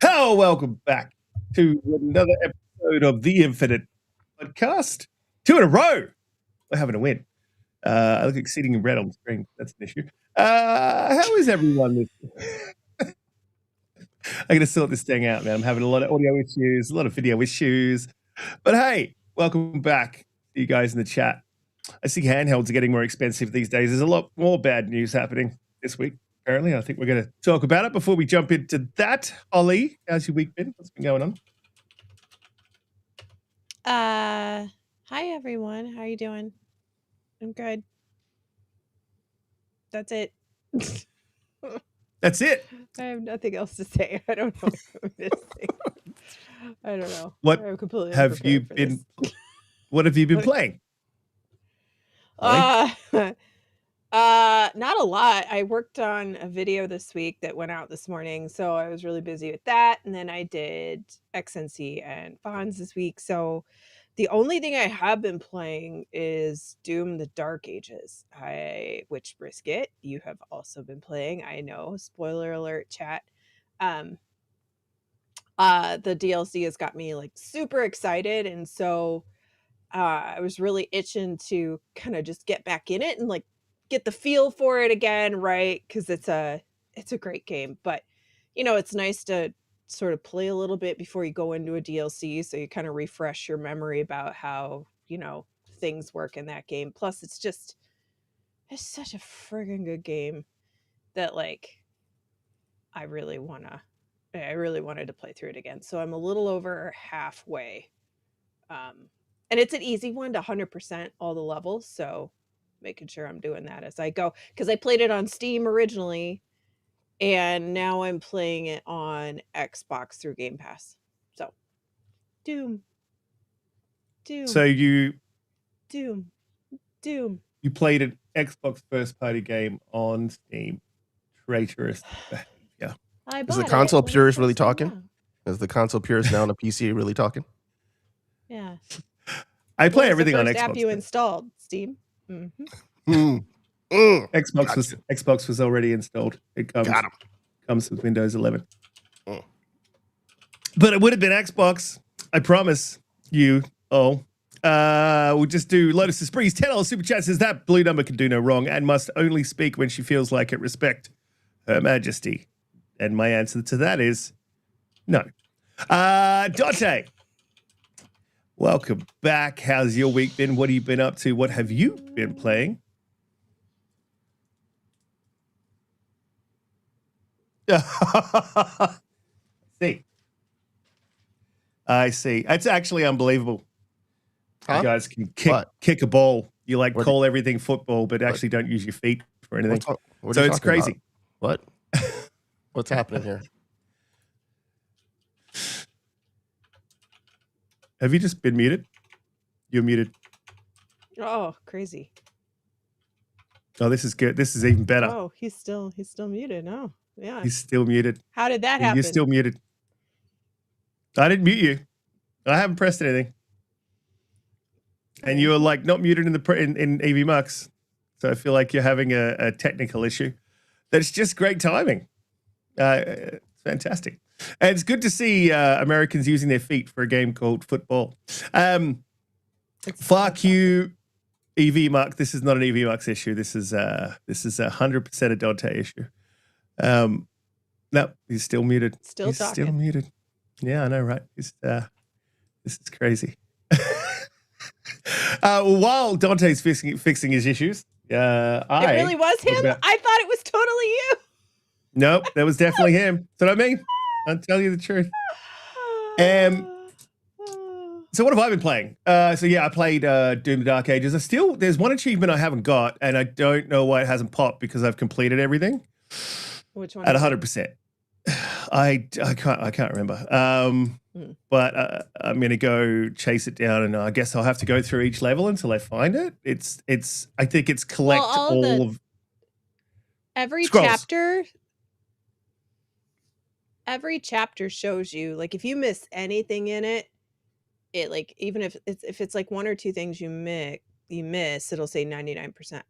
Hello, welcome back to another episode of the Infinite Podcast. 2 in a row. We're having a win. I look exceeding red on the screen. That's an issue. How is everyone this I'm going to sort this thing out, man. I'm having a lot of audio issues, a lot of video issues. But hey, welcome back to you guys in the chat. I see handhelds are getting more expensive these days. There's a lot more bad news happening this week. Apparently, I think we're going to talk about it before we jump into that. Ollie, how's your week been? What's been going on? Hi everyone. How are you doing? I'm good. That's it. That's it. I have nothing else to say. I don't know what I'm missing. I don't know. What I'm completely have you unprepared for been? this. What have you been playing? Not a lot. I worked on a video this week that went out this morning, so I was really busy with that. And then I did XNC and Fonz this week. So the only thing I have been playing is Doom: The Dark Ages, which Riskit, you have also been playing. I know. Spoiler alert, chat. The DLC has got me like super excited, and so I was really itching to kind of just get back in it and like get the feel for it again, right? Because it's a great game, but it's nice to sort of play a little bit before you go into a DLC, so you kind of refresh your memory about how things work in that game. Plus, it's such a friggin' good game that like I really wanted to play through it again. So I'm a little over halfway. And it's an easy one to 100% all the levels, so making sure I'm doing that as I go. Because I played it on Steam originally, and now I'm playing it on Xbox through Game Pass. So, Doom. So you Doom. You played an Xbox first-party game on Steam. Traitorous behavior. Is the console purist really talking? Is the console purist now on a PC really talking? Yeah. I play everything on Xbox. Xbox. App you installed, Steam. Mm-hmm. Xbox was already installed. It comes with Windows 11. But it would have been Xbox. I promise you. We'll just do Lotus Breeze. $10 super chat says that blue number can do no wrong and must only speak when she feels like it. Respect Her Majesty. And my answer to that is no. Donte, welcome back. How's your week been? What have you been up to? What have you been playing? I see. It's actually unbelievable. Huh? You guys can kick a ball. You like call everything football, but actually don't use your feet for anything. So it's crazy. About? What? What's happening here? Have you just been muted? You're muted. Oh, crazy. Oh, this is good. This is even better. Oh, he's still muted. Oh, yeah. He's still muted. How did that happen? You're still muted. I didn't mute you. I haven't pressed anything. And you were like not muted in EV Mux. So I feel like you're having a technical issue. That's just great timing. It's fantastic. And it's good to see Americans using their feet for a game called football. Fuck you, EV Mux. This is not an EV Mux issue. This is 100% a Donte issue. No, he's still muted. Still muted. Yeah, I know, right? This is crazy. While Donte's fixing his issues, it really was him? I thought it was totally you. Nope, that was definitely him. That's what I mean. I'll tell you the truth. So what have I been playing? I played Doom: The Dark Ages. There's one achievement I haven't got, and I don't know why it hasn't popped because I've completed everything. Which one? At 100%. I can't remember. But I'm gonna go chase it down, and I guess I'll have to go through each level until I find it. I think it's collect all of every scrolls. chapter. Every chapter shows you, like, if you miss anything in it, like, even if it's like one or two things you miss, it'll say 99%.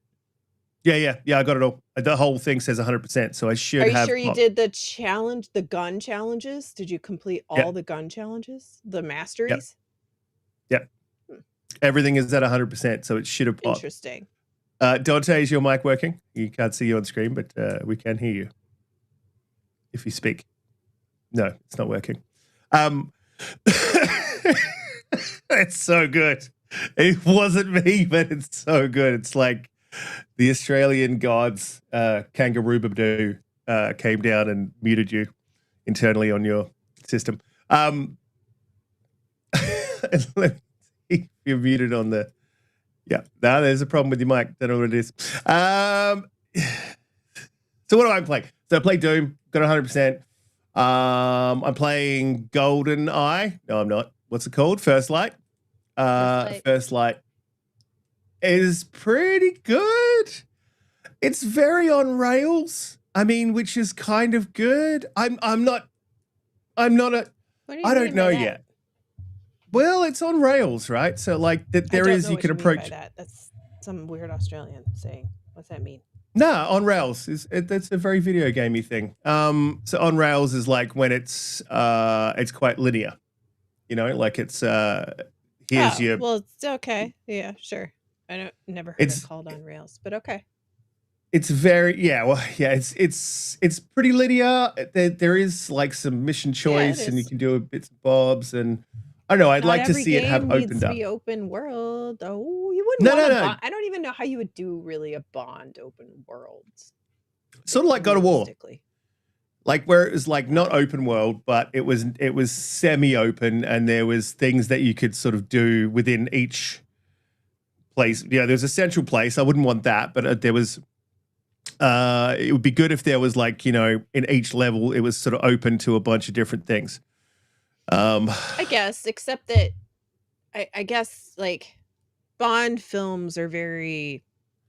Yeah. I got it all. The whole thing says 100%, so I should Are you have. sure you did the challenge, the gun challenges? Did you complete all the gun challenges, the masteries? Yep. Everything is at 100%, so it should have popped. Interesting. Donte, is your mic working? You can't see you on screen, but we can hear you if you speak. No, it's not working. It's so good. It wasn't me, but it's so good. It's like the Australian gods, Kangaroo Babdoo, came down and muted you internally on your system. You're muted on the. Yeah, no, there's a problem with your mic. Don't know what it is. So what am I playing? So I played Doom, got 100%. I'm playing Golden Eye. No, I'm not. What's it called? First Light. First Light is pretty good. It's very on rails. I mean, which is kind of good. I'm not a. I don't know yet. Well, it's on rails, right? So like there is you can approach. That. That's some weird Australian saying. What's that mean? No, on rails that's a very video gamey thing. So on rails is like when it's quite linear, you know, like it's here's your. Well, it's okay. Yeah, sure. I never heard it called on rails, but okay. It's very it's pretty linear. There is like some mission choice, and you can do bits and bobs, and I don't know. I'd like to see it have opened up. Be open world. Oh, you wouldn't. No. I don't even know how you would do really a Bond open world. Sort of like God of War, like where it was like not open world, but it was semi-open, and there was things that you could sort of do within each place. Yeah, there's a central place. I wouldn't want that, but there was. It would be good if there was like, you know, in each level it was sort of open to a bunch of different things. I guess, except that I guess like Bond films are very,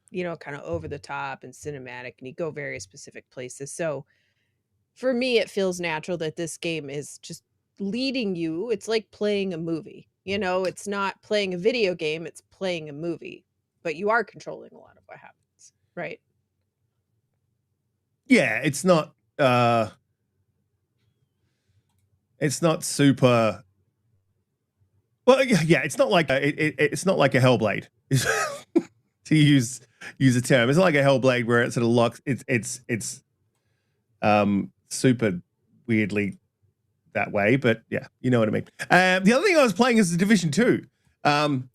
you know, kind of over the top and cinematic, and you go very specific places. So for me, it feels natural that this game is just leading you. It's like playing a movie, you know, it's not playing a video game, it's playing a movie, but you are controlling a lot of what happens, right? Yeah, it's not super. Well, yeah, it's not like it's not like a Hellblade, to use a term. It's not like a Hellblade where it sort of locks. It's super weirdly that way, but yeah, you know what I mean. The other thing I was playing is the Division 2, and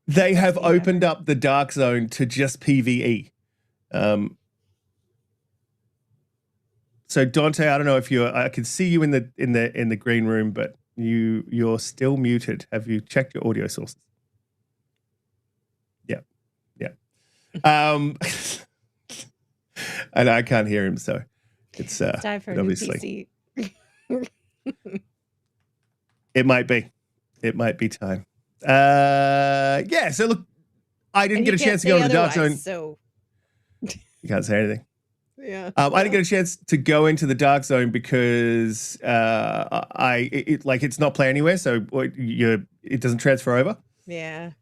they have opened up the Dark Zone to just PvE. So Donte, I don't know if I can see you in the green room, but you're still muted. Have you checked your audio sources? Yeah. And I can't hear him, so it's time for obviously a new PC. It might be time. Yeah, so look, I didn't get a chance to go into the Dark Zone. So you can't say anything. Yeah. I didn't get a chance to go into the Dark Zone because it's not play anywhere, so it doesn't transfer over. Yeah.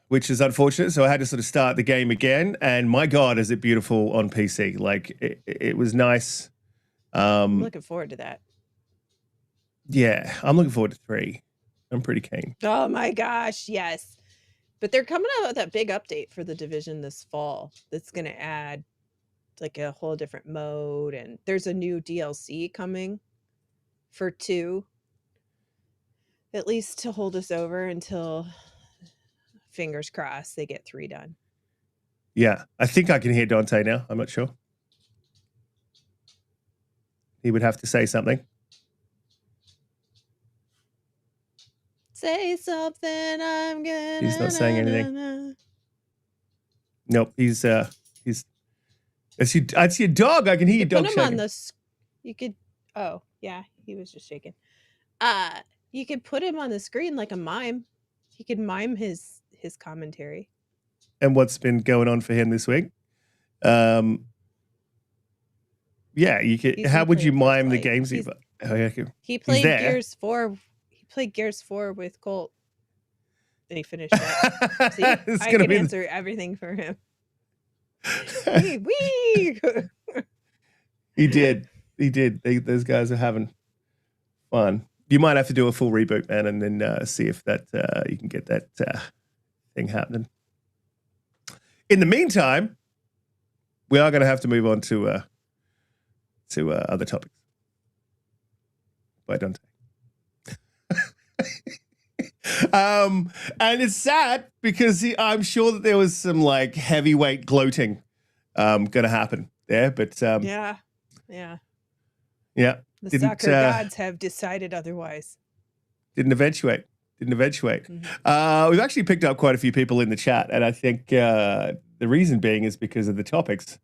Which is unfortunate. So I had to sort of start the game again, and my God, is it beautiful on PC? Like it was nice. I'm looking forward to that. Yeah, I'm looking forward to 3. I'm pretty keen. Oh my gosh, yes. But they're coming out with that big update for the Division this fall that's going to add like a whole different mode, and there's a new DLC coming for 2, at least to hold us over until, fingers crossed, they get 3 done. Yeah, I think I can hear Donte now. I'm not sure. He would have to say something. Say something, I'm gonna. He's not saying anything. Nope, he's That's your dog. I can hear your dog shaking. You could. Oh yeah, he was just shaking. You could put him on the screen like a mime. He could mime his commentary. And what's been going on for him this week? Yeah, you could. How would you mime the games? He played Gears 4. He played Gears 4 with Colt. and he finished it. See, I can answer everything for him. Wee. He did. Those guys are having fun. You might have to do a full reboot, man, and then see if that you can get that thing happening. In the meantime, we are going to have to move on to other topics. By Donte. And it's sad because I'm sure that there was some like heavyweight gloating going to happen there, but yeah. The soccer gods have decided otherwise. Didn't eventuate. Mm-hmm. We've actually picked up quite a few people in the chat, and I think the reason being is because of the topics.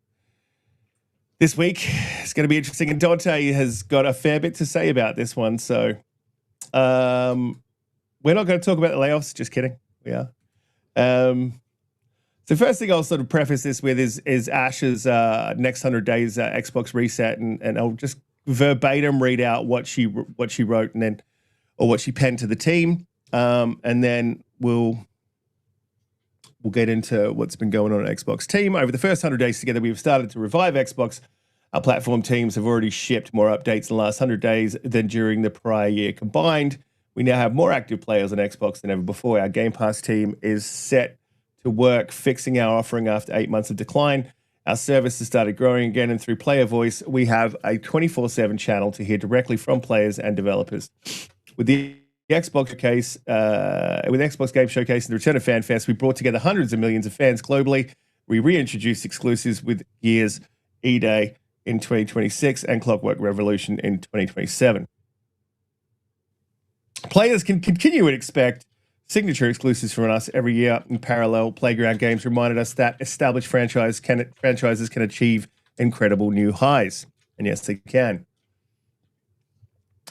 This week it's going to be interesting, and Donte has got a fair bit to say about this one. So we're not going to talk about the layoffs. Just kidding. We are. So first thing I'll sort of preface this with is Ash's next 100 days Xbox reset, and I'll just verbatim read out what she wrote or what she penned to the team, and then we'll get into what's been going on at Xbox team. Over the first 100 days together, we've started to revive Xbox. Our platform teams have already shipped more updates in the last 100 days than during the prior year combined. We now have more active players on Xbox than ever before. Our Game Pass team is set to work fixing our offering after 8 months of decline. Our service has started growing again, and through player voice, we have a 24/7 channel to hear directly from players and developers. With the Xbox Showcase, with Xbox Game Showcase and the return of FanFest, we brought together hundreds of millions of fans globally. We reintroduced exclusives with Gears E-Day in 2026 and Clockwork Revolution in 2027. Players can continue to expect signature exclusives from us every year. In parallel, Playground Games reminded us that established franchises can achieve incredible new highs. And yes, they can.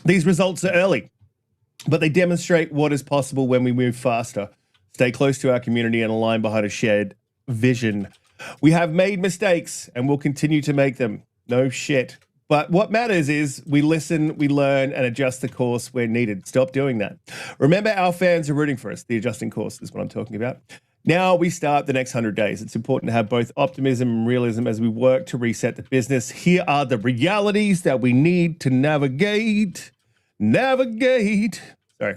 These results are early, but they demonstrate what is possible when we move faster, stay close to our community, and align behind a shared vision. We have made mistakes and will continue to make them. No shit. But what matters is we listen, we learn, and adjust the course where needed. Stop doing that. Remember, our fans are rooting for us. The adjusting course is what I'm talking about. Now we start the next 100 days. It's important to have both optimism and realism as we work to reset the business. Here are the realities that we need to navigate. Sorry.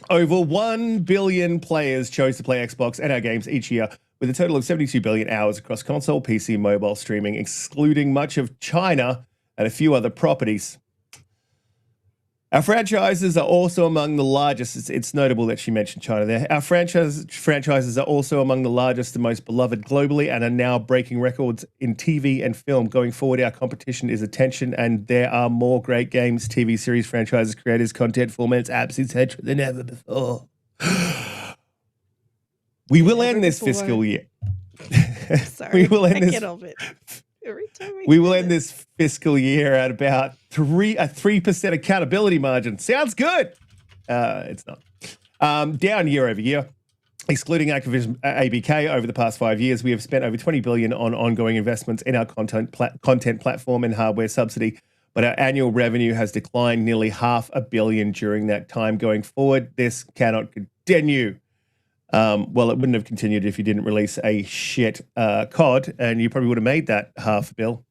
Over 1 billion players chose to play Xbox and our games each year, with a total of 72 billion hours across console, PC, and mobile streaming, excluding much of China and a few other properties. Our franchises are also among the largest. It's notable that she mentioned China there. Our franchises are also among the largest and most beloved globally, and are now breaking records in TV and film. Going forward, our competition is attention, and there are more great games, TV series, franchises, creators, content, formats, apps, etc. than ever before. We will end this fiscal year. Sorry, we will end I can't help it. Every time we will end this fiscal year at about a 3% accountability margin. Sounds good. It's not. Down year over year. Excluding Activision ABK over the past 5 years, we have spent over $20 billion on ongoing investments in our content platform and hardware subsidy. But our annual revenue has declined nearly $500 million during that time. Going forward, this cannot continue. Well, it wouldn't have continued if you didn't release a shit COD, and you probably would have made that $500 million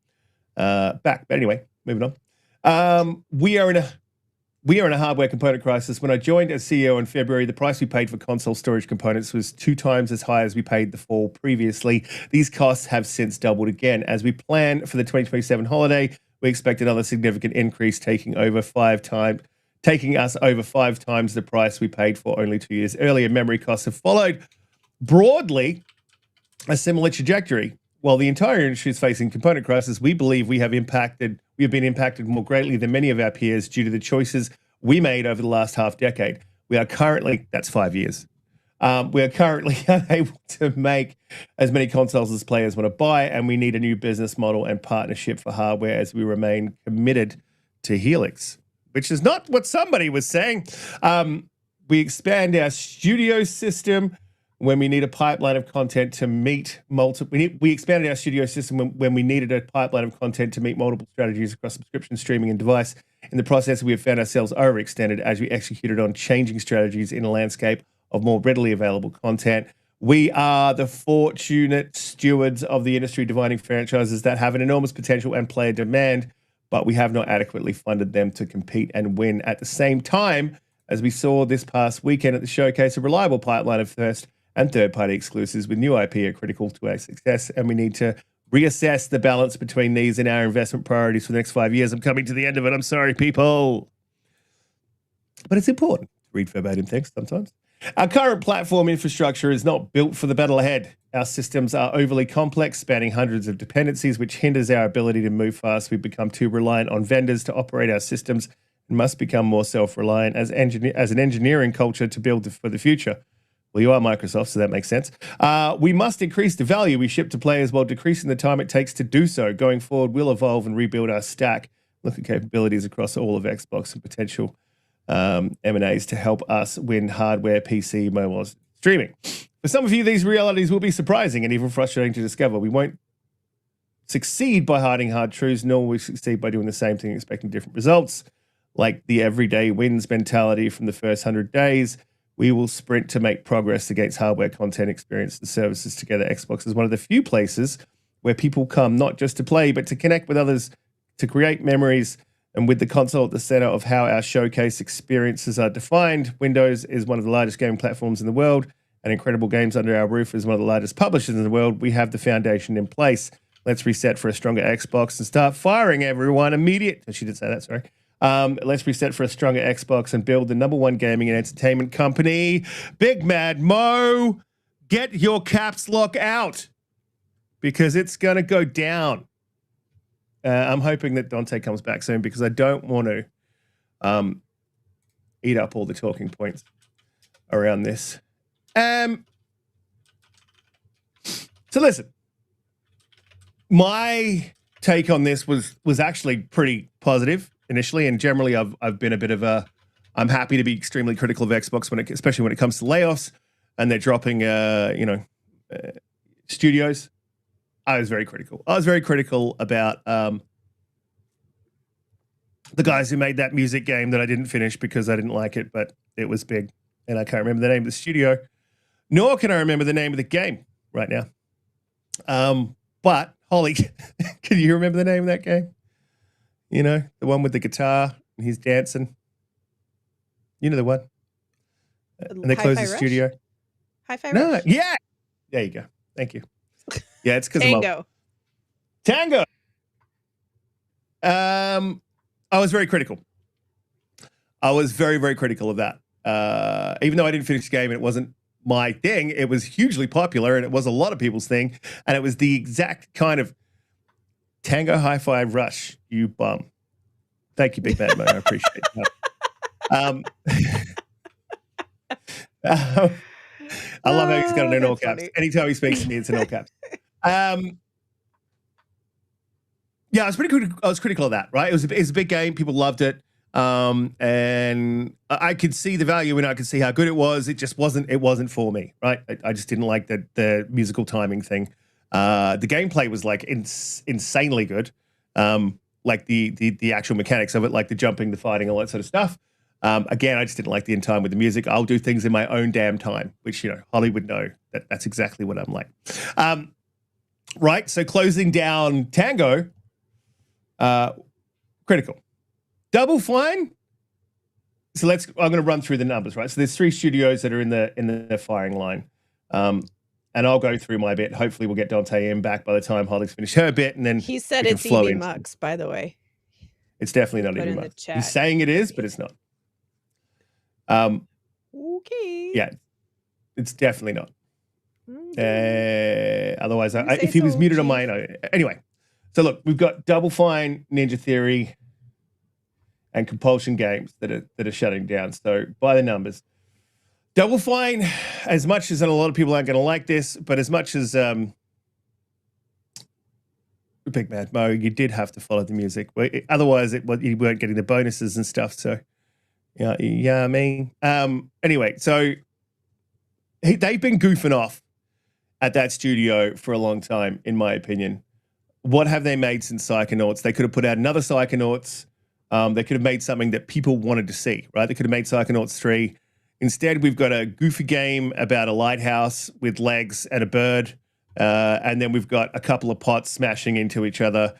back. But anyway, moving on. We are in a hardware component crisis. When I joined as CEO in February, the price we paid for console storage components was 2 times as high as we paid the fall previously. These costs have since doubled again. As we plan for the 2027 holiday, we expect another significant increase, taking us over 5 times the price we paid for only 2 years earlier. Memory costs have followed broadly a similar trajectory. While the entire industry is facing component crisis, we believe we have been impacted more greatly than many of our peers due to the choices we made over the last half decade. We are currently, that's 5 years, we are currently unable to make as many consoles as players want to buy, and we need a new business model and partnership for hardware as we remain committed to Helix, which is not what somebody was saying. We expand our studio system when we need a pipeline of content to meet multiple. We expanded our studio system when we needed a pipeline of content to meet multiple strategies across subscription, streaming, and device. In the process, we have found ourselves overextended as we executed on changing strategies in a landscape of more readily available content. We are the fortunate stewards of the industry-defining franchises that have an enormous potential and player demand, but we have not adequately funded them to compete and win. At the same time, as we saw this past weekend at the showcase, a reliable pipeline of first and third-party exclusives with new IP are critical to our success, and we need to reassess the balance between these and our investment priorities for the next 5 years. I'm coming to the end of it. I'm sorry, people. But it's important to read verbatim text sometimes. Our current platform infrastructure is not built for the battle ahead. Our systems are overly complex, spanning hundreds of dependencies, which hinders our ability to move fast. We've become too reliant on vendors to operate our systems and must become more self-reliant as an engineering culture to build for the future. Well, you are Microsoft, so that makes sense. We must increase the value we ship to players while decreasing the time it takes to do so. Going forward, we'll evolve and rebuild our stack, look at capabilities across all of Xbox and potential M&As to help us win hardware, PC, mobile, streaming. For some of you, these realities will be surprising and even frustrating to discover. We won't succeed by hiding hard truths, nor will we succeed by doing the same thing, expecting different results. Like the everyday wins mentality from the first 100 days, we will sprint to make progress against hardware, content, experience, and services together. Xbox is one of the few places where people come not just to play, but to connect with others, to create memories, and with the console at the center of how our showcase experiences are defined. Windows is one of the largest gaming platforms in the world, and Incredible Games under our roof is one of the largest publishers in the world. We have the foundation in place. Let's reset for a stronger Xbox and start firing everyone immediately. She did say that, sorry. Let's reset for a stronger Xbox and build the #1 gaming and entertainment company. Big Mad Mo, get your caps lock out because it's going to go down. I'm hoping that Donte comes back soon because I don't want to eat up all the talking points around this. So listen, my take on this was actually pretty positive initially, and generally I've been a bit of I'm happy to be extremely critical of Xbox especially when it comes to layoffs and they're dropping studios. I was very critical. I was very critical about the guys who made that music game that I didn't finish because I didn't like it, but it was big, and I can't remember the name of the studio, nor can I remember the name of the game right now. But Holly, can you remember the name of that game? You know, the one with the guitar and he's dancing. You know the one. And they closed the studio. Hi-Fi Rush. Yeah. There you go. Thank you. Yeah, it's because Tango. Tango. I was very critical. I was very, very critical of that. Even though I didn't finish the game and it wasn't my thing, it was hugely popular and it was a lot of people's thing. And it was the exact kind of Tango Hi-Fi Rush, you bum. Thank you, Big Bad Man. I appreciate that. I love how he's got it in all caps. Funny. Anytime he speaks to me, it's in all caps. Yeah, I was pretty critical. I was critical of that, right? It was a big game. People loved it. And I could see the value in it. I could see how good it was. It just wasn't, it wasn't for me, right? I just didn't like the musical timing thing. The gameplay was like insanely good. Like the actual mechanics of it, like the jumping, the fighting, all that sort of stuff. Again, I just didn't like the end time with the music. I'll do things in my own damn time, which, you know, Holly would know that's exactly what I'm like. Right. So closing down Tango, critical. Double Fine. So I'm going to run through the numbers, right? So there's 3 studios that are in the firing line. And I'll go through my bit. Hopefully we'll get Donte in back by the time Holly's finished her bit. And then he said it's EV Mux, by the way. It's definitely not EV Mux. He's saying it is, but it's not. Okay. Yeah, it's definitely not. Otherwise, if he so, was muted on mine, anyway. So look, we've got Double Fine, Ninja Theory, and Compulsion Games that are shutting down. So by the numbers, Double Fine, as much as, and a lot of people aren't going to like this, but as much as Big Mad Mo, you did have to follow the music. Otherwise, you weren't getting the bonuses and stuff. So yeah, I mean, anyway, so they've been goofing off at that studio for a long time, in my opinion. What have they made since Psychonauts? They could have put out another Psychonauts. They could have made something that people wanted to see, right? They could have made Psychonauts 3. Instead, we've got a goofy game about a lighthouse with legs and a bird. And then we've got a couple of pots smashing into each other,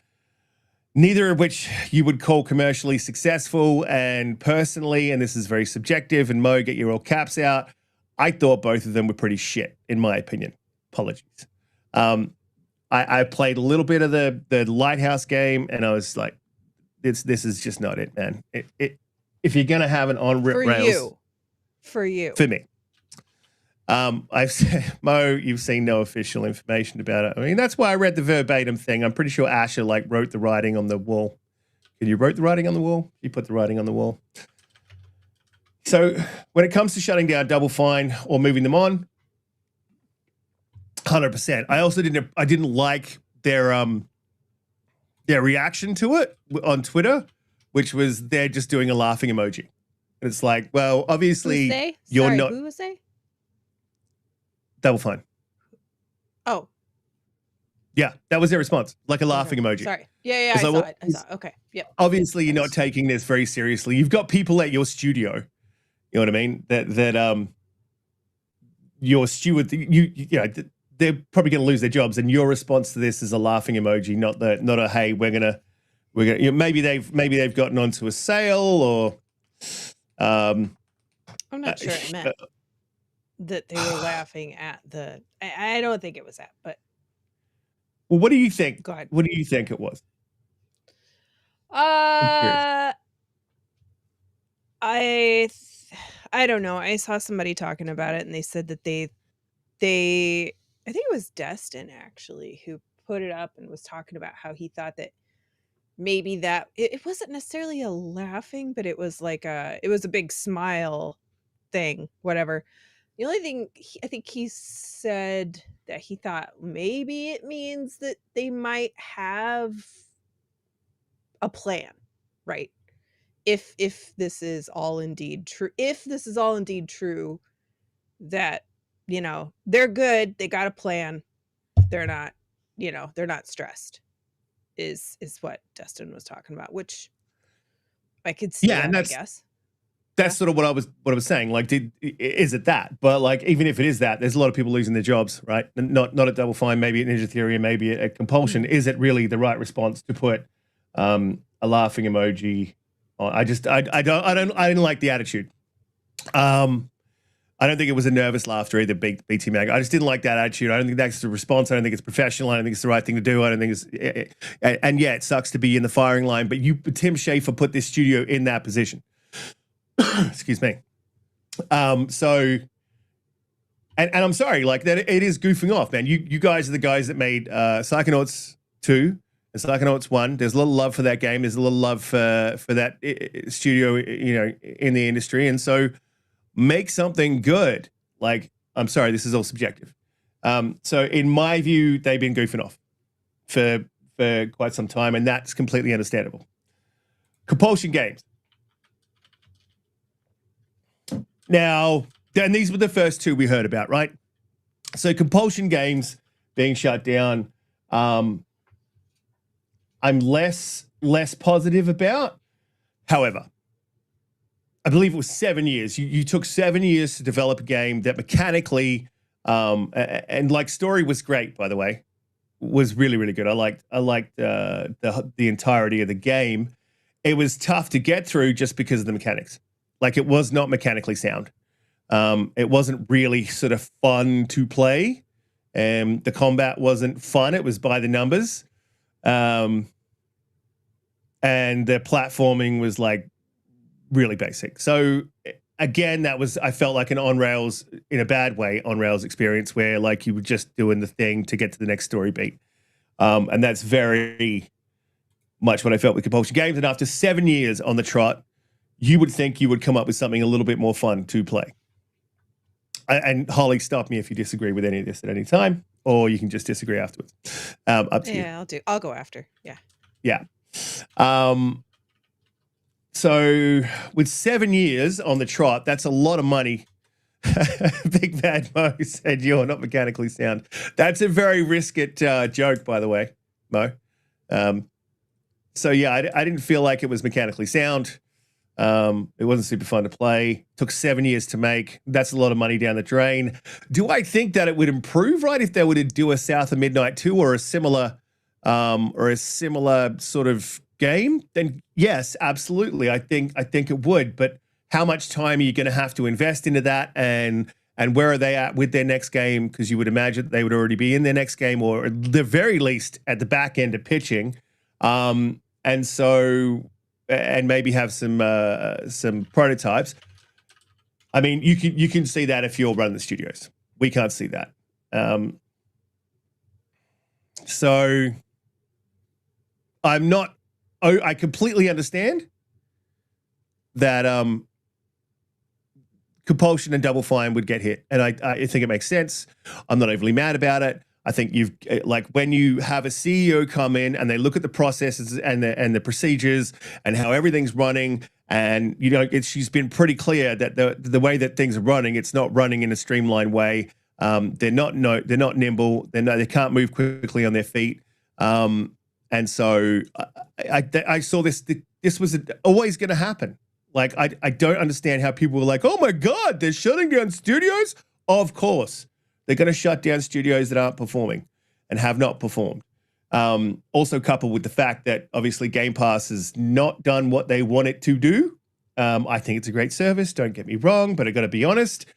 neither of which you would call commercially successful. And personally, and this is very subjective, and Mo, get your all caps out, I thought both of them were pretty shit, in my opinion. Apologies. I played a little bit of the Lighthouse game, and I was like, this is just not it, man. If you're going to have an on-rails... For you. For me. I've said, Mo, you've seen no official information about it. I mean, that's why I read the verbatim thing. I'm pretty sure Asher wrote the writing on the wall. Can you wrote the writing on the wall? You put the writing on the wall. So when it comes to shutting down Double Fine or moving them on, 100%. I also didn't like their reaction to it on Twitter, which was they're just doing a laughing emoji. And it's like, well, obviously you're not. Who was they? Double Fine. Oh. Yeah, that was their response, like a laughing emoji. Sorry. Yeah, I saw it. Okay. Yeah. Obviously, you're not taking this very seriously. You've got people at your studio. You know what I mean? That your steward, you know, they're probably going to lose their jobs, and your response to this is a laughing emoji, not a hey, we're gonna. You know, maybe they've gotten onto a sale or. I'm not sure it meant that they were laughing at the. I don't think it was that, but. Well, what do you think? Go ahead. What do you think it was? I don't know. I saw somebody talking about it, and they said that they I think it was Destin actually who put it up and was talking about how he thought that maybe that it wasn't necessarily a laughing, but it was like it was a big smile thing, whatever. The only thing I think he said that he thought maybe it means that they might have a plan, right? If this is all indeed true, that, you know, they're good, they got a plan, they're not stressed, is what Dustin was talking about, which I could see. Yeah, and I guess that's sort of what I was saying. Like, is it that? But like, even if it is that, there's a lot of people losing their jobs, right? Not at Double Fine, maybe at Ninja Theory, maybe at Compulsion. Mm-hmm. Is it really the right response to put a laughing emoji on? I didn't like the attitude. I don't think it was a nervous laughter either, BT Mag. I just didn't like that attitude. I don't think that's the response. I don't think it's professional. I don't think it's the right thing to do. I don't think it's... And yeah, it sucks to be in the firing line, but Tim Schafer put this studio in that position. Excuse me. So... And I'm sorry, like, that it is goofing off, man. You guys are the guys that made Psychonauts 2 and Psychonauts 1. There's a little love for that game. There's a little love for that studio, you know, in the industry. And so... make something good. Like, I'm sorry, this is all subjective. So in my view, they've been goofing off for quite some time, and that's completely understandable. Compulsion Games. Now, then these were the first two we heard about, right? So Compulsion Games being shut down, I'm less positive about. However, I believe it was 7 years. You took 7 years to develop a game that mechanically, and like story was great, by the way, was really, really good. I liked the entirety of the game. It was tough to get through just because of the mechanics. Like, it was not mechanically sound. It wasn't really sort of fun to play. The combat wasn't fun. It was by the numbers. And the platforming was like, really basic. So again, I felt like an on-rails, in a bad way, on-rails experience where like you were just doing the thing to get to the next story beat. And that's very much what I felt with Compulsion Games. And after 7 years on the trot, you would think you would come up with something a little bit more fun to play. And Holly, stop me if you disagree with any of this at any time, or you can just disagree afterwards. Up to you. Yeah, I'll go after. Yeah. Yeah. So with 7 years on the trot, that's a lot of money Big Bad Mo said you're not mechanically sound. That's a very Riskit joke, by the way, Mo. So yeah, I didn't feel like it was mechanically sound. It wasn't super fun to play. Took 7 years to make. That's a lot of money down the drain. Do I think that it would improve, right, if they were to do a South of Midnight 2 or a similar sort of game? Then yes, absolutely. I think it would. But how much time are you going to have to invest into that, and where are they at with their next game? Because you would imagine they would already be in their next game, or at the very least at the back end of pitching. And so, and maybe have some prototypes. I mean, you can see that if you're running the studios. We can't see that. So I'm not. I completely understand that Compulsion and Double Fine would get hit, and I think it makes sense. I'm not overly mad about it. I think when you have a CEO come in and they look at the processes and the procedures and how everything's running, and she's been pretty clear that the way that things are running, it's not running in a streamlined way. They're not nimble. They can't move quickly on their feet. And so I saw this. This was always going to happen. Like I don't understand how people were like, oh my God, they're shutting down studios. Of course. They're going to shut down studios that aren't performing and have not performed. Also coupled with the fact that obviously Game Pass has not done what they want it to do. I think it's a great service. Don't get me wrong, but I got to be honest.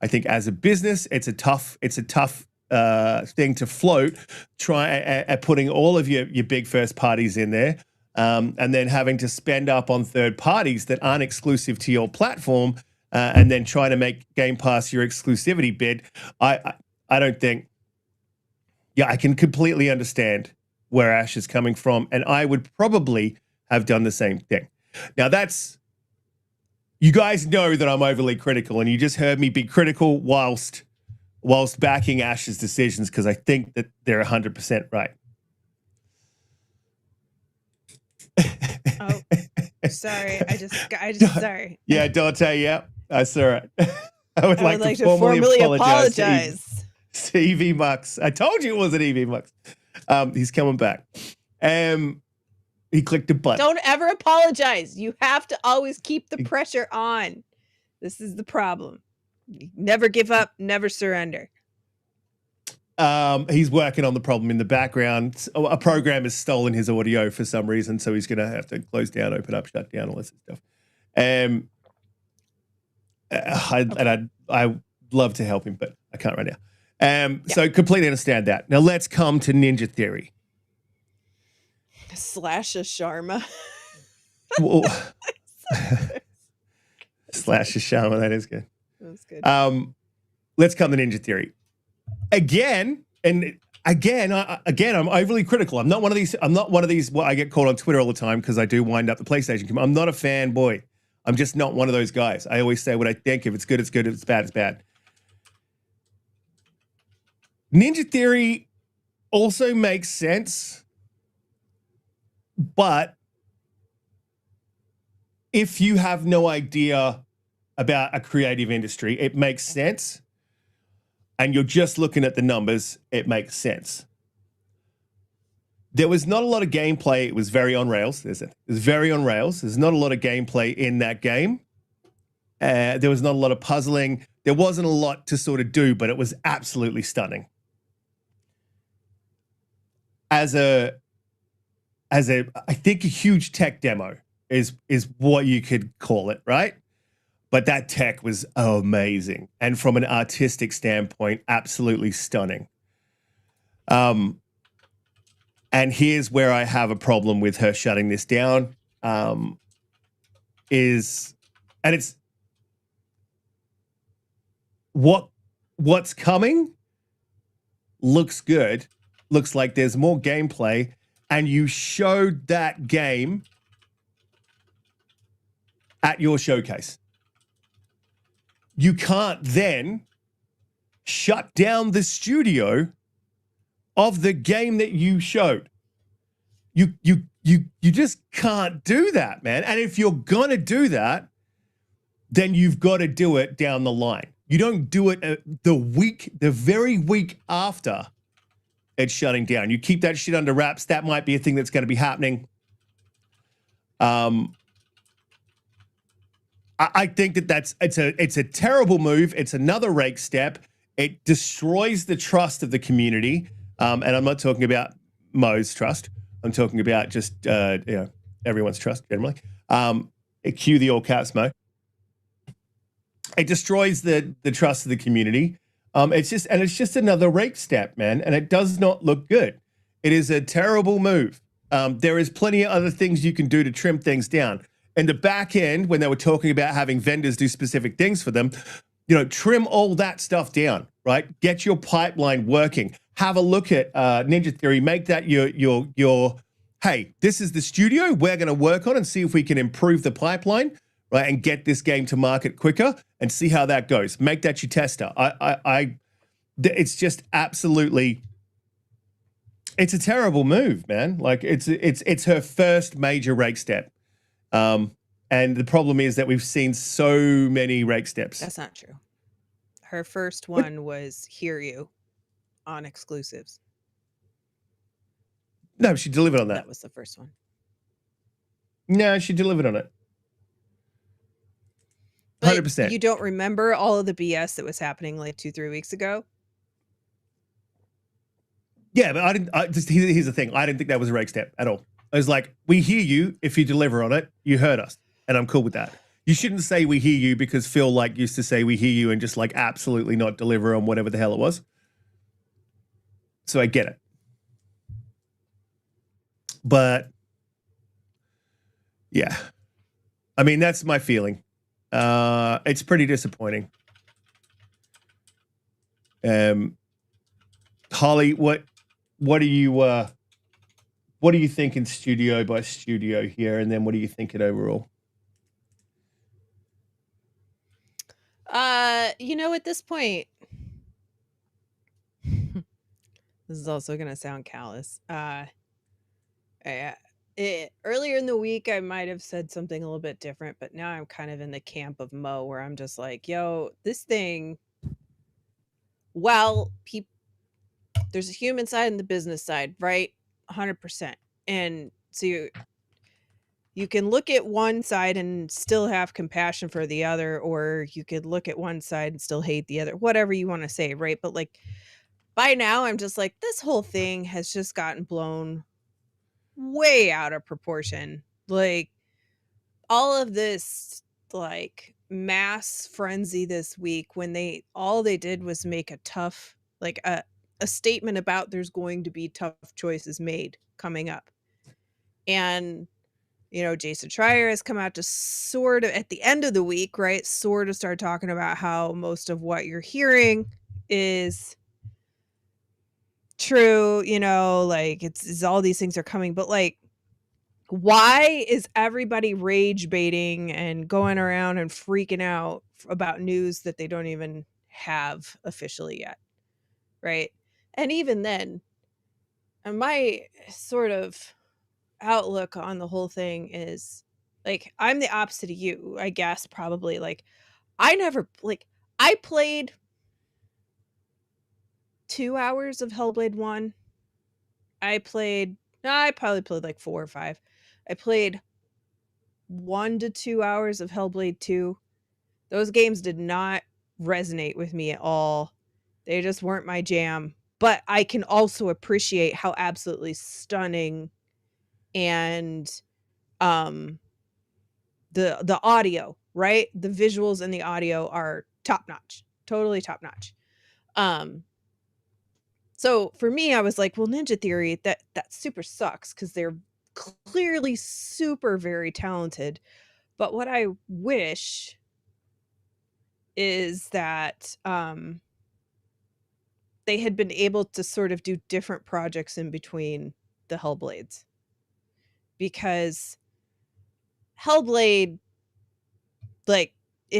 I think as a business, it's a tough thing to float. Try at putting all of your big first parties in there, and then having to spend up on third parties that aren't exclusive to your platform. And then trying to make Game Pass your exclusivity bid. I don't think. Yeah, I can completely understand where Ash is coming from, and I would probably have done the same thing. Now you guys know that I'm overly critical, and you just heard me be critical whilst backing Ash's decisions because I think that they're 100% right. Oh, sorry. I just sorry. Yeah, Donte. Yeah. I saw it. I would like to formally apologize to EV Mux. I told you it wasn't EV Mux. He's coming back. He clicked a button. Don't ever apologize. You have to always keep the pressure on. This is the problem. Never give up, never surrender. He's working on the problem in the background. A program has stolen his audio for some reason, so he's going to have to close down, open up, shut down, all this stuff. I love to help him, but I can't right now. So completely understand that. Now let's come to Ninja Theory. Slash a Sharma. Slash a Sharma, that is good. That was good. Let's come to Ninja Theory. Again, I'm overly critical. I'm not one of these. Well, I get called on Twitter all the time because I do wind up the PlayStation. I'm not a fanboy. I'm just not one of those guys. I always say what I think. If it's good, it's good. If it's bad, it's bad. Ninja Theory also makes sense, but if you have no idea about a creative industry, it makes sense. And you're just looking at the numbers, it makes sense. There was not a lot of gameplay. It was very on rails. It was very on rails. There's not a lot of gameplay in that game. There was not a lot of puzzling. There wasn't a lot to sort of do, but it was absolutely stunning. I think a huge tech demo is what you could call it, right? But that tech was amazing. And from an artistic standpoint, absolutely stunning. And here's where I have a problem with her shutting this down. It's what's coming looks good. Looks like there's more gameplay, and you showed that game at your showcase. You can't then shut down the studio of the game that you showed. You just can't do that, man. And if you're gonna do that, then you've got to do it down the line. You don't do it the very week after it's shutting down. You keep that shit under wraps. That might be a thing that's going to be happening. I think it's a terrible move. It's another rake step. It destroys the trust of the community. And I'm not talking about Mo's trust. I'm talking about just everyone's trust generally. Cue the all caps Mo. It destroys the trust of the community. It's just another rake step, man, and it does not look good. It is a terrible move. There is plenty of other things you can do to trim things down. In the back end, when they were talking about having vendors do specific things for them, trim all that stuff down, right? Get your pipeline working. Have a look at Ninja Theory. Make that your hey, this is the studio we're going to work on and see if we can improve the pipeline, right, and get this game to market quicker and see how that goes. Make that your tester. It's just absolutely, it's a terrible move, man. Like it's her first major rake step. And the problem is that we've seen so many rake steps. That's not true. Her first one was Hear You on exclusives. No, she delivered on that. That was the first one. No, she delivered on it. 100%. You don't remember all of the BS that was happening like 2-3 weeks ago? Yeah, but I didn't. Here's the thing. I didn't think that was a rake step at all. I was like, we hear you. If you deliver on it, you heard us. And I'm cool with that. You shouldn't say we hear you because Phil used to say we hear you and just absolutely not deliver on whatever the hell it was. So I get it. But yeah, I mean, that's my feeling. It's pretty disappointing. Holly, what do you think in studio by studio here, and then what do you think it overall? At this point, this is also gonna sound callous. Earlier in the week, I might have said something a little bit different, but now I'm kind of in the camp of Mo, where I'm just like, yo, this thing, there's a human side and the business side, right? 100%. And so you can look at one side and still have compassion for the other, or you could look at one side and still hate the other, whatever you want to say, right? But by now, I'm just like, this whole thing has just gotten blown way out of proportion. All of this mass frenzy this week, when all they did was make a tough a statement about there's going to be tough choices made coming up. And Jason Schreier has come out to sort of at the end of the week, right, sort of start talking about how most of what you're hearing is true, it's all these things are coming, but why is everybody rage baiting and going around and freaking out about news that they don't even have officially yet, right? And even then, my sort of outlook on the whole thing is I'm the opposite of you, I guess, probably. I played 2 hours of Hellblade 1. I probably played 4 or 5. I played 1 to 2 hours of Hellblade 2. Those games did not resonate with me at all. They just weren't my jam. But I can also appreciate how absolutely stunning and the audio, right? The visuals and the audio are top notch, totally top notch. So for me, I was like, well, Ninja Theory, that super sucks because they're clearly super very talented. But what I wish is that they had been able to sort of do different projects in between the Hellblades, because Hellblade, it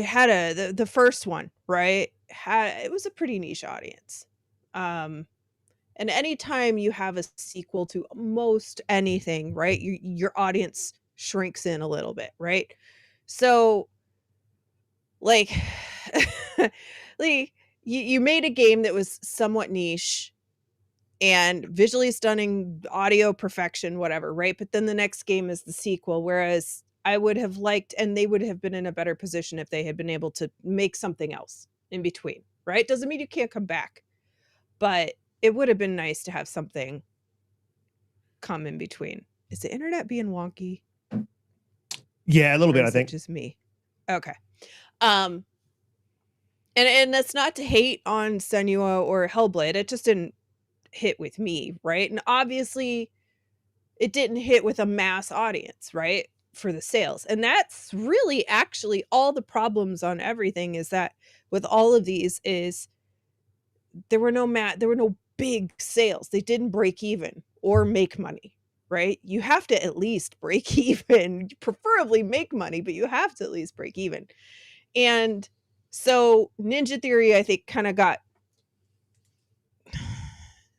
had the first one, right? It was a pretty niche audience. And anytime you have a sequel to most anything, right, your audience shrinks in a little bit, right? So like you made a game that was somewhat niche and visually stunning, audio perfection, whatever, right? But then the next game is the sequel, whereas I would have liked, and they would have been in a better position if they had been able to make something else in between, right? Doesn't mean you can't come back, but it would have been nice to have something come in between. Is the internet being wonky? Yeah, a little Or bit, I is it think. just me? Okay. And that's not to hate on Senua or Hellblade. It just didn't hit with me, right? And obviously it didn't hit with a mass audience, right? For the sales. And that's really actually all the problems on everything, is that with all of these is there were no big sales. They didn't break even or make money, right? You have to at least break even, preferably make money, but you have to at least break even. And so Ninja Theory, I think, kind of got,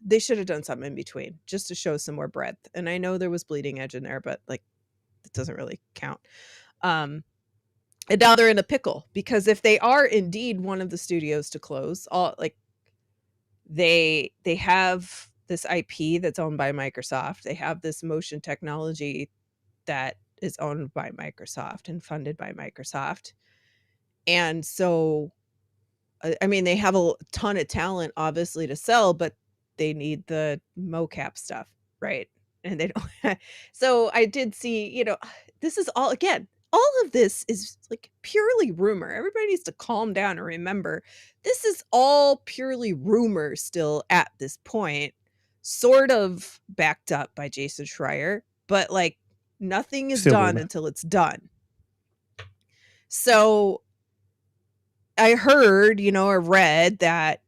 they should have done something in between just to show some more breadth. And I know there was Bleeding Edge in there, but like, it doesn't really count. And now they're in a pickle, because if they are indeed one of the studios to close, all like they have this IP that's owned by Microsoft. They have this motion technology that is owned by Microsoft and funded by Microsoft. And so, I mean, they have a ton of talent, obviously, to sell, but they need the mocap stuff, right? And they don't. So I did see, this is all, again, all of this is like purely rumor. Everybody needs to calm down and remember this is all purely rumor still at this point, sort of backed up by Jason Schreier, but like nothing is Still done rumor. until it's done. So I heard, or read that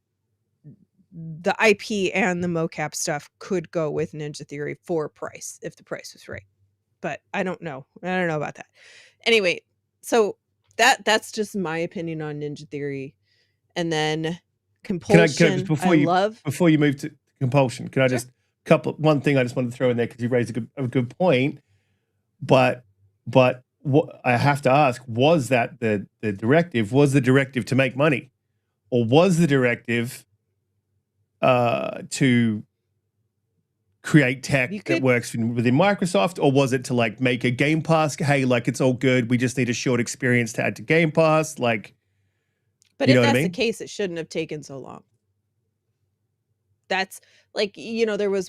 the IP and the mocap stuff could go with Ninja Theory for price, if the price was right. But I don't know. I don't know about that. Anyway, so that's just my opinion on Ninja Theory. And then Compulsion, before you move to Compulsion, can I just one thing I just wanted to throw in there, because you raised a good point, but what I have to ask, was that the directive? Was the directive to make money, or was the directive to create tech that works within Microsoft, or was it to like make a Game Pass? Hey, like, it's all good, we just need a short experience to add to Game Pass, like. But if that's the case, it shouldn't have taken so long. That's like, there's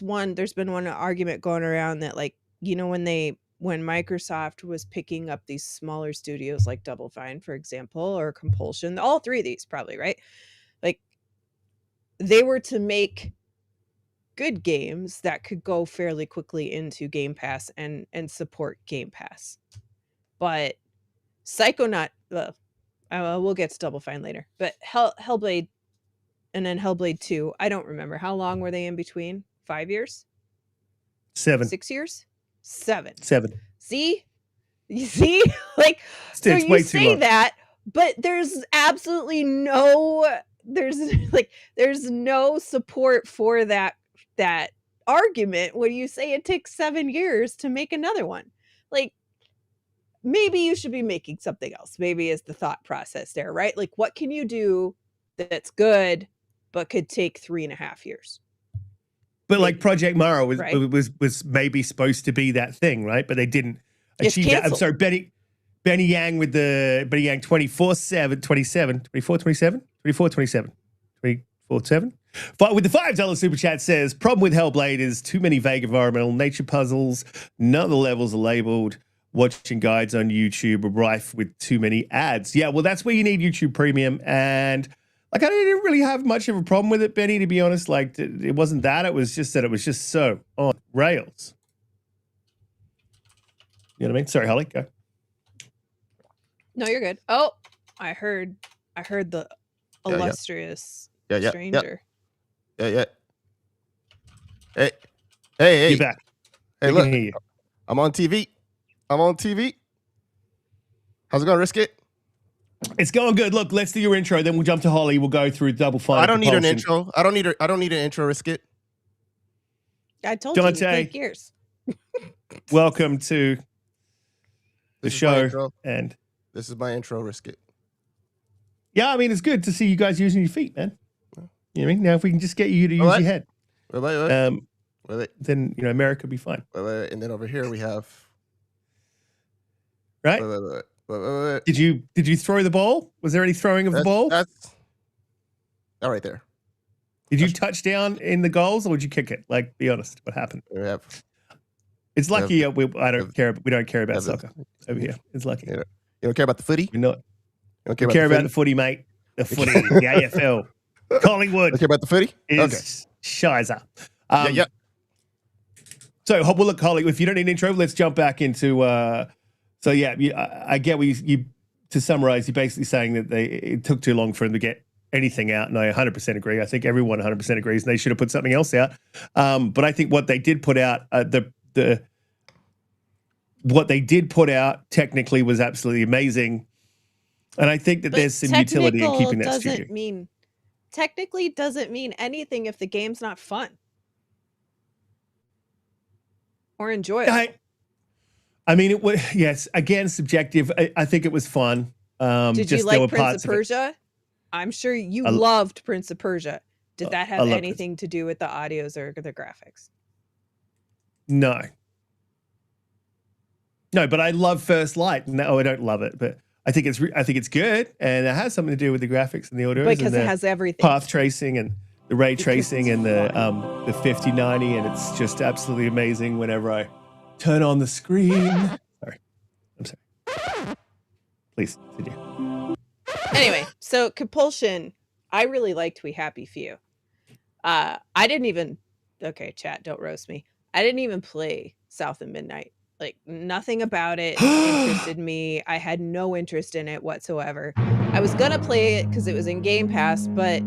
been one argument going around that, like, when Microsoft was picking up these smaller studios like Double Fine, for example, or Compulsion, all three of these probably, right? Like, they were to make good games that could go fairly quickly into Game Pass and support Game Pass. But Psychonaut, we'll get to Double Fine later, but Hellblade and then Hellblade 2, I don't remember. How long were they in between? 5 years? 7. 6 years? 7. 7. See? You see? Like, so you say that, but there's absolutely there's no support for that argument when you say it takes 7 years to make another one. Like, maybe you should be making something else. Maybe is the thought process there, right? Like, what can you do that's good but could take 3.5 years? But maybe. Like Project Mara was maybe supposed to be that thing, right? But they didn't achieve that. I'm sorry, Benny Yang with the Benny Yang 24/7, 24/27. But with the $5 super chat says, problem with Hellblade is too many vague environmental nature puzzles. None of the levels are labeled. Watching guides on YouTube are rife with too many ads. Yeah, well, that's where you need YouTube Premium. And like, I didn't really have much of a problem with it, Benny, to be honest. Like, it wasn't that. It was just that it was just so on rails. You know what I mean? Sorry, Holly, go. No, you're good. Oh, I heard the illustrious stranger. Yeah. Hey. You're back. Hey, look. I'm on TV. How's it going, Riskit? It's going good. Look, let's do your intro, then we'll jump to Holly. We'll go through Double Fine. I don't need an intro. I don't need an intro, Riskit. I told you play Gears. Welcome to the show. And this is my intro, Riskit. Yeah, I mean, it's good to see you guys using your feet, man. You know what I mean? Now, if we can just get you to use your head, then, America will be fine. And then over here we have... Right? Did you throw the ball? Was there any throwing of the ball? That's all right there. Did you touch down in the goals, or would you kick it? Like, be honest. What happened? It's lucky we don't care about soccer over here. It's lucky. You don't care about the footy? We're not. You don't care about the footy, mate. The footy, the AFL. Collingwood. Don't care about the footy? Is Shizer. Yeah. So, well, look, Holly, if you don't need an intro, let's jump back into... So, yeah, I get what you to summarize, you're basically saying that it took too long for them to get anything out, and I 100% agree. I think everyone 100% agrees, and they should have put something else out. But I think what they did put out, what they did put out technically was absolutely amazing. And I think that there's some utility in keeping that studio. Technically doesn't mean anything if the game's not fun or enjoyable. I mean, it was, yes, again, subjective. I think it was fun. Did you like Prince of Persia? I'm sure you loved Prince of Persia. Did that have anything to do with the audios or the graphics? No, but I love First Light. No, I don't love it, but I think it's good, and it has something to do with the graphics and the audios, because it has everything, path tracing and the ray tracing and the 5090, and it's just absolutely amazing whenever I turn on the screen. Sorry, I'm sorry. Please continue. Anyway, so Compulsion, I really liked We Happy Few. I didn't even, okay, chat, don't roast me. I didn't even play South of Midnight. Like, nothing about it interested me. I had no interest in it whatsoever. I was gonna play it because it was in Game Pass, but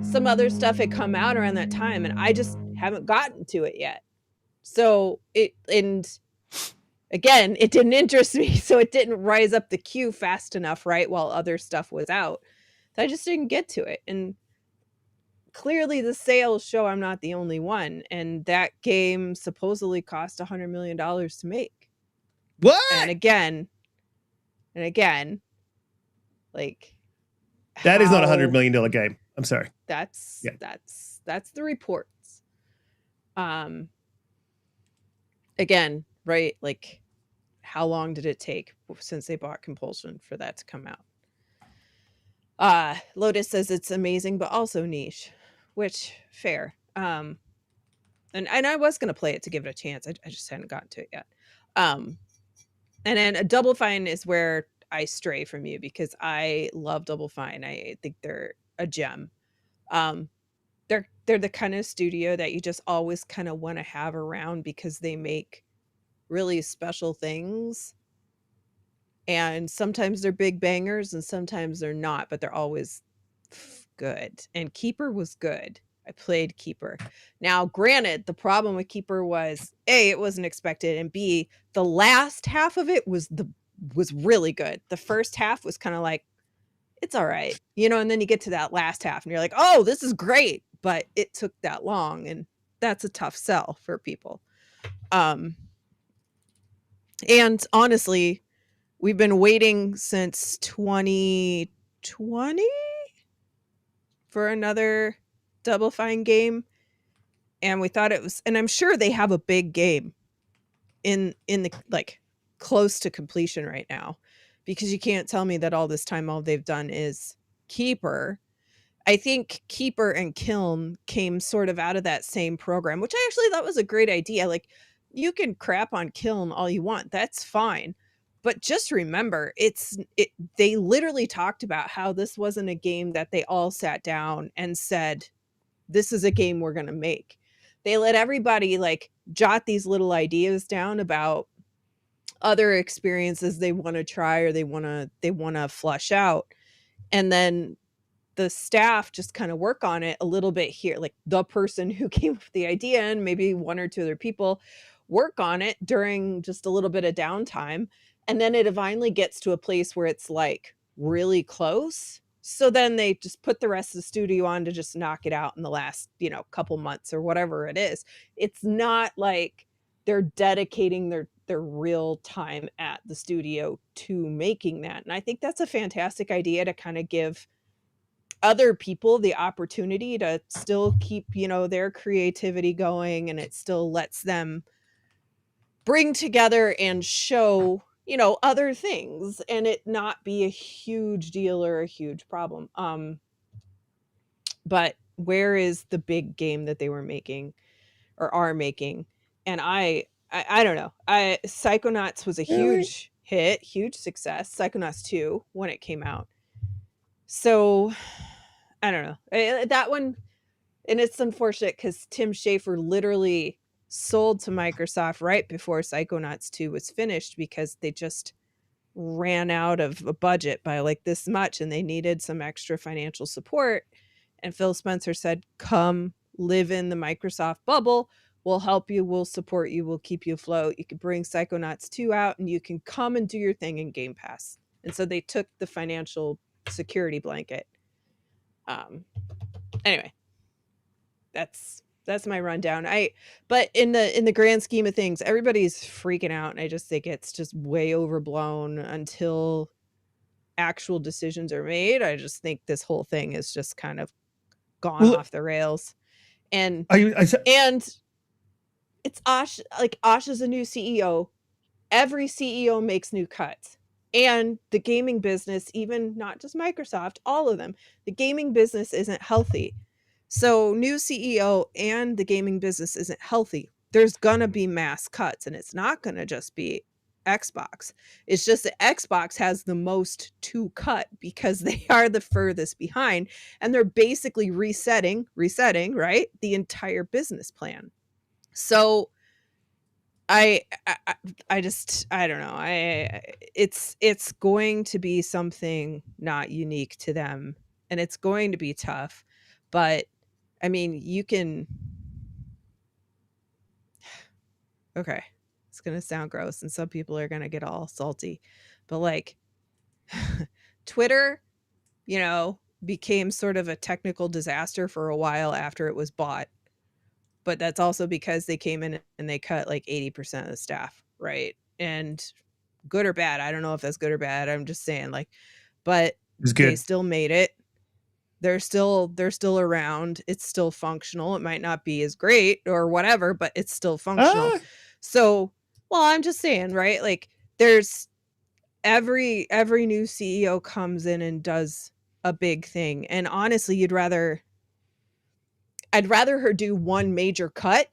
some other stuff had come out around that time, and I just haven't gotten to it yet. So and again, it didn't interest me, so it didn't rise up the queue fast enough, right, while other stuff was out. So I just didn't get to it. And clearly the sales show I'm not the only one, and that game supposedly cost $100 million to make. What? And again, like, that is not $100 million game. I'm sorry. That's the reports. Again, right? Like, how long did it take since they bought Compulsion for that to come out? Lotus says it's amazing, but also niche, which fair. And I was going to play it to give it a chance. I just hadn't gotten to it yet. And then Double Fine is where I stray from you, because I love Double Fine. I think they're a gem. They're the kind of studio that you just always kind of want to have around, because they make really special things. And sometimes they're big bangers and sometimes they're not, but they're always good. And Keeper was good. I played Keeper. Now, granted, the problem with Keeper was A, it wasn't expected, and B, the last half of it was really good. The first half was kind of like, it's all right, and then you get to that last half and you're like, oh, this is great, but it took that long, and that's a tough sell for people. And honestly, we've been waiting since 2020 for another Double Fine game, and we thought it was, and I'm sure they have a big game in the, like, close to completion right now, because you can't tell me that all this time all they've done is Keeper. I think Keeper and Kiln came sort of out of that same program, which I actually thought was a great idea. Like, you can crap on Kiln all you want, that's fine, but just remember, they literally talked about how this wasn't a game that they all sat down and said, this is a game we're going to make. They let everybody, like, jot these little ideas down about other experiences they want to try, or they want to flush out, and then the staff just kind of work on it a little bit here. Like, the person who came up with the idea and maybe one or two other people work on it during just a little bit of downtime, and then it finally gets to a place where it's like really close. So then they just put the rest of the studio on to just knock it out in the last, couple months or whatever it is. It's not like they're dedicating their real time at the studio to making that. And I think that's a fantastic idea, to kind of give other people the opportunity to still keep, you know, their creativity going, and it still lets them bring together and show, you know, other things and it not be a huge deal or a huge problem. But where is the big game that they were making or are making? And I don't know. Psychonauts was a huge hit, huge success. Psychonauts 2 when it came out. So I don't know. That one, and it's unfortunate because Tim Schafer literally sold to Microsoft right before Psychonauts 2 was finished because they just ran out of a budget by like this much and they needed some extra financial support. And Phil Spencer said, come live in the Microsoft bubble. We'll help you. We'll support you. We'll keep you afloat. You can bring Psychonauts 2 out and you can come and do your thing in Game Pass. And so they took the financial security blanket. Anyway, that's my rundown. But in the grand scheme of things, everybody's freaking out, and I just think it's just way overblown until actual decisions are made. I just think this whole thing is just kind of gone off the rails. And and it's Ash, like Ash is a new CEO. Every CEO makes new cuts. And the gaming business, even not just Microsoft, all of them, the gaming business isn't healthy. So new CEO and the gaming business isn't healthy. There's going to be mass cuts, and it's not going to just be Xbox. It's just that Xbox has the most to cut because they are the furthest behind, and they're basically resetting, right? The entire business plan. So I don't know. It's going to be something not unique to them, and it's going to be tough. But I mean, you can. Okay, it's gonna sound gross, and some people are gonna get all salty, but like, Twitter, you know, became sort of a technical disaster for a while after it was bought. But that's also because they came in and they cut like 80% of the staff, right? And good or bad, I don't know if that's good or bad. I'm just saying, like, but they still made it. They're still around. It's still functional. It might not be as great or whatever, but it's still functional. So, well, I'm just saying, right? Like, there's every new CEO comes in and does a big thing. And honestly, I'd rather her do one major cut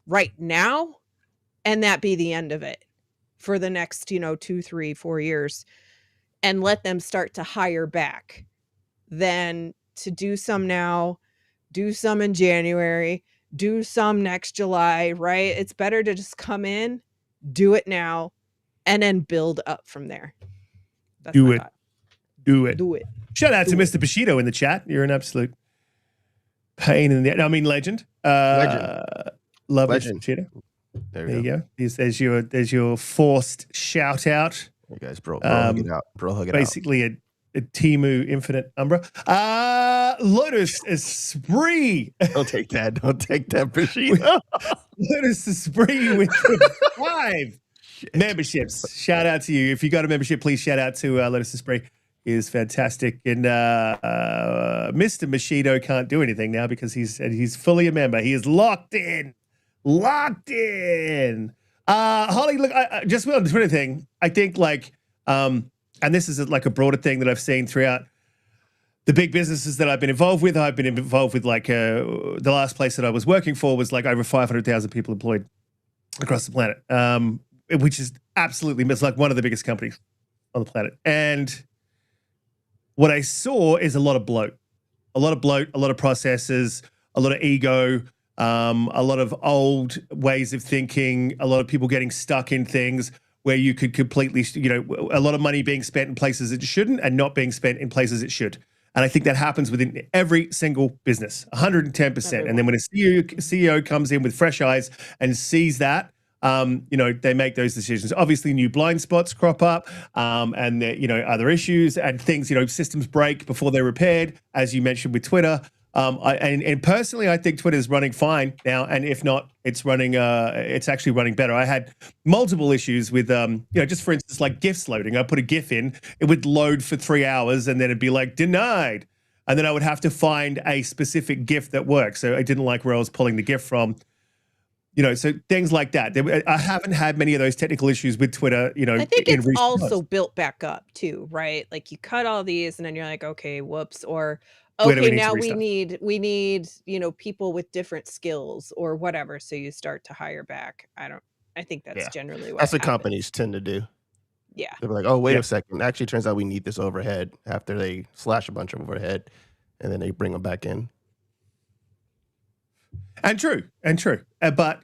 right now and that be the end of it for the next, 2, 3, 4 years, and let them start to hire back than to do some now, do some in January, do some next July, right? It's better to just come in, do it now, and then build up from there. That's do it. Do it. Do it. Shout out to Mr. Bushido in the chat. You're an absolute pain in the... I mean, legend. Legend. Love Legend. Bushido. There you go. There's your forced shout out. You guys, bro hug it out. Bro, hug it basically out. A Timu Infinite Umbra. Lotus Esprit. Don't take that, Bushido. Lotus Esprit with 5 memberships. Shout out to you. If you got a membership, please shout out to Lotus Esprit. He is fantastic. And Mr. Bushido can't do anything now because he's fully a member. He is locked in. Holly, look, I just on the Twitter thing, I think like, and this is like a broader thing that I've seen throughout the big businesses that I've been involved with. I've been involved with like the last place that I was working for was like over 500,000 people employed across the planet, which is absolutely, it's like one of the biggest companies on the planet. And what I saw is a lot of bloat, a lot of processes, a lot of ego, a lot of old ways of thinking, a lot of people getting stuck in things where you could completely, a lot of money being spent in places it shouldn't and not being spent in places it should. And I think that happens within every single business, 110%. And then when a CEO comes in with fresh eyes and sees that, they make those decisions. Obviously, new blind spots crop up, and other issues and things. Systems break before they're repaired, as you mentioned with Twitter. And personally, I think Twitter is running fine now, and if not, it's actually running better. I had multiple issues with, just for instance, like GIFs loading. I put a GIF in, it would load for 3 hours, and then it'd be like denied. and then I would have to find a specific GIF that works. So I didn't like where I was pulling the GIF from. So things like that. I haven't had many of those technical issues with Twitter, I think in it's recent also months. built back up too, right? Like you cut all these and then you're like, okay, whoops. Or Where do we okay, need to now restart? we need, people with different skills or whatever. So you start to hire back. I think that's generally what That's what happens. companies tend to do. Yeah. They're like, oh, wait Yeah. a second. Actually, turns out we need this overhead after they slash a bunch of overhead, and then they bring them back in. And true. But,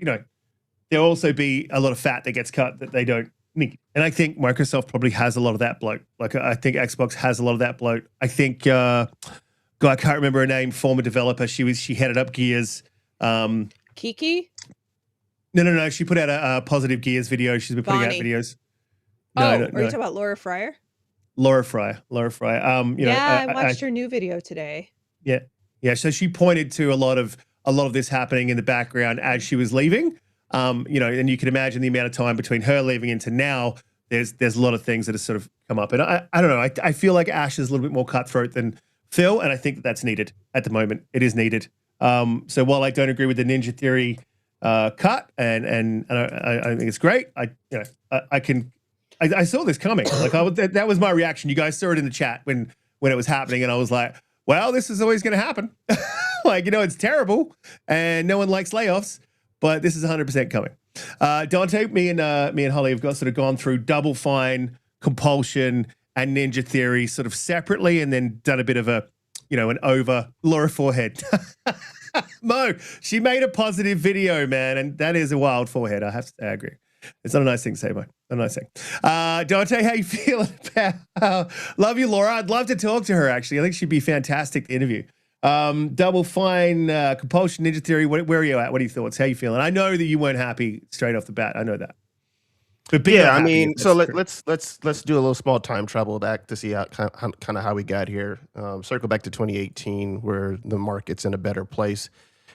there'll also be a lot of fat that gets cut that they don't need. And I think Microsoft probably has a lot of that bloat. Like, I think Xbox has a lot of that bloat. I think, I can't remember her name, former developer. She headed up Gears. Kiki? No. She put out a positive Gears video. She's been putting out videos. No. Are you talking about Laura Fryer? Laura Fryer. I watched her new video today. Yeah. So she pointed to a lot of this happening in the background as she was leaving. And you can imagine the amount of time between her leaving into now. There's a lot of things that have sort of come up, and I don't know. I feel like Ash is a little bit more cutthroat than Phil, and I think that's needed at the moment. It is needed. So while I don't agree with the Ninja Theory cut, and I think it's great, I saw this coming. Like that was my reaction. You guys saw it in the chat when it was happening, and I was like, well, this is always going to happen. It's terrible, and no one likes layoffs, but this is 100% coming. Donte, me and Holly have sort of gone through Double Fine, Compulsion, and Ninja Theory sort of separately, and then done a bit of a, an over Laura Forehead. Mo, she made a positive video, man, and that is a wild forehead. I have to say, I agree. It's not a nice thing to say, Mo. Not a nice thing. Donte, how you feeling about? Love you, Laura. I'd love to talk to her, actually. I think she'd be fantastic to interview. Double Fine, Compulsion, Ninja Theory. Where are you at? What are your thoughts? How are you feeling? I know that you weren't happy straight off the bat. I know that. But let's do a little small time travel back to see how we got here. Circle back to 2018, where the market's in a better place,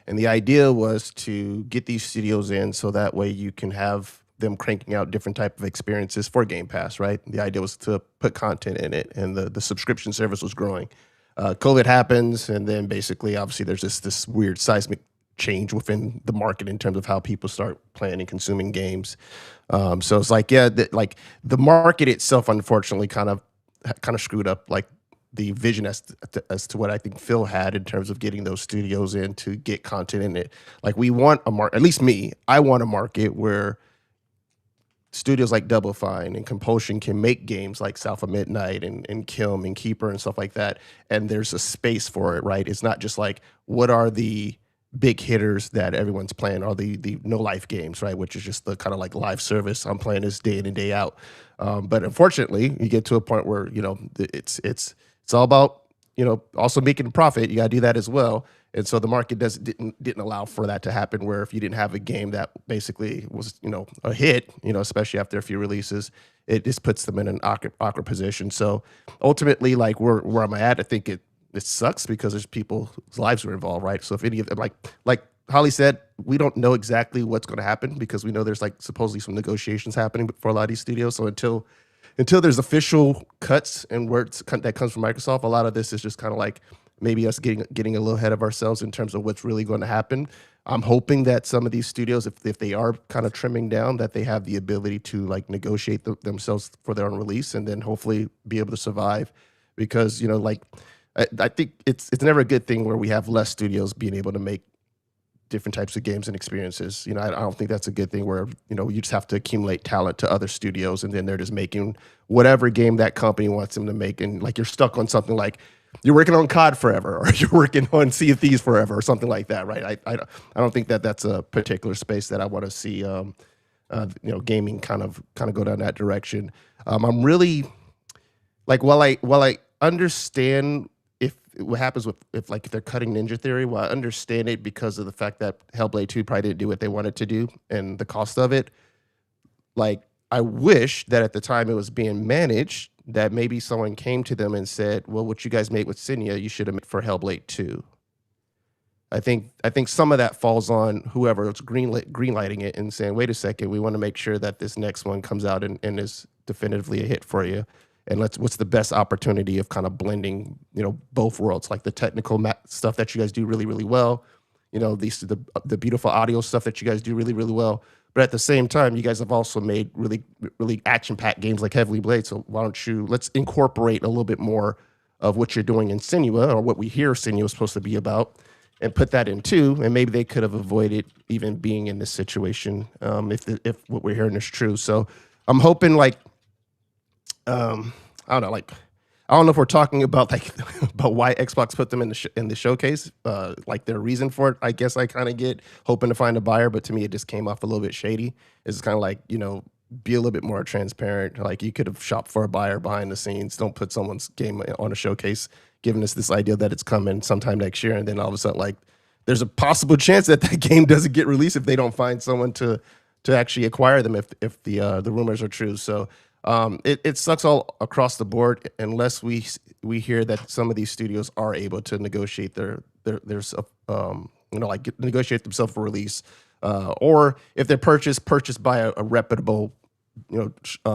and the idea was to get these studios in so that way you can have them cranking out different type of experiences for Game Pass, right? The idea was to put content in it, and the subscription service was growing. COVID happens, and then basically, obviously, there's this weird seismic change within the market in terms of how people start playing and consuming games. So it's like, the market itself, unfortunately, kind of screwed up like the vision as to what I think Phil had in terms of getting those studios in to get content in it. Like, we want a market, at least me, I want a market where studios like Double Fine and Compulsion can make games like South of Midnight and Kilm and Keeper and stuff like that. And there's a space for it, right? It's not just like, what are the big hitters that everyone's playing, are the no life games, right? Which is just the kind of like live service. I'm playing this day in and day out. But unfortunately, you get to a point where, it's all about, also making a profit. You got to do that as well. And so the market didn't allow for that to happen, where if you didn't have a game that basically was, a hit, especially after a few releases, it just puts them in an awkward position. So ultimately, like where I'm at, I think it sucks because there's people's lives are involved, right? So if any of them, like Holly said, we don't know exactly what's going to happen because we know there's like supposedly some negotiations happening for a lot of these studios. So until there's official cuts and words that comes from Microsoft, a lot of this is just kind of like maybe us getting a little ahead of ourselves in terms of what's really going to happen. I'm hoping that some of these studios, if they are kind of trimming down, that they have the ability to like negotiate themselves for their own release and then hopefully be able to survive. Because, I think it's never a good thing where we have less studios being able to make different types of games and experiences. I don't think that's a good thing where, you just have to accumulate talent to other studios and then they're just making whatever game that company wants them to make. And like, you're stuck on something like you're working on COD forever, or you're working on Sea of Thieves forever, or something like that, right? I don't think that that's a particular space that I want to see, gaming kind of go down that direction. I'm really like, while I understand what happens if they're cutting Ninja Theory, well, I understand it because of the fact that Hellblade 2 probably didn't do what they wanted to do and the cost of it. Like, I wish that at the time it was being managed, that maybe someone came to them and said, well, what you guys made with Sinia, you should have made for Hellblade 2. I think some of that falls on whoever is greenlighting it and saying, wait a second, we want to make sure that this next one comes out and is definitively a hit for you. and what's the best opportunity of kind of blending, both worlds, like the technical stuff that you guys do really, really well, the beautiful audio stuff that you guys do really, really well. But at the same time, you guys have also made really, really action-packed games like Heavily Blade. So why don't let's incorporate a little bit more of what you're doing in Senua, or what we hear Senua is supposed to be about, and put that in too. And maybe they could have avoided even being in this situation if what we're hearing is true. So I'm hoping I don't know, I don't know if we're talking about about why Xbox put them in the showcase, their reason for it. I guess I kind of get hoping to find a buyer, but to me it just came off a little bit shady. It's kind of be a little bit more transparent. Like, you could have shopped for a buyer behind the scenes. Don't put someone's game on a showcase, giving us this idea that it's coming sometime next year, and then all of a sudden, there's a possible chance that game doesn't get released if they don't find someone to actually acquire them if the rumors are true. So. It sucks all across the board unless we hear that some of these studios are able to negotiate their negotiate themselves for release, or if they're purchased by a reputable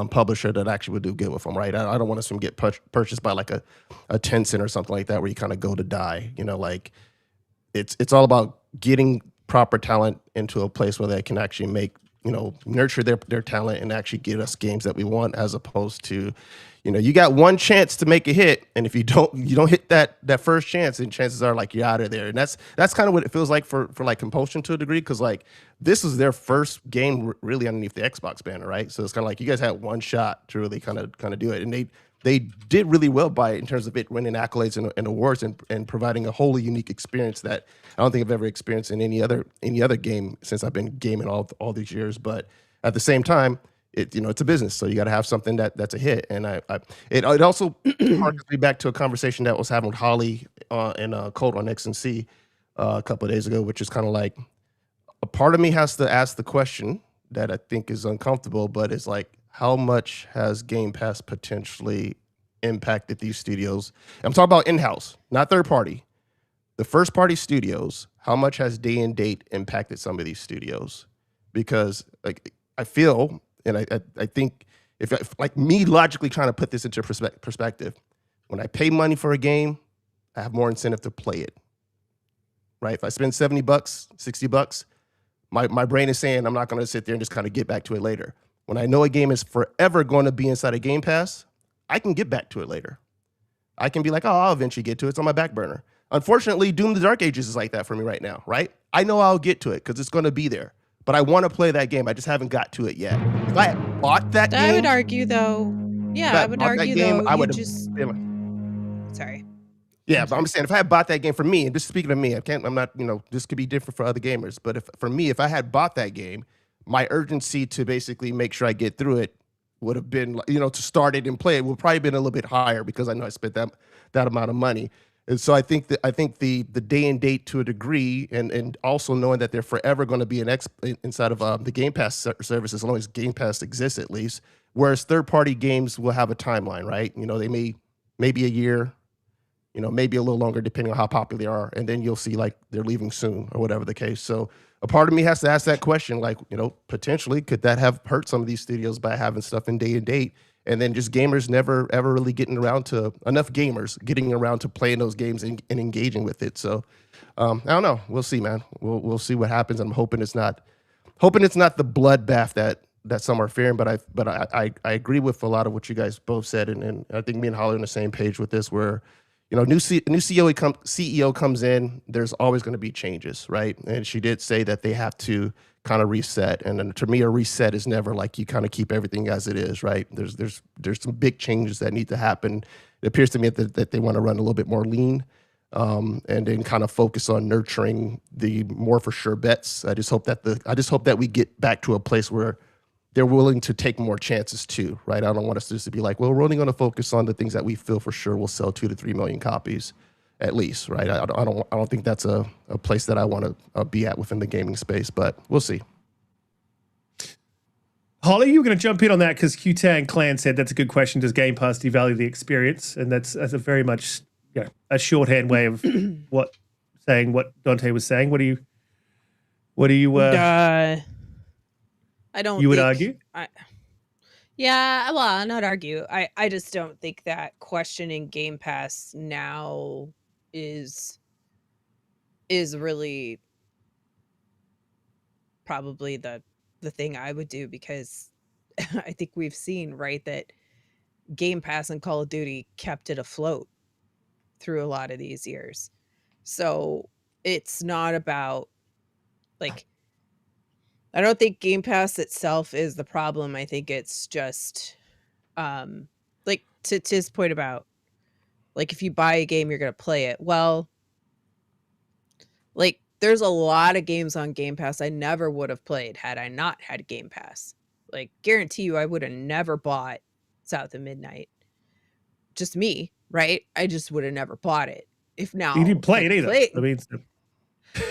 publisher that actually would do good with them, right? I don't want to assume get purchased by a Tencent or something like that, where you kind of go to die. It's all about getting proper talent into a place where they can actually make. Nurture their talent and actually get us games that we want, as opposed to, you got one chance to make a hit, and if you don't hit that first chance, and chances are you're out of there. And that's kind of what it feels like for Compulsion to a degree, because this is their first game really underneath the Xbox banner, right? So it's kind of you guys had one shot to really kind of do it, and they did really well by it in terms of it winning accolades and awards and providing a wholly unique experience that I don't think I've ever experienced in any other game since I've been gaming all these years. But at the same time, it's a business, so you got to have something that's a hit. And it also harkens me back to a conversation that was having with Holly and Colt on XNC a couple of days ago, which is kind of a part of me has to ask the question that I think is uncomfortable, but it's how much has Game Pass potentially impacted these studios? I'm talking about in-house, not third-party. The first-party studios, how much has day and date impacted some of these studios? Because I feel, and I think, if me logically trying to put this into perspective, when I pay money for a game, I have more incentive to play it, right? If I spend $70, $60, my brain is saying I'm not going to sit there and just kind of get back to it later. When I know a game is forever going to be inside of Game Pass, I can get back to it later. I can be I'll eventually get to it. It's on my back burner. Unfortunately, Doom the Dark Ages is like that for me right now, right? I know I'll get to it because it's going to be there. But I want to play that game. I just haven't got to it yet. If I had bought that game... I would argue, though... Yeah, I would argue, though, I would Sorry. Yeah, but I'm saying if I had bought that game for me, and just speaking of me, I'm not, this could be different for other gamers, but if I had bought that game, my urgency to basically make sure I get through it would have been, to start it and play it would probably been a little bit higher because I know I spent that amount of money. And so I think the day and date to a degree, and also knowing that they're forever going to be inside of the Game Pass service as long as Game Pass exists at least, whereas third-party games will have a timeline, right? They maybe a year, maybe a little longer depending on how popular they are, and then you'll see they're leaving soon or whatever the case. So a part of me has to ask that question, potentially could that have hurt some of these studios by having stuff in day and date, and then just gamers never ever really getting around to playing those games and engaging with it. So I don't know. We'll see, man. We'll see what happens. I'm hoping it's not the bloodbath that some are fearing, but I agree with a lot of what you guys both said, and I think me and Holly are on the same page with this, where new CEO comes in, there's always going to be changes, right? And she did say that they have to kind of reset, and then to me, a reset is never you kind of keep everything as it is, right? There's some big changes that need to happen. It appears to me that they want to run a little bit more lean, and then kind of focus on nurturing the more for sure bets. I just hope that we get back to a place where they're willing to take more chances too, right? I don't want us just to be well, we're only going to focus on the things that we feel for sure will sell 2 to 3 million copies at least, right? I don't think that's a place that I want to be at within the gaming space, but we'll see. Holly, you were going to jump in on that because Q-Tang Clan said that's a good question. Does Game Pass devalue the experience? And that's a very much a shorthand way of saying what Donte was saying. What do you? I don't. You would argue? Yeah, well, I'll not argue. I just don't think that questioning Game Pass now is really probably the thing I would do, because I think we've seen, right, that Game Pass and Call of Duty kept it afloat through a lot of these years. So it's not about, like, I don't think Game Pass itself is the problem. I think it's just like to his point about, like, if you buy a game, you're gonna play it. Well, like, there's a lot of games on Game Pass I never would have played had I not had Game Pass. Like, guarantee you I would have never bought South of Midnight. Just me, right? I just would have never bought it. If You now didn't play it either. play, I mean,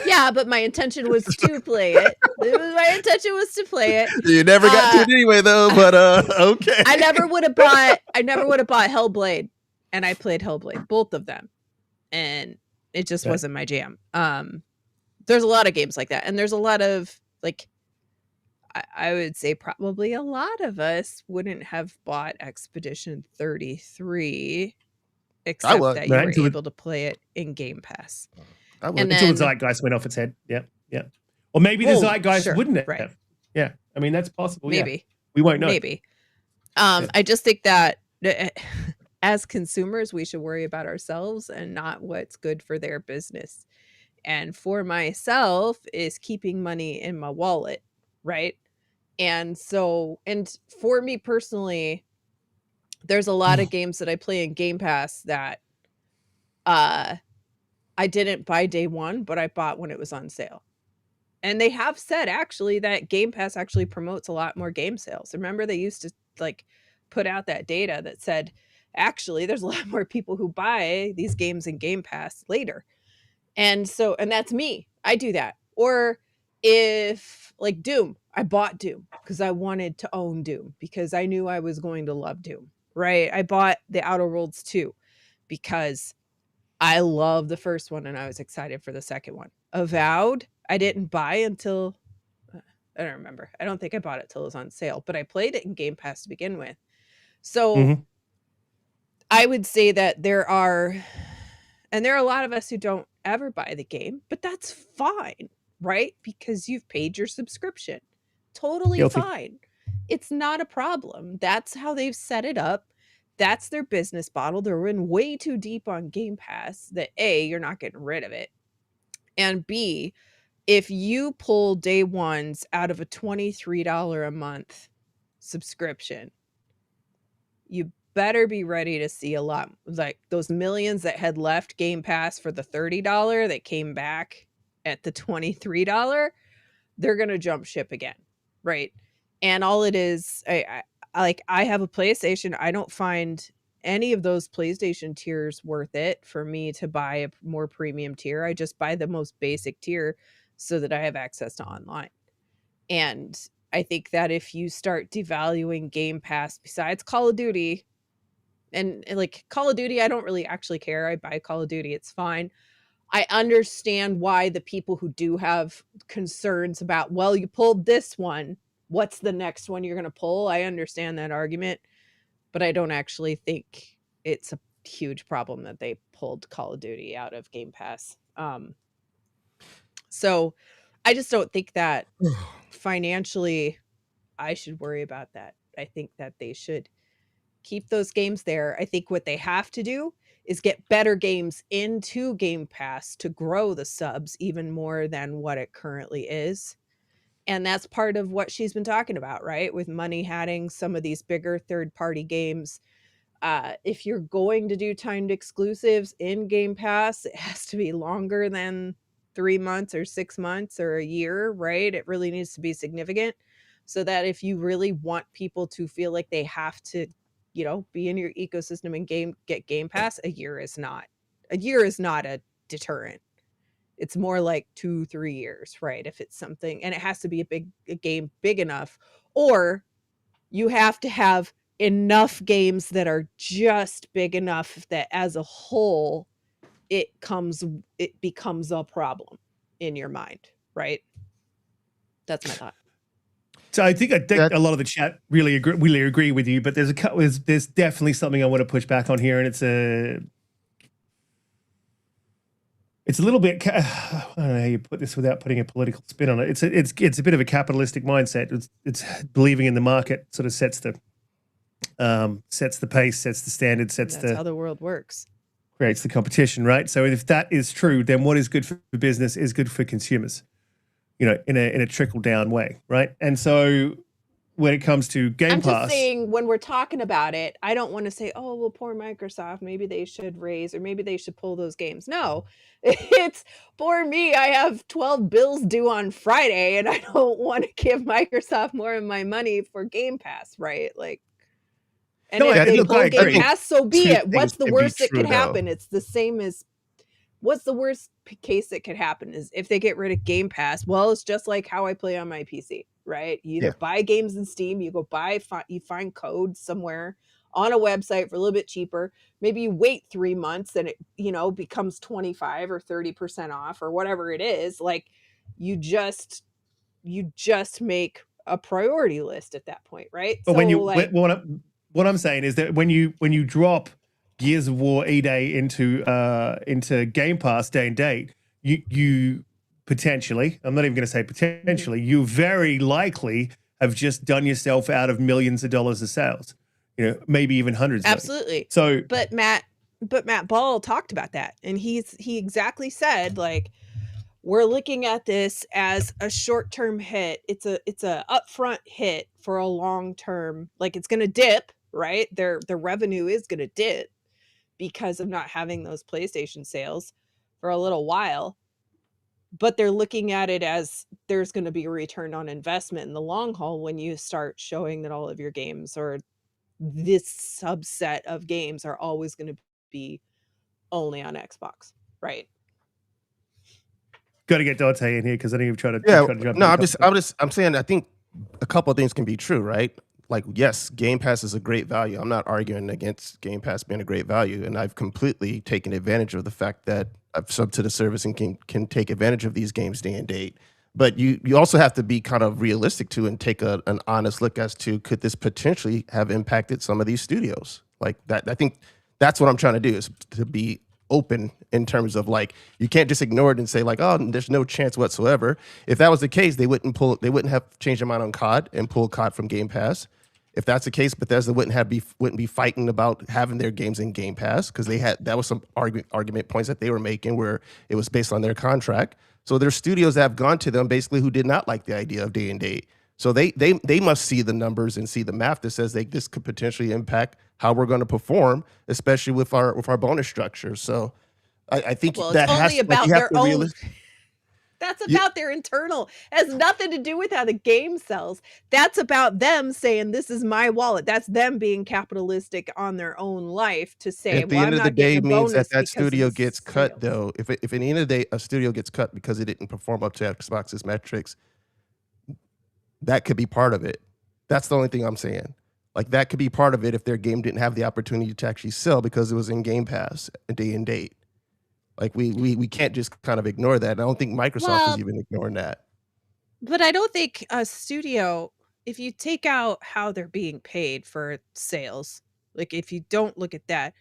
yeah, but my intention was to play it. My intention was to play it. You never got to it anyway, though. But okay. I never would have bought Hellblade, and I played Hellblade, both of them, and it just Right. wasn't my jam. There's a lot of games like that, and there's a lot of, like, I would say probably a lot of us wouldn't have bought Expedition 33 except would. that you Right, were until able to play it in Game Pass. I would. And until the then, zeitgeist went off its head. Yeah, yeah. Or maybe the well, zeitgeist sure, wouldn't have. right. Yeah, I mean, that's possible. Yeah. Maybe. We won't know. Maybe. Yeah. I just think that as consumers, we should worry about ourselves and not what's good for their business. And for myself is keeping money in my wallet, right? And so, and for me personally, there's a lot of games that I play in Game Pass that I didn't buy day one, but I bought when it was on sale. And they have said actually that Game Pass actually promotes a lot more game sales. Remember, they used to, like, put out that data that said actually there's a lot more people who buy these games in Game Pass later. And so, and that's me. I do that. Or if, like, Doom, I bought Doom because I wanted to own Doom because I knew I was going to love Doom, right? I bought The Outer Worlds 2 because I love the first one and I was excited for the second one. Avowed, I didn't buy until, I don't remember. I don't think I bought it till it was on sale, but I played it in Game Pass to begin with. So I would say that there are a lot of us who don't ever buy the game, but that's fine, right? Because you've paid your subscription. Totally Guilty. fine. It's not a problem. That's how they've set it up. That's their business model. They're in way too deep on Game Pass that A, you're not getting rid of it. And B, if you pull day ones out of a $23 a month subscription, you better be ready to see a lot, like those millions that had left Game Pass for the $30 that came back at the $23, they're going to jump ship again, right? And all it is, I have a PlayStation. I don't find any of those PlayStation tiers worth it for me to buy a more premium tier. I just buy the most basic tier so that I have access to online. And I think that if you start devaluing Game Pass, besides Call of Duty, and like Call of Duty, I don't really actually care. I buy Call of Duty. It's fine. I understand why the people who do have concerns about, well, you pulled this one, what's the next one you're going to pull? I understand that argument, but I don't actually think it's a huge problem that they pulled Call of Duty out of Game Pass. So I just don't think that financially I should worry about that. I think that they should keep those games there. I think what they have to do is get better games into Game Pass to grow the subs even more than what it currently is. And that's part of what she's been talking about, right? With money hatting some of these bigger third-party games. If you're going to do timed exclusives in Game Pass, it has to be longer than 3 months or 6 months or a year, right? It really needs to be significant so that if you really want people to feel like they have to, you know, be in your ecosystem and get Game Pass, a year is not a deterrent. It's more like 2-3 years, right? If it's something, and it has to be a game big enough, or you have to have enough games that are just big enough that as a whole it becomes a problem in your mind, right? That's my thought. So I think That- a lot of the chat really agree with you, but there's definitely something I want to push back on here, and it's a little bit, I don't know how you put this without putting a political spin on it. It's a bit of a capitalistic mindset. It's believing in the market sort of sets the pace, sets the standard, That's how the world works. Creates the competition, right? So if that is true, then what is good for business is good for consumers, in a trickle down way, right? And so when it comes to Game Pass, I'm just saying, when we're talking about it, I don't want to say, oh, well, poor Microsoft, maybe they should raise, or maybe they should pull those games. No, it's poor me. I have 12 bills due on Friday, and I don't want to give Microsoft more of my money for Game Pass, right? Like, and if they pull Game Pass, so be it. What's the worst that could happen? It's the same as, what's the worst case that could happen is if they get rid of Game Pass. Well, it's just like how I play on my PC, right? You either buy games in Steam, you find code somewhere on a website for a little bit cheaper. Maybe you wait 3 months and it, becomes 25 or 30% off or whatever it is. Like, you just make a priority list at that point, right? But so what I'm saying is that when you drop Gears of War E-Day into Game Pass day and date, you potentially, I'm not even going to say potentially, you very likely have just done yourself out of millions of dollars of sales, maybe even hundreds. Absolutely. So, but Matt Ball talked about that, and he exactly said, like, we're looking at this as a short-term hit. It's a upfront hit for a long-term, like, it's going to dip, right? Their revenue is going to dip because of not having those PlayStation sales for a little while. But they're looking at it as there's going to be a return on investment in the long haul when you start showing that all of your games, or this subset of games, are always going to be only on Xbox, right? Got to get Donte in here because I think you've tried to jump. No, I'm saying I think a couple of things can be true, right? Like, yes, Game Pass is a great value. I'm not arguing against Game Pass being a great value, and I've completely taken advantage of the fact that I've subbed to the service and can take advantage of these games day and date. But you also have to be kind of realistic too and take an honest look as to, could this potentially have impacted some of these studios like that? I think that's what I'm trying to do, is to be open in terms of, like, you can't just ignore it and say, like, oh, there's no chance whatsoever. If that was the case, they wouldn't have changed their mind on COD and pulled COD from Game Pass. If that's the case, Bethesda wouldn't be fighting about having their games in Game Pass, because that was some argument points that they were making where it was based on their contract. So there's studios that have gone to them basically who did not like the idea of day and date. So they must see the numbers and see the math that says this could potentially impact how we're going to perform, especially with our bonus structure. So I think that has about you have their to own. That's about their internal. It has nothing to do with how the game sells. That's about them saying, this is my wallet. That's them being capitalistic on their own life to say, at the end of the day means that studio gets cut, sales. though. If at the end of the day a studio gets cut because it didn't perform up to Xbox's metrics, that could be part of it. That's the only thing I'm saying. Like, that could be part of it if their game didn't have the opportunity to actually sell because it was in Game Pass a day and date. Like, we can't just kind of ignore that. And I don't think Microsoft is even ignoring that. But I don't think a studio, if you take out how they're being paid for sales, like, if you don't look at that,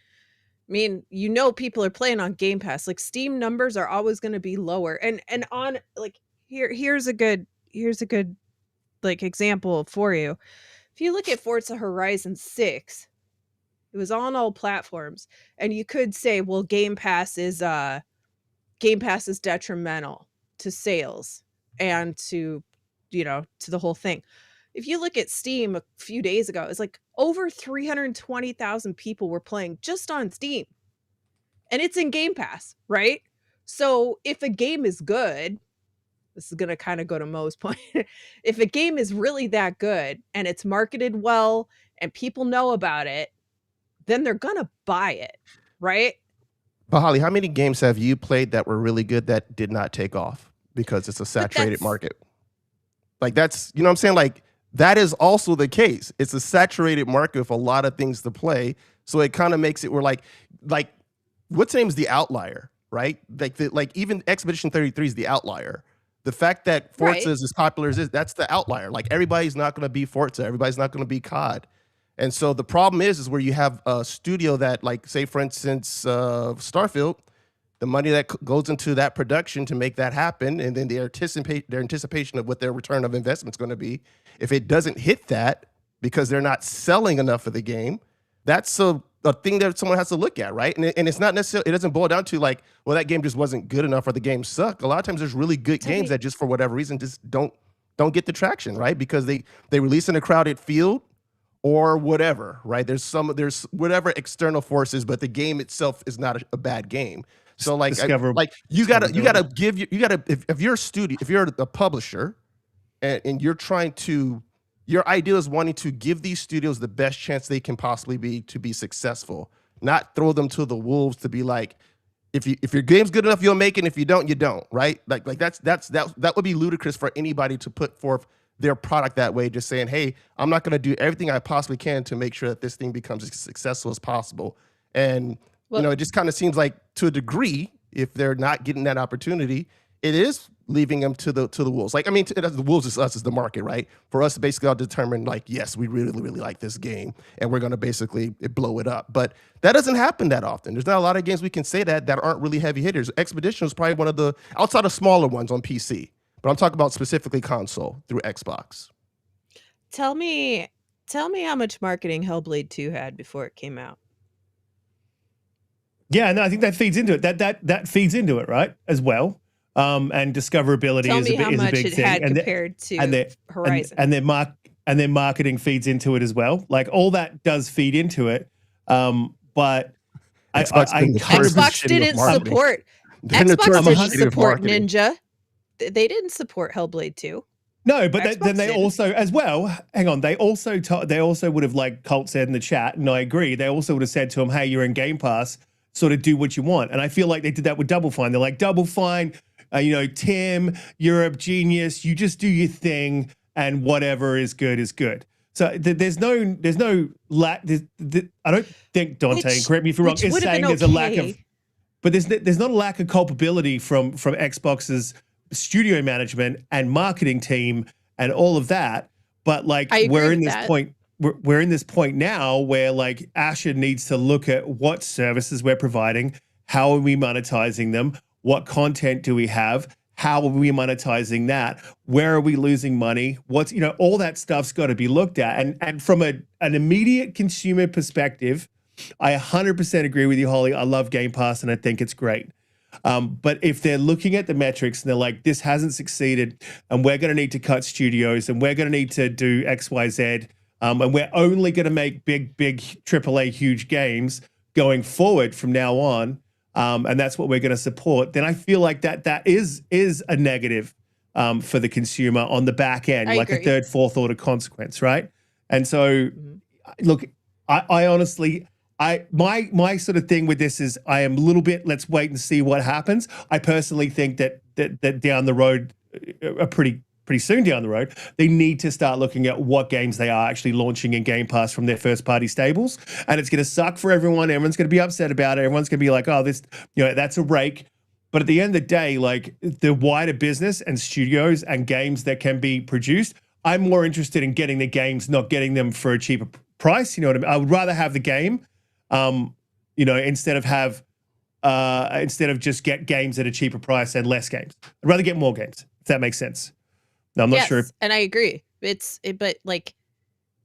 I mean, people are playing on Game Pass. Like, Steam numbers are always going to be lower. And on, like, here's a good like example for you. If you look at Forza Horizon 6, it was on all platforms, and you could say, well, Game Pass is detrimental to sales and to the whole thing. If you look at Steam a few days ago, it's like over 320,000 people were playing just on Steam, and it's in Game Pass, right? So if a game is good, this is going to kind of go to Mo's point. If a game is really that good and it's marketed well and people know about it, then they're going to buy it, right? But Holly, how many games have you played that were really good that did not take off because it's a saturated market? Like, that's, you know what I'm saying? Like, that is also the case. It's a saturated market with a lot of things to play. So it kind of makes it where, like what's name is the outlier, right? Like even Expedition 33 is the outlier. The fact that Forza Right. is as popular as is, that's the outlier. Like everybody's not going to be Forza, everybody's not going to be COD. And so the problem is where you have a studio that, like, say for instance, Starfield, the money that goes into that production to make that happen, and then their anticipation of what their return of investment is going to be. If it doesn't hit that because they're not selling enough of the game, that's a thing that someone has to look at, right? And it's not necessarily, it doesn't boil down to like, well, that game just wasn't good enough or the game sucked. A lot of times there's really good games that just for whatever reason just don't get the traction, right? Because they release in a crowded field or whatever, right? There's whatever external forces, but the game itself is not a bad game. So like, you gotta if you're a studio, if you're a publisher, and you're trying to, your idea is wanting to give these studios the best chance they can possibly be to be successful, not throw them to the wolves to be like, if your game's good enough, you'll make it. If you don't, you don't, right? Like that would be ludicrous for anybody to put forth their product that way, just saying, hey, I'm not going to do everything I possibly can to make sure that this thing becomes as successful as possible. And it just kind of seems like, to a degree, if they're not getting that opportunity, it is leaving them to the wolves. Like, I mean, the wolves is us, as the market, right? For us to basically all determine, like, yes, we really, really like this game, and we're going to basically blow it up. But that doesn't happen that often. There's not a lot of games we can say that aren't really heavy hitters. Expedition is probably one of the, outside of smaller ones on PC, but I'm talking about specifically console through Xbox. Tell me how much marketing Hellblade 2 had before it came out. Yeah, no, I think that feeds into it. That feeds into it, right? As well. And discoverability is a big thing. Tell me how much it had compared to Horizon. And their marketing feeds into it as well. Like, all that does feed into it. But Xbox didn't support Ninja. They didn't support Hellblade 2. No, but then they also, as well, hang on, they also would have, like Colt said in the chat, and I agree, they also would have said to him, hey, you're in Game Pass, sort of do what you want. And I feel like they did that with Double Fine. They're like, Double Fine, Tim, you're a genius, you just do your thing, and whatever is good is good. So there's no lack. I don't think Donte, correct me if I'm wrong, is saying there's a lack of, but there's not a lack of culpability from Xbox's studio management and marketing team and all of that. But like, we're in this point. We're in this point now where, like, Asher needs to look at what services we're providing, how are we monetizing them, what content do we have, how are we monetizing that, where are we losing money, what's, all that stuff's got to be looked at. And from an immediate consumer perspective, I 100% agree with you, Holly. I love Game Pass and I think it's great. But if they're looking at the metrics and they're like, this hasn't succeeded and we're going to need to cut studios and we're going to need to do X, Y, Z, and we're only going to make big AAA huge games going forward from now on, and that's what we're going to support, then I feel like that is a negative for the consumer on the back end, like a third, fourth order consequence, right? And so, look, I honestly, my sort of thing with this is I am a little bit, let's wait and see what happens. I personally think that down the road, pretty soon down the road, they need to start looking at what games they are actually launching in Game Pass from their first party stables. And it's going to suck for everyone. Everyone's going to be upset about it. Everyone's going to be like, oh, this, that's a rake. But at the end of the day, like, the wider business and studios and games that can be produced, I'm more interested in getting the games, not getting them for a cheaper price. You know what I mean? I would rather have the game, instead of just get games at a cheaper price and less games. I'd rather get more games, if that makes sense. No, I'm not sure. And I agree. But like,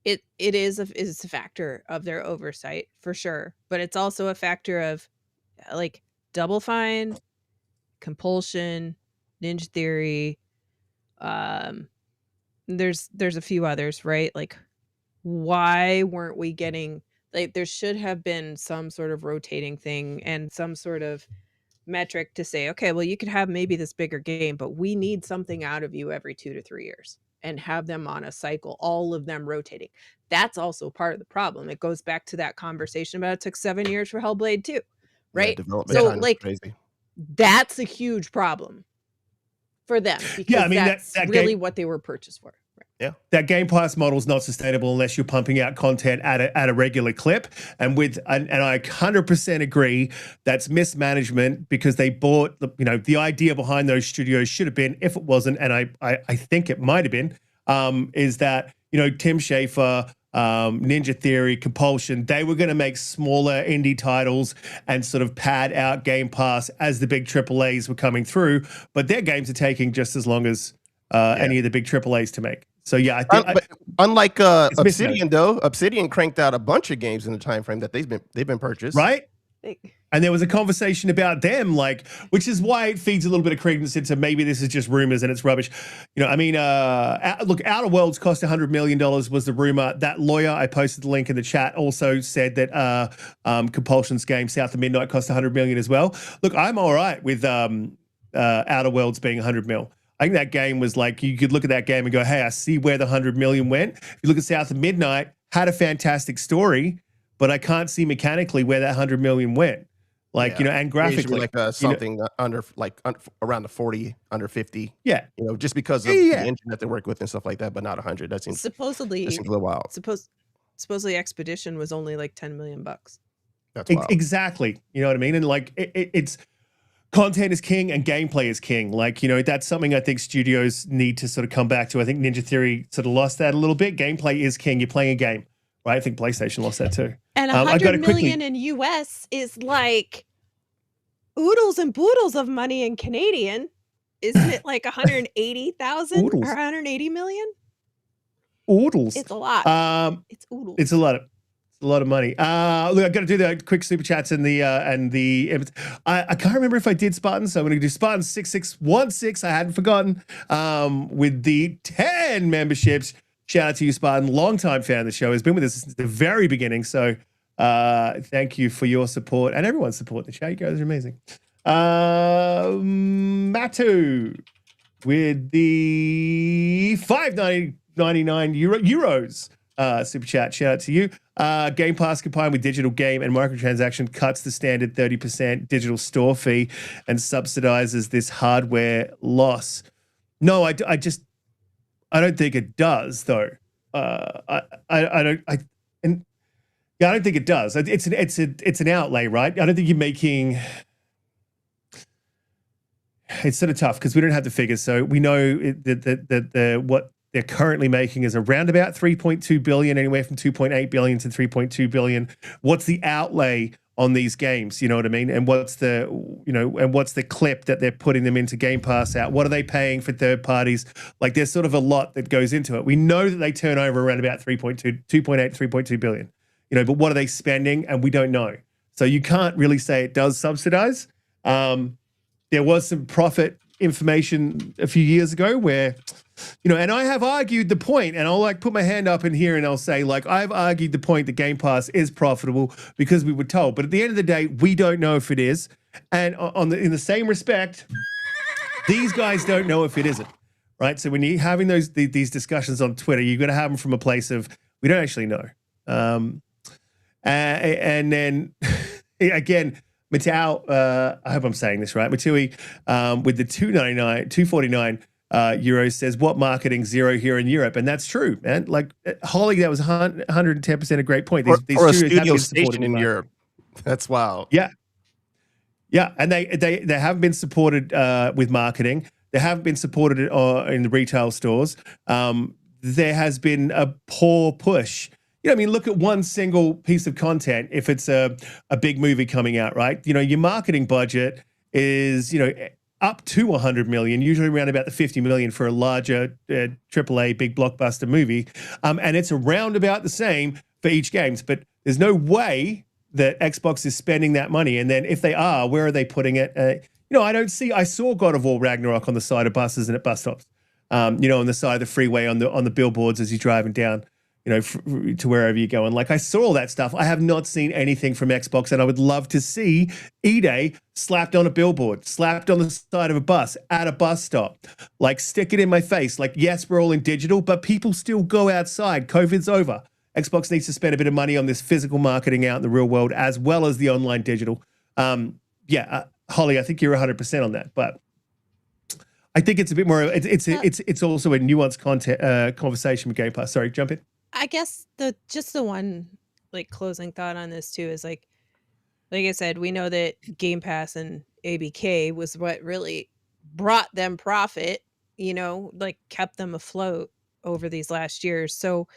it is a factor of their oversight for sure. But it's also a factor of, like, Double Fine, Compulsion, Ninja Theory. There's a few others, right? Like, why weren't we getting, like, there should have been some sort of rotating thing and some sort of metric to say, okay, well, you could have maybe this bigger game, but we need something out of you every 2 to 3 years, and have them on a cycle, all of them rotating. That's also part of the problem. It goes back to that conversation about it took 7 years for Hellblade 2, right? So, like, that's a huge problem for them, because that's really what they were purchased for. Yeah. That Game Pass model is not sustainable unless you're pumping out content at a regular clip. And I 100% agree that's mismanagement, because they bought the idea behind those studios should have been, if it wasn't, and I think it might have been, is that Tim Schafer, Ninja Theory, Compulsion, they were going to make smaller indie titles and sort of pad out Game Pass as the big AAAs were coming through, but their games are taking just as long as any of the big AAAs to make. So yeah, I think but unlike Obsidian, though, Obsidian cranked out a bunch of games in the time frame that they've been purchased, right? And there was a conversation about them, which is why it feeds a little bit of credence into maybe this is just rumors and it's rubbish. Look, Outer Worlds cost $100 million was the rumor. That lawyer, I posted the link in the chat, also said that Compulsion's game South of Midnight cost $100 million as well. Look, I'm all right with Outer Worlds being $100 million. I think that game was you could look at that game and go, hey, I see where the $100 million went. If you look at South of Midnight, had a fantastic story, but I can't see mechanically where that $100 million went. And graphically, something under around the 40, under 50. Yeah. Just because of the engine that they work with and stuff like that, but not 100. That seems supposedly a little wild. Supposedly Expedition was only $10 million. That's wild. Exactly. You know what I mean? And it's content is king and gameplay is king. That's something I think studios need to sort of come back to. I think Ninja Theory sort of lost that a little bit. Gameplay is king. You're playing a game, right? I think PlayStation lost that too. And $100 million in US is oodles and boodles of money in Canadian. Isn't it 180,000 or 180 million? Oodles. It's a lot. It's oodles. It's a lot of money. Look, I got to do the quick super chats and the I can't remember if I did Spartan, so I'm going to do Spartan 6616. I hadn't forgotten. With the 10 memberships. Shout out to you, Spartan, longtime fan of the show, has been with us since the very beginning. So thank you for your support and everyone's support in the show. You guys are amazing. Matu with the €5.99 euros super chat. Shout out to you. Game Pass combined with digital game and microtransaction cuts the standard 30% digital store fee and subsidizes this hardware loss. No, I don't think it does, though. I don't think it does. It's an outlay, right? I don't think you're making. It's sort of tough because we don't have the figures, so we know that what they're currently making is around about 3.2 billion, anywhere from 2.8 billion to 3.2 billion. What's the outlay on these games? You know what I mean? And what's the clip that they're putting them into Game Pass out? What are they paying for third parties? There's sort of a lot that goes into it. We know that they turn over around about 2.8, 3.2 billion. But what are they spending? And we don't know. So you can't really say it does subsidize. There was some profit information a few years ago where, and I have argued the point, and I'll put my hand up in here and I'll say, I've argued the point that Game Pass is profitable because we were told. But at the end of the day, we don't know if it is. And in the same respect, these guys don't know if it isn't, right? So when you're having these discussions on Twitter, you've got to have them from a place of, we don't actually know. And then, again, Matau, I hope I'm saying this right, Matui, with the 249 euros says, what marketing zero here in Europe? And that's true, man. Holly, that was 110% a great point. These or a studio station in Europe. That's wild. Yeah. Yeah, and they haven't been supported with marketing. They haven't been supported in the retail stores. There has been a poor push. Look at one single piece of content. If it's a big movie coming out, right? Your marketing budget is, up to 100 million, usually around about the 50 million for a larger AAA big blockbuster movie. And it's around about the same for each games. But there's no way that Xbox is spending that money. And then if they are, where are they putting it? I saw God of War Ragnarok on the side of buses and at bus stops, on the side of the freeway, on the billboards as you're driving down, to wherever you're going. I saw all that stuff. I have not seen anything from Xbox, and I would love to see E-Day slapped on a billboard, slapped on the side of a bus, at a bus stop. Stick it in my face. Yes, we're all in digital, but people still go outside. COVID's over. Xbox needs to spend a bit of money on this physical marketing out in the real world, as well as the online digital. Holly, I think you're 100% on that, but I think it's a bit more. It's also a nuanced conversation with Game Pass. Sorry, jump in. I guess the one like closing thought on this too is like I said, we know that Game Pass and ABK was what really brought them profit, you know, like kept them afloat over these last years. So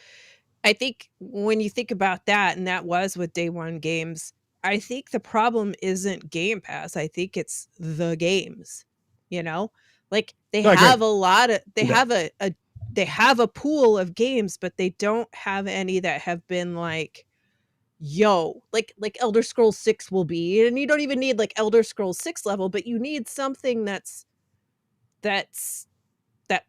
I think when you think about that, and that was with day one games, I think the problem isn't Game Pass. I think it's the games, you know, like they No, I agree. have a lot of, they Yeah. have they have a pool of games, but they don't have any that have been like, yo, like Elder Scrolls 6 will be. And you don't even need like Elder Scrolls 6 level, but you need something that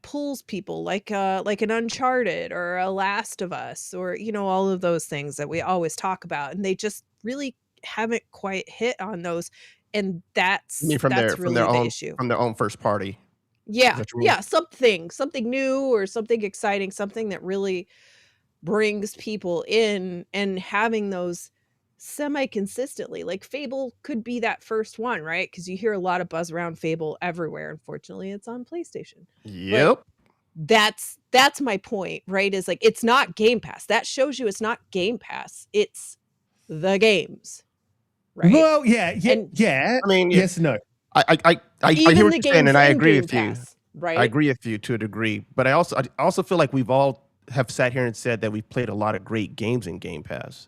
pulls people like an Uncharted or a Last of Us, or you know, all of those things that we always talk about, and they just really haven't quite hit on those, and that's really the issue from their own first party. yeah something new or something exciting, something that really brings people in, and having those semi-consistently. Like Fable could be that first one, right? Because you hear a lot of buzz around Fable everywhere. Unfortunately, it's on PlayStation. Yep. But that's my point, right? Is like, it's not Game Pass. That shows you it's not Game Pass. It's the games, right? Well, yeah. I mean, yes and no. I Even hear what the you're saying, and I games in agree Game with you. Pass, right? I agree with you to a degree, but I also feel like we've all have sat here and said that we've played a lot of great games in Game Pass.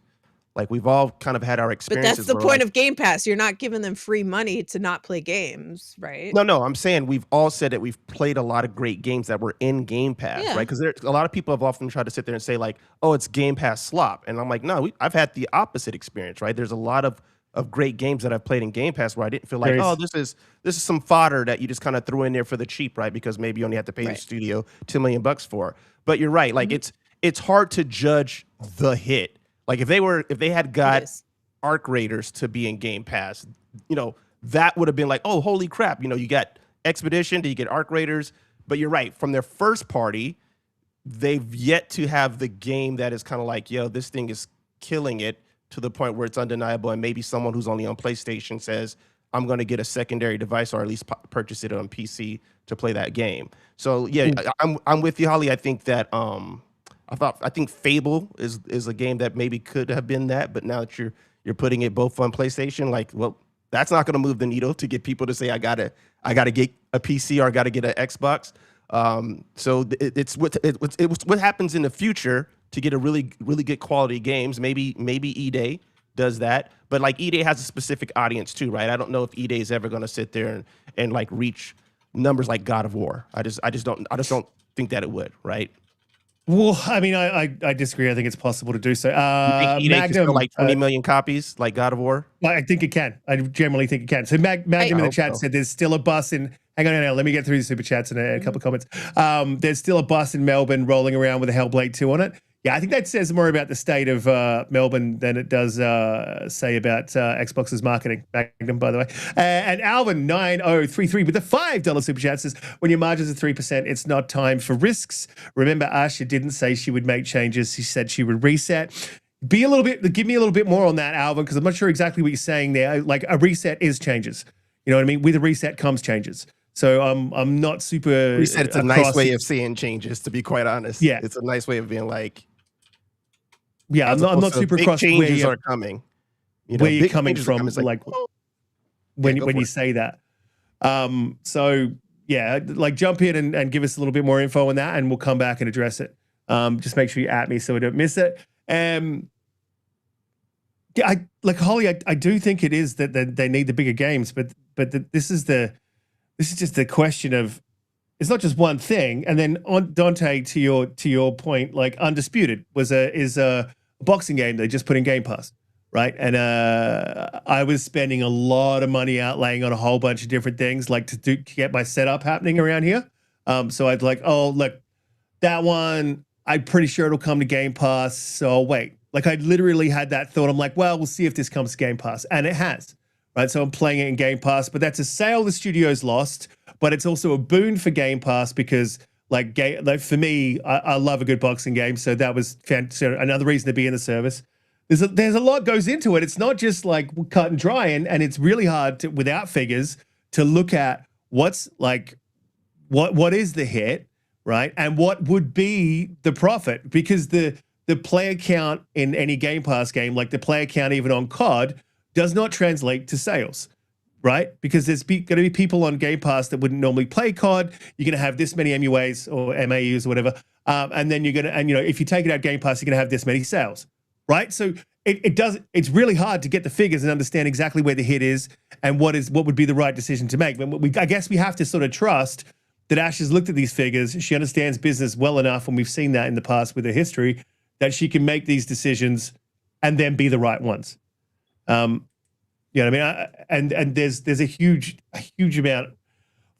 Like we've all kind of had our But experiences. that's the where, point like, of Game Pass. You're not giving them free money to not play games, right? No, I'm saying we've all said that we've played a lot of great games that were in Game Pass, Yeah. right? Because a lot of people have often tried to sit there and say like, oh, it's Game Pass slop. And I'm like, no, I've had the opposite experience, right? There's a lot of great games that I've played in Game Pass where I didn't feel like, oh, this is some fodder that you just kind of threw in there for the cheap, right? Because maybe you only have to pay the studio $2 million for. But you're right, like it's hard to judge the hit. Like if they had got Arc Raiders to be in Game Pass, you know, that would have been like, oh, holy crap. You know, you got Expedition, you get Arc Raiders. But you're right, from their first party, they've yet to have the game that is kind of like, yo, this thing is killing it to the point where it's undeniable. And maybe someone who's only on PlayStation says, I'm going to get a secondary device or at least purchase it on PC to play that game. So yeah, I'm with you, Holly. I think that I think Fable is a game that maybe could have been that, but now that you're putting it both on PlayStation, like, well, that's not going to move the needle to get people to say I gotta get a PC or I gotta get an Xbox. So it's what happens in the future to get a really good quality games. Maybe E-Day does that, but like E-Day has a specific audience too, right? I don't know if E-Day is ever going to sit there and like reach numbers like God of War. I just don't think that it would, right? Well, I mean, I disagree. I think it's possible to do so. You think Magnum, can like 20 million copies, like God of War? I think it can. I generally think it can. So Magnum in the chat said there's still a bus in. Hang on, let me get through the super chats and a couple of comments. There's still a bus in Melbourne rolling around with a Hellblade 2 on it. Yeah, I think that says more about the state of Melbourne than it does say about Xbox's marketing. Magnum, by the way. And Alvin 9033 with the $5 super chat says, when your margins are 3%, it's not time for risks. Remember, Asha didn't say she would make changes. She said she would reset. Give me a little bit more on that, Alvin, because I'm not sure exactly what you're saying there. Like a reset is changes. You know what I mean? With a reset comes changes. So I'm not super. Reset, it's a nice way of seeing changes, to be quite honest. Yeah. It's a nice way of being like, yeah, I'm not super big across changes are coming. You know, where you're coming from, like when you say that. So yeah, like jump in and give us a little bit more info on that, and we'll come back and address it. Just make sure you at me so we don't miss it. Yeah, Holly, I do think it is that they need the bigger games, but this is just the question of, it's not just one thing. And then on Donte, to your point, like Undisputed is a boxing game they just put in Game Pass, right? And I was spending a lot of money outlaying on a whole bunch of different things, like to get my setup happening around here. So I'd like, oh look, that one, I'm pretty sure it'll come to Game Pass. So I'll wait. Like I literally had that thought. I'm like, well, we'll see if this comes to Game Pass, and it has. Right, so I'm playing it in Game Pass, but that's a sale the studio's lost, but it's also a boon for Game Pass because, like for me, I love a good boxing game, so that was so another reason to be in the service. There's a lot goes into it. It's not just like cut and dry, and it's really hard to, without figures, to look at what's like what is the hit, right? And what would be the profit? Because the player count in any Game Pass game, like the player count even on COD, does not translate to sales, right? Because there's going to be people on Game Pass that wouldn't normally play COD. You're going to have this many MUAs or MAUs or whatever, and then you're going to, and if you take it out Game Pass, you're going to have this many sales, right? So it's really hard to get the figures and understand exactly where the hit is and what would be the right decision to make. But I guess we have to sort of trust that Ash has looked at these figures. She understands business well enough, and we've seen that in the past with her history, that she can make these decisions and then be the right ones. You know what I mean? And there's a huge amount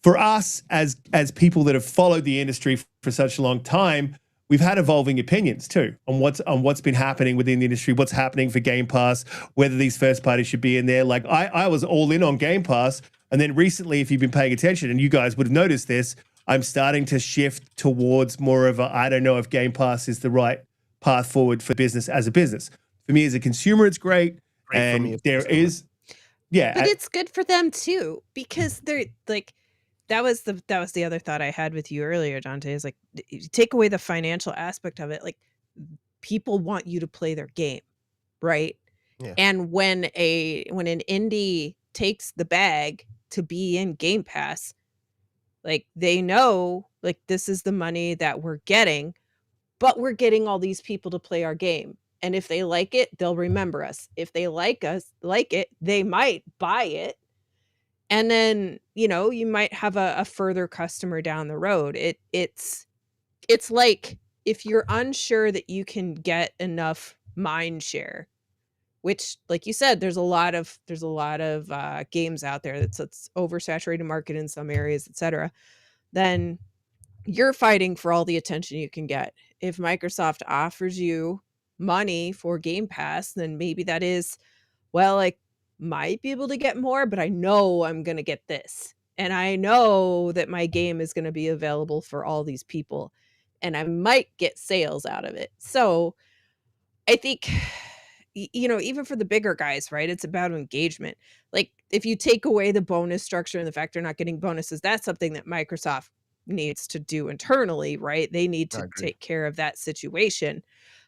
for us as people that have followed the industry for such a long time. We've had evolving opinions too on what's been happening within the industry, what's happening for Game Pass, whether these first parties should be in there. Like I was all in on Game Pass, and then recently, if you've been paying attention, and you guys would have noticed this, I'm starting to shift towards more of I don't know if Game Pass is the right path forward for business as a business. For me as a consumer, it's great, and there is, but it's good for them too, because they're like, that was the other thought I had with you earlier, Donte, is like, you take away the financial aspect of it, like people want you to play their game, right? Yeah. And when an indie takes the bag to be in Game Pass, like they know, like, this is the money that we're getting, but we're getting all these people to play our game. And if they like it, they'll remember us. If they like it, they might buy it. And then, you might have a further customer down the road. It's like, if you're unsure that you can get enough mind share, which, like you said, there's a lot of games out there that's oversaturated market in some areas, etc. Then you're fighting for all the attention you can get. If Microsoft offers you money for Game Pass, then maybe that is, well, I might be able to get more, but I know I'm going to get this. And I know that my game is going to be available for all these people, and I might get sales out of it. So I think, even for the bigger guys, right, it's about engagement. Like, if you take away the bonus structure and the fact they're not getting bonuses, that's something that Microsoft needs to do internally, right? They need to take care of that situation.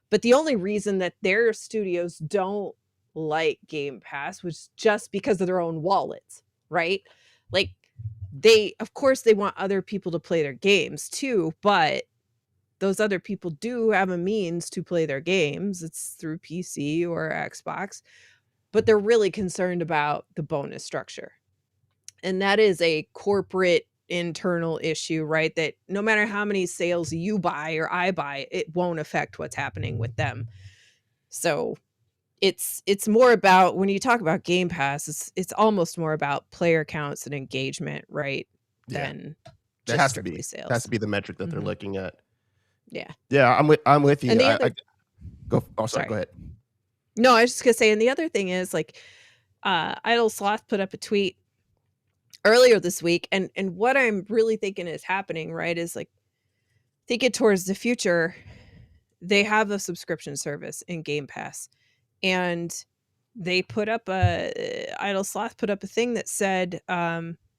But the only reason that their studios don't like Game Pass was just because of their own wallets, right? Like, of course they want other people to play their games too, but those other people do have a means to play their games. It's through PC or Xbox, but they're really concerned about the bonus structure. And that is a corporate internal issue, right? That no matter how many sales you buy or I buy, it won't affect what's happening with them. So it's more about, when you talk about Game Pass, it's almost more about player counts and engagement, right? Yeah. Than That just has to strictly be sales. Has to be the metric that they're looking at. Yeah. Yeah, I'm with you. And the other, go ahead. No, I was just gonna say, and the other thing is, like, Idle Sloth put up a tweet earlier this week, and what I'm really thinking is happening, right, is like, thinking towards the future, they have a subscription service in Game Pass, and they put up Idle Sloth put up a thing that said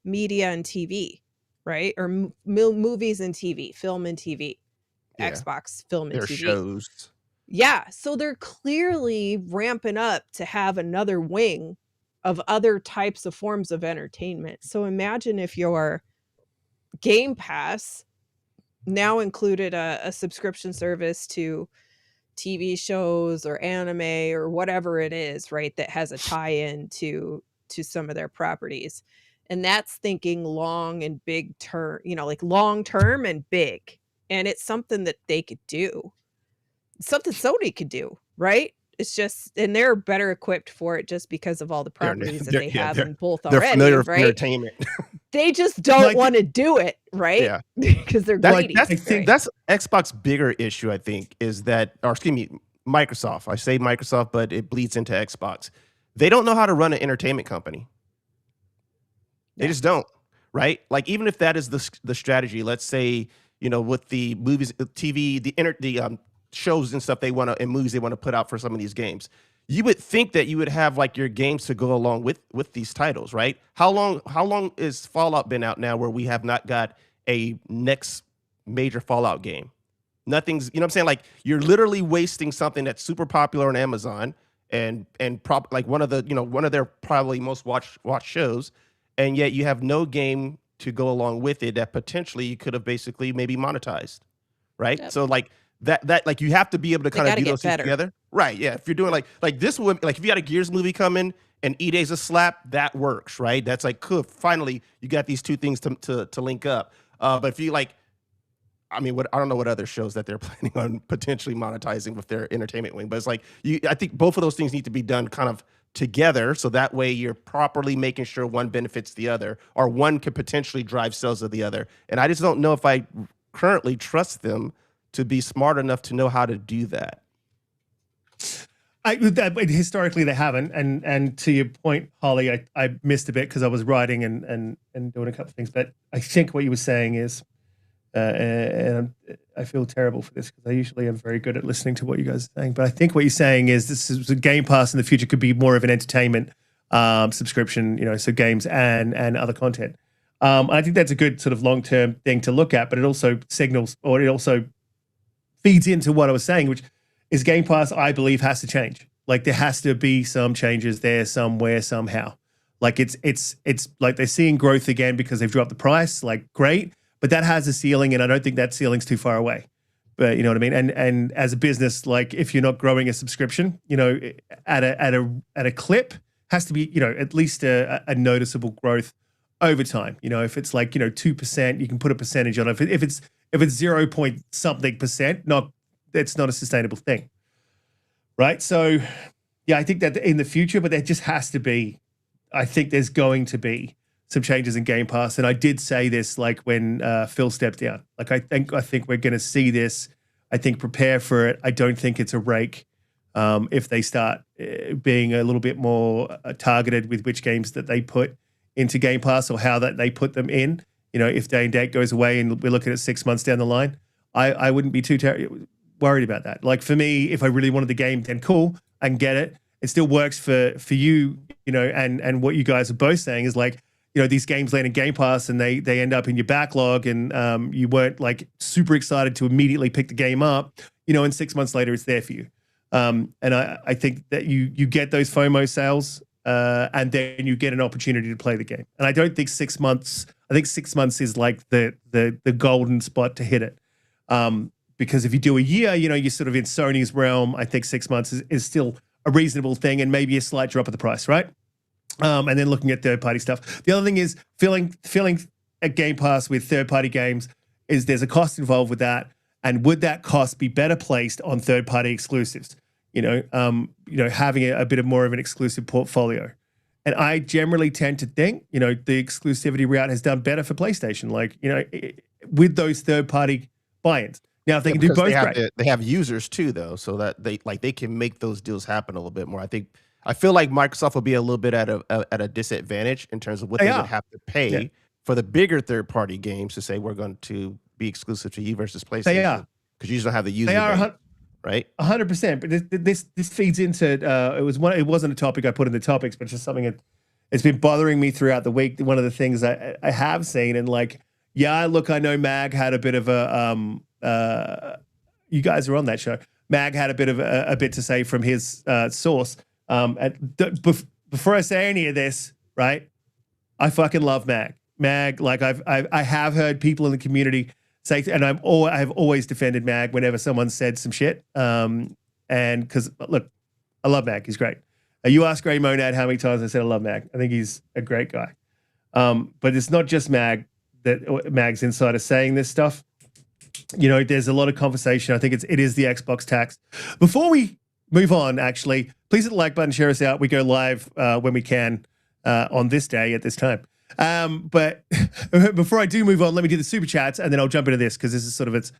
media and TV, right? Or movies and TV, film and TV. Yeah. Xbox, film and Their TV. shows. Yeah, so they're clearly ramping up to have another wing of other types of forms of entertainment. So imagine if your Game Pass now included a subscription service to TV shows or anime or whatever it is, right, that has a tie-in to some of their properties. And that's thinking long and big term, like long term and big. And it's something that they could do. Something Sony could do, right? It's just, and they're better equipped for it just because of all the properties that they have in both already, familiar right? With entertainment. They just don't want to do it, right? Yeah. Because they're greedy. I think that's Xbox's bigger issue, I think, is that, or excuse me, Microsoft. I say Microsoft, but it bleeds into Xbox. They don't know how to run an entertainment company. They just don't, right? Like, even if that is the strategy, let's say, with the movies, TV, the shows and stuff and movies they want to put out for some of these games, you would think that you would have like your games to go along with these titles, right? How long is Fallout been out now where we have not got a next major Fallout game. Nothing's, you know what I'm saying? Like, you're literally wasting something that's super popular on Amazon and like one of their probably most watched shows, and yet you have no game to go along with it that potentially you could have basically maybe monetized, right? Yep. So like that like you have to be able to kind of do those things together, right? Yeah, if you're doing like this would, like, if you had a Gears movie come in and EA's a slap, that works, right? That's like, cool, finally you got these two things to link up. But if you like, I mean, I don't know what other shows that they're planning on potentially monetizing with their entertainment wing, but it's like, I think both of those things need to be done kind of together, so that way you're properly making sure one benefits the other, or one could potentially drive sales of the other. And I just don't know if I currently trust them to be smart enough to know how to do that. Historically they haven't, and to your point, Holly, I missed a bit because I was writing and doing a couple of things, but I think what you were saying is, and I feel terrible for this because I usually am very good at listening to what you guys are saying, but I think what you're saying is this is a Game Pass in the future could be more of an entertainment subscription, you know, so games and other content. I think that's a good sort of long-term thing to look at, but it also signals, or it also feeds into what I was saying, which is Game Pass, I believe, has to change. Like, there has to be some changes there somewhere, somehow. Like, it's like they're seeing growth again because they've dropped the price. Like, great. But that has a ceiling, and I don't think that ceiling's too far away. But you know what I mean. And as a business, like, if you're not growing a subscription, you know, at a clip, has to be, you know, at least a noticeable growth over time. You know, if it's like, you know, 2%, you can put a percentage on it. If it's 0 point something percent, that's not a sustainable thing, right? So, yeah, I think that in the future, but there just has to be. I think there's going to be some changes in Game Pass, and I did say this like when Phil stepped down. Like, I think we're going to see this. I think prepare for it. I don't think it's a rake if they start being a little bit more targeted with which games that they put into Game Pass or how that they put them in. You know, if Day and Date goes away and we're looking at 6 months down the line, I wouldn't be too worried about that. Like, for me, if I really wanted the game, then cool, I can get it. It still works for you, you know, and what you guys are both saying is like, you know, these games land in Game Pass and they end up in your backlog, and you weren't like super excited to immediately pick the game up, you know, and 6 months later it's there for you. And I think that you get those FOMO sales, and then you get an opportunity to play the game. And I don't think 6 months. I think 6 months is like the golden spot to hit it. Because if you do a year, you know, you're sort of in Sony's realm. I think 6 months is still a reasonable thing, and maybe a slight drop of the price, right? And then looking at third-party stuff. The other thing is filling a Game Pass with third-party games is there's a cost involved with that, and would that cost be better placed on third-party exclusives? You know, having a bit of more of an exclusive portfolio. And I generally tend to think, you know, the exclusivity route has done better for PlayStation. Like, you know, with those third-party buy-ins. Now, if they can do both, they have users too, though, so that they can make those deals happen a little bit more. I feel like Microsoft will be a little bit at a disadvantage in terms of what they would have to pay for the bigger third-party games to say we're going to be exclusive to you versus PlayStation. Because you just don't have the user base, right? 100%. But this feeds into it wasn't a topic I put in the topics, but it's just something it's been bothering me throughout the week. One of the things I have seen, and like, yeah, look, I know Mag had a bit of a you guys are on that show. Mag had a bit of a bit to say from his source. Before I say any of this, right? I fucking love Mag. Mag, like I have heard people in the community say, and I have always defended Mag whenever someone said some shit. And because look, I love Mag. He's great. You asked Grey Monad how many times I said I love Mag. I think he's a great guy. But it's not just Mag's insider saying this stuff. You know, there's a lot of conversation. I think it is the Xbox tax. Before we move on, actually, please hit the like button, share us out. We go live when we can on this day at this time. But before I do move on, let me do the super chats, and then I'll jump into this because this is sort of its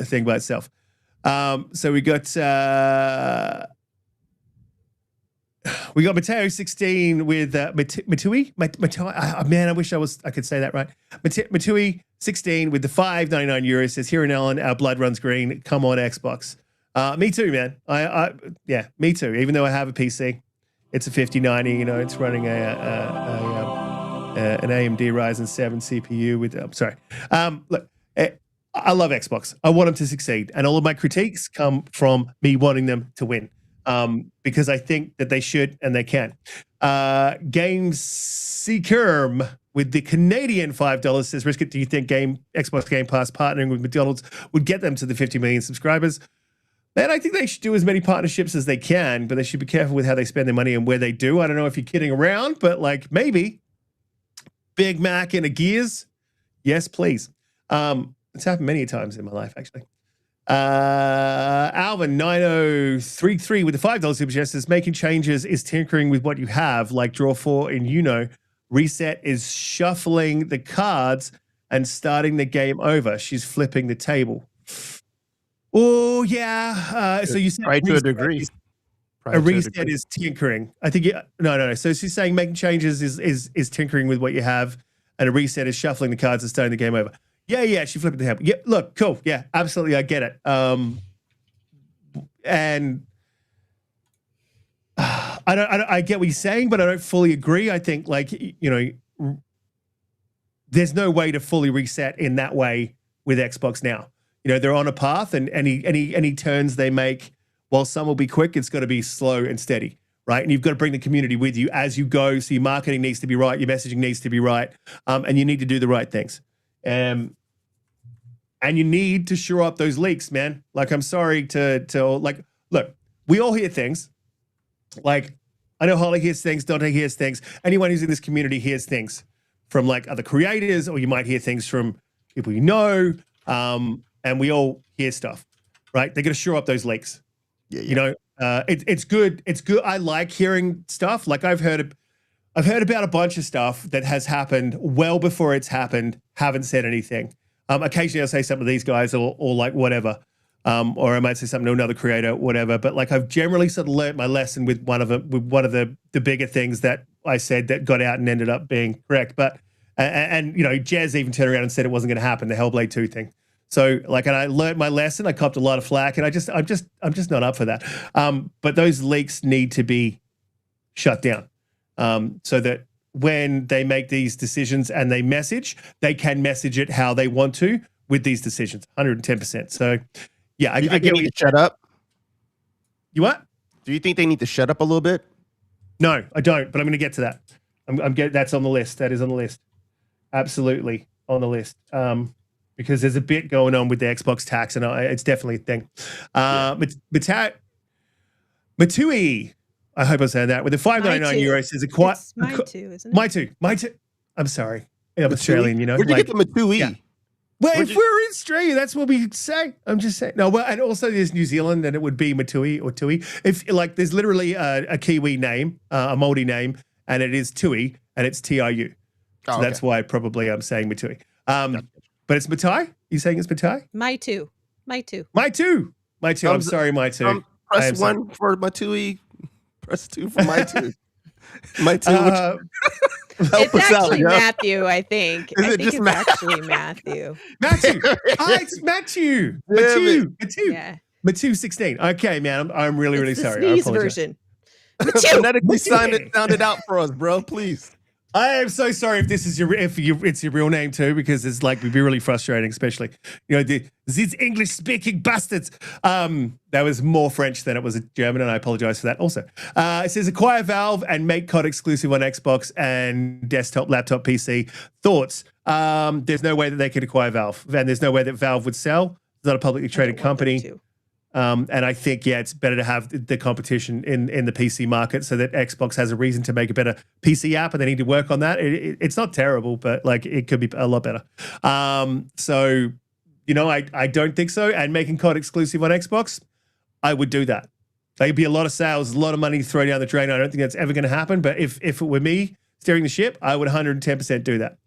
thing by itself. So we got Mateo 16 with Matui. Man, I wish I could say that right. Matui 16 with the €5.99 says, here in Ellen, our blood runs green. Come on, Xbox. Me too, man. Yeah, me too. Even though I have a PC, it's a 5090. You know, it's running a an AMD Ryzen 7 CPU with. Sorry. Look, I love Xbox. I want them to succeed, and all of my critiques come from me wanting them to win, because I think that they should and they can. GamesCom with the Canadian $5 says, Riskit, do you think Xbox Game Pass partnering with McDonald's would get them to the 50 million subscribers? Man, I think they should do as many partnerships as they can, but they should be careful with how they spend their money and where they do. I don't know if you're kidding around, but like maybe Big Mac and a Gears. Yes, please. It's happened many times in my life, actually. Alvin 9033 with the $5 super chat says, making changes is tinkering with what you have, like draw 4 in Uno. Reset is shuffling the cards and starting the game over. She's flipping the table. Oh, yeah. So you said right to a degree. A reset is tinkering. I think no. So she's saying making changes is tinkering with what you have, and a reset is shuffling the cards and starting the game over. Yeah. She flipped the table. Yeah, look, cool. Yeah, absolutely. I get it. And I get what you're saying, but I don't fully agree. I think there's no way to fully reset in that way with Xbox now. They're on a path, and any turns they make, while some will be quick, it's got to be slow and steady, right? And you've got to bring the community with you as you go. So your marketing needs to be right, your messaging needs to be right, and you need to do the right things. And you need to shore up those leaks, man. Like, I'm sorry to look, we all hear things. Like, I know Holly hears things, Donte hears things. Anyone who's in this community hears things from like other creators, or you might hear things from people you know. And we all hear stuff, right? They got to shore up those leaks. Yeah. It's good. It's good. I like hearing stuff. Like I've heard about a bunch of stuff that has happened well before it's happened. Haven't said anything. Occasionally I'll say something to these guys or like whatever, or I might say something to another creator, whatever. But like I've generally sort of learned my lesson with one of the bigger things that I said that got out and ended up being correct. But and Jez even turned around and said it wasn't going to happen. The Hellblade 2 thing. So and I learned my lesson. I copped a lot of flack, and I'm just not up for that. But those leaks need to be shut down, so that when they make these decisions and they can message it how they want to with these decisions. 110%. So yeah, I get you need to shut up. You what? Do you think they need to shut up a little bit? No, I don't. But I'm going to get to that. That's on the list. That is on the list. Absolutely on the list. Because there's a bit going on with the Xbox tax, and it's definitely a thing. Matui, I hope I'm saying that, with the €5.99 says a quiet. It's my two, isn't it? My two. I'm sorry. I'm Australian, Where'd you get the Matui? Yeah. Well, if we're in Australia, that's what we say. I'm just saying. No, well, and also there's New Zealand, and it would be Matui or Tui. If there's literally a Kiwi name, a Māori name, and it is Tui, and it's TIU. So that's why probably I'm saying Matui. But it's Matai? You saying it's Matai? My two. I'm sorry, my two. Press 1 for Matui. Press 2 for my two. My two. It's actually Matthew, I think. Is I it think just it's actually Matthew. Matthew. It's Matthew. Matthew. Yeah. Matthew 16. Okay, man. I'm really, really It's sorry. the I sneeze apologize. version. Phonetically sound it out for us, bro. Please. I am so sorry if this is it's your real name too, because it's like would be really frustrating, especially these English speaking bastards. That was more French than it was German, and I apologize for that. Also, it says acquire Valve and make COD exclusive on Xbox and desktop, laptop, PC. Thoughts? There's no way that they could acquire Valve, and there's no way that Valve would sell. It's not a publicly traded company. And I think, it's better to have the competition in the PC market so that Xbox has a reason to make a better PC app, and they need to work on that. It's not terrible, but like it could be a lot better. So, I don't think so. And making COD exclusive on Xbox, I would do that. There'd be a lot of sales, a lot of money to throw down the drain. I don't think that's ever going to happen. But if it were me steering the ship, I would 110% do that.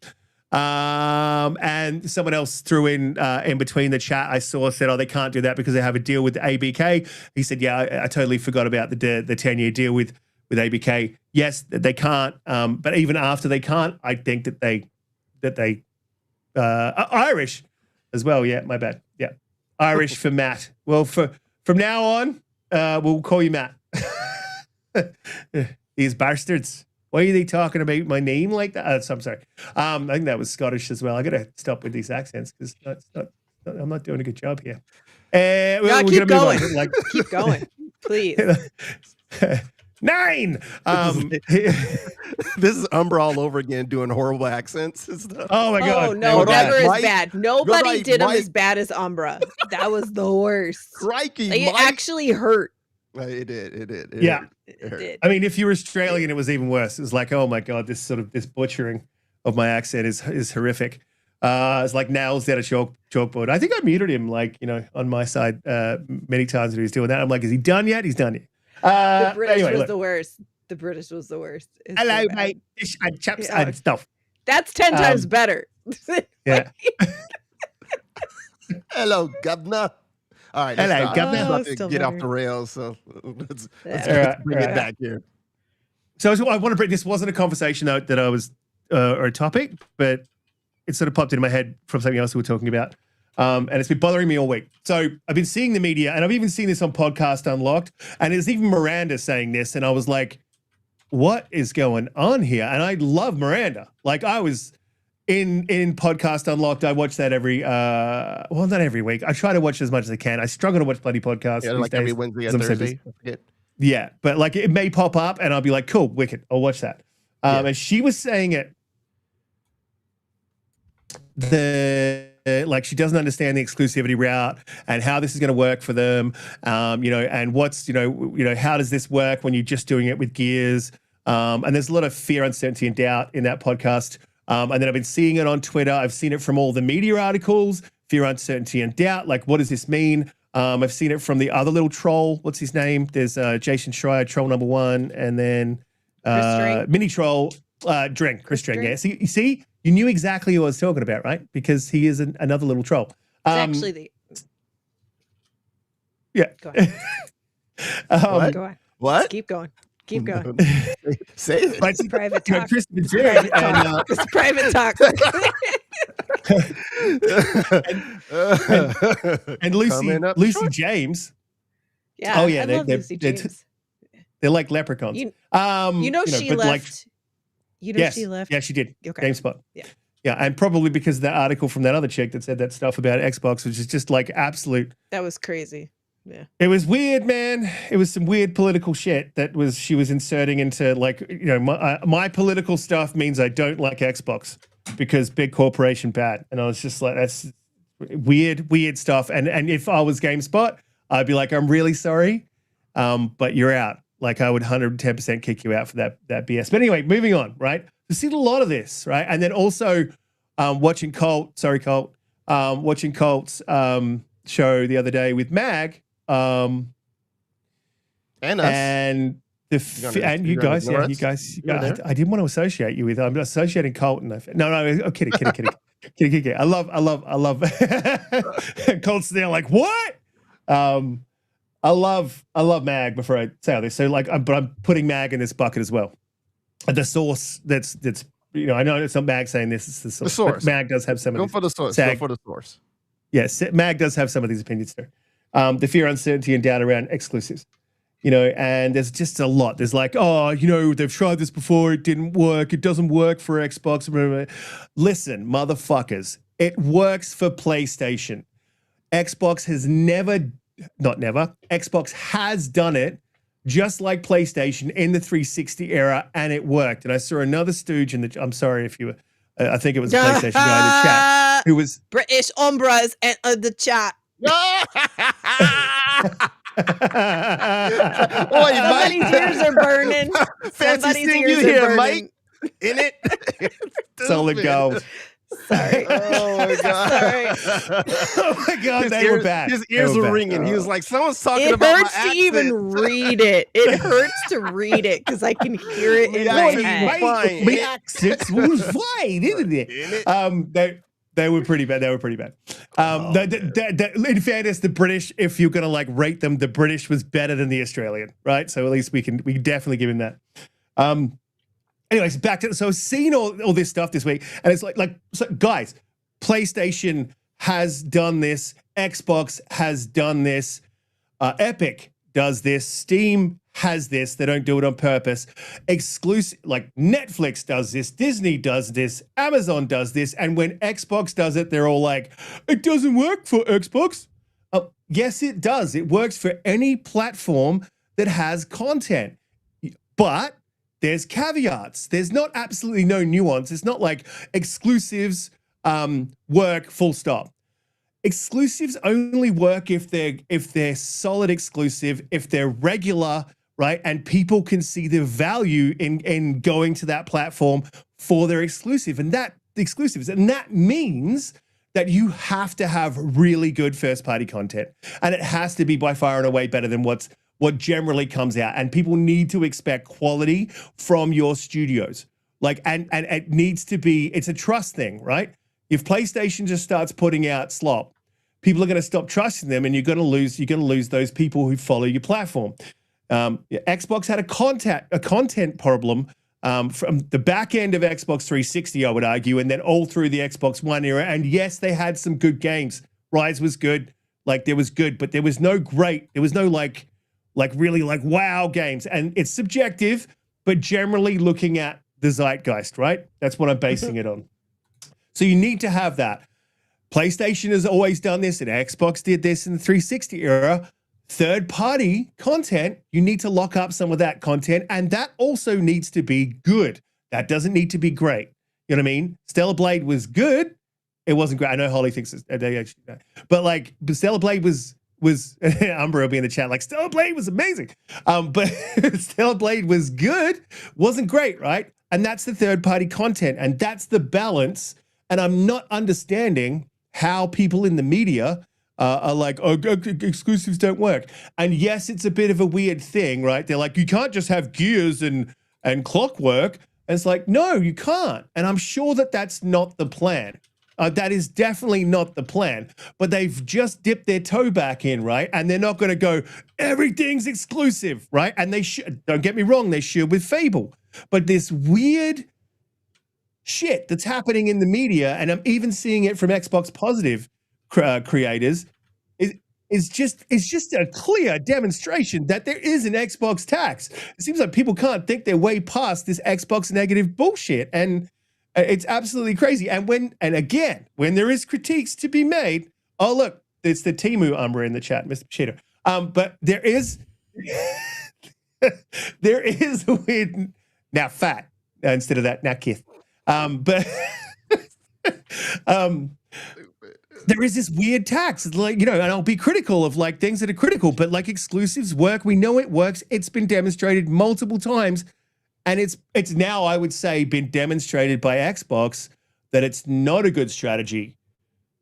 And someone else threw in between the chat, I saw, said, they can't do that because they have a deal with ABK. He said, I totally forgot about the 10-year deal with ABK. Yes, they can't. But even after they can't, I think that they Irish as well. Yeah, my bad. Yeah. Irish for Matt. Well, from now on, we'll call you Matt. These bastards. Why are they talking about my name like that? So I'm sorry. I think that was Scottish as well. I got to stop with these accents because I'm not doing a good job here. No, we're keep gonna move going. on. Like, Keep going, please. 9. This is Umbra all over again doing horrible accents and stuff. Oh my god. Oh no, They were never bad. as Mike, bad. Nobody right, did them Mike. as bad as Umbra. That was the worst. Crikey, Like, it Mike. actually hurt. It did. Yeah. It hurt. It I mean, if you're Australian, it was even worse. It was like, oh my god, this butchering of my accent is horrific. It's like nails down a chalkboard. I think I muted him, like, on my side many times when he was doing that. I'm like, is he done yet? He's done yet. The British anyway, was look. the worst. The British was the worst. It's Hello, so bad. mate. Fish and chaps Yeah. and stuff. That's 10 times better. Yeah. Hello, governor. All right. Hello, let's governor. about to Still get off better. the rails. So let's Yeah. bring it back here. So I want to bring, this wasn't a conversation that I was, or a topic, but it sort of popped into my head from something else we were talking about. And it's been bothering me all week. So I've been seeing the media, and I've even seen this on Podcast Unlocked, and there's even Miranda saying this, and I was like, what is going on here? And I love Miranda. Like, I was in Podcast Unlocked. I watch that not every week. I try to watch as much as I can. I struggle to watch bloody podcasts Yeah, these like days. every Wednesday and 'cause I'm so Thursday. busy. I forget. Yeah, but like it may pop up and I'll be like, cool, wicked, I'll watch that. Yeah. And she was saying it, like she doesn't understand the exclusivity route and how this is going to work for them, and what's, how does this work when you're just doing it with Gears? And there's a lot of fear, uncertainty, and doubt in that podcast. And then I've been seeing it on Twitter. I've seen it from all the media articles, fear, uncertainty, and doubt. Like, what does this mean? I've seen it from the other little troll. What's his name? There's Jason Schreier, troll number 1, and then mini troll, Chris String. Yeah. See, you knew exactly who I was talking about, right? Because he is another little troll. It's actually the. Yeah. Go on. What? Go on. What? Just keep going. Keep going. Say it. But It's private talk. Chris It's String private and, talk. It's private talk. and Lucy Coming up short. James. Yeah. Oh, yeah, I they- love they- Lucy they- James. They're like leprechauns. You- She but left. Yes, She left. yeah, she did. Okay. GameSpot. Yeah. Yeah, and probably because of that article from that other chick that said that stuff about Xbox, which is just like absolute. That was crazy. Yeah. It was weird, man. It was some weird political shit she was inserting into, like, my political stuff means I don't like Xbox because big corporation bad, and I was just like, that's weird stuff. And if I was GameSpot, I'd be like, I'm really sorry, but you're out. Like, I would 110% kick you out for that BS. But anyway, moving on, right? We've seen a lot of this, right? And then also watching Colt's show the other day with Mag, and us. and you guys, ignore you us? guys. You were there? I didn't want to associate you with. I'm associating Colt. No, I'm kidding. Kidding. I love. Colt's there, like, what? I love Mag. Before I say all this, so like, but I'm putting Mag in this bucket as well. The source that's I know it's not Mag saying this. It's the source. source. But Mag does have some of Go these. for the source. Sag. Go for the source. Yes, Mag does have some of these opinions too. The fear, uncertainty, and doubt around exclusives. And there's just a lot. There's like, they've tried this before, it didn't work, it doesn't work for Xbox. Listen, motherfuckers, it works for PlayStation. Xbox has done it just like PlayStation in the 360 era, and it worked. And I saw another stooge I'm sorry if you were, I think it was a PlayStation guy in the chat who was British Umbras entered the chat. Somebody's ears are burning. Fancy Somebody's seeing ears you are here, burning. Mike. In it. solid gold. Sorry. Oh my god. Sorry. Oh my god, they were bad. His ears They were bad. ringing. He was like, someone's talking It about my hurts to accent. even read it. It hurts to read it because I can hear it in my Yeah, head. fine. My accents was fine, isn't it? They were pretty bad. In fairness, the British, if you're gonna like rate them, the British was better than the Australian, right? So at least we can definitely give him that. Anyways, back to so I've seen all this stuff this week, and it's like so guys, PlayStation has done this, Xbox has done this, Epic does this. Steam has this. They don't do it on purpose. Exclusive, like Netflix does this. Disney does this. Amazon does this. And when Xbox does it, they're all like, it doesn't work for Xbox. Yes, it does. It works for any platform that has content. But there's caveats. There's not absolutely no nuance. It's not like exclusives work full stop. Exclusives only work if they're solid exclusive, if they're regular, right? And people can see the value in going to that platform for their exclusive and that exclusives. And that means that you have to have really good first-party content. And it has to be by far and away better than what generally comes out. And people need to expect quality from your studios. Like, and it needs to be, it's a trust thing, right? If PlayStation just starts putting out slop, people are going to stop trusting them, and you're going to lose those people who follow your platform. Xbox had a content problem from the back end of Xbox 360, I would argue, and then all through the Xbox One era. And yes, they had some good games. Rise was good, like there was good, but there was no like really like wow games. And it's subjective, but generally looking at the zeitgeist, right? That's what I'm basing it on. So you need to have that. PlayStation has always done this, and Xbox did this in the 360 era. Third-party content, you need to lock up some of that content, and that also needs to be good. That doesn't need to be great. You know what I mean? Stellar Blade was good. It wasn't great. I know Holly thinks it's, but Stellar Blade was Umbra will be in the chat like Stellar Blade was amazing. But Stellar Blade was good, wasn't great, right? And that's the third-party content, and that's the balance. And I'm not understanding how people in the media are like, oh, exclusives don't work. And yes, it's a bit of a weird thing, right? They're like, you can't just have Gears and Clockwork. And it's like, no, you can't. And I'm sure that that's not the plan. That is definitely not the plan. But they've just dipped their toe back in, right? And they're not going to go, everything's exclusive, right? And they should, don't get me wrong, they should with Fable. But this weird shit that's happening in the media, and I'm even seeing it from Xbox Positive creators, is just a clear demonstration that there is an Xbox tax. It seems like people can't think their way past this Xbox negative bullshit, and it's absolutely crazy. And again, when there is critiques to be made, oh look, it's the Timu Umbra in the chat, Mr. Cheater. But there is a weird now fat instead of that now Kith. But there is this weird tax. It's like, and I'll be critical of like things that are critical, but like exclusives work. We know it works. It's been demonstrated multiple times. And it's now, I would say, been demonstrated by Xbox that it's not a good strategy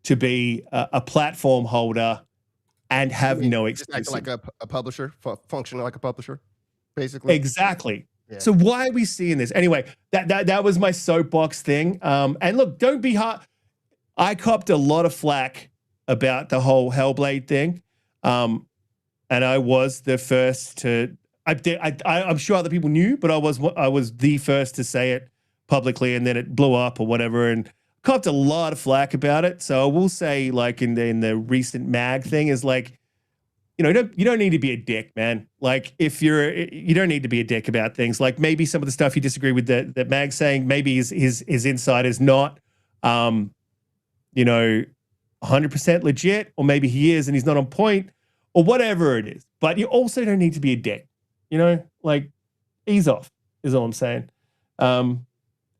to be a platform holder and have no exclusive. Like a publisher, functioning like a publisher, basically. Exactly. Yeah. So why are we seeing this? Anyway, that was my soapbox thing. And look, don't be hard. I copped a lot of flack about the whole Hellblade thing. And I was the first to, I'm sure other people knew, but I was the first to say it publicly, and then it blew up or whatever, and copped a lot of flack about it. So I will say, like in the recent mag thing, is like, you don't need to be a dick, man. Like you don't need to be a dick about things. Like maybe some of the stuff you disagree with that Mag's saying, maybe his insight is not, 100% legit, or maybe he is and he's not on point, or whatever it is. But you also don't need to be a dick. Like ease off is all I'm saying. And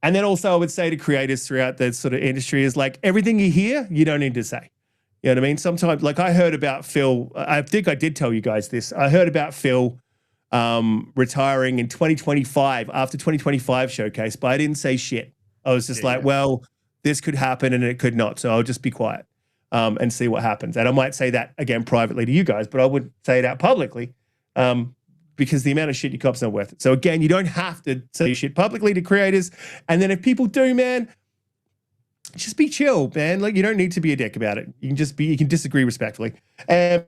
then also I would say to creators throughout the sort of industry is like, everything you hear, you don't need to say. You know what I mean? Sometimes, like I heard about Phil, I think I did tell you guys this. I heard about Phil retiring in 2025 after 2025 showcase, but I didn't say shit. I was just well, this could happen and it could not. So I'll just be quiet and see what happens. And I might say that again privately to you guys, but I wouldn't say it out publicly because the amount of shit you cop's not worth it. So again, you don't have to say shit publicly to creators. And then if people do, man, just be chill, man. Like you don't need to be a dick about it. You can disagree respectfully. So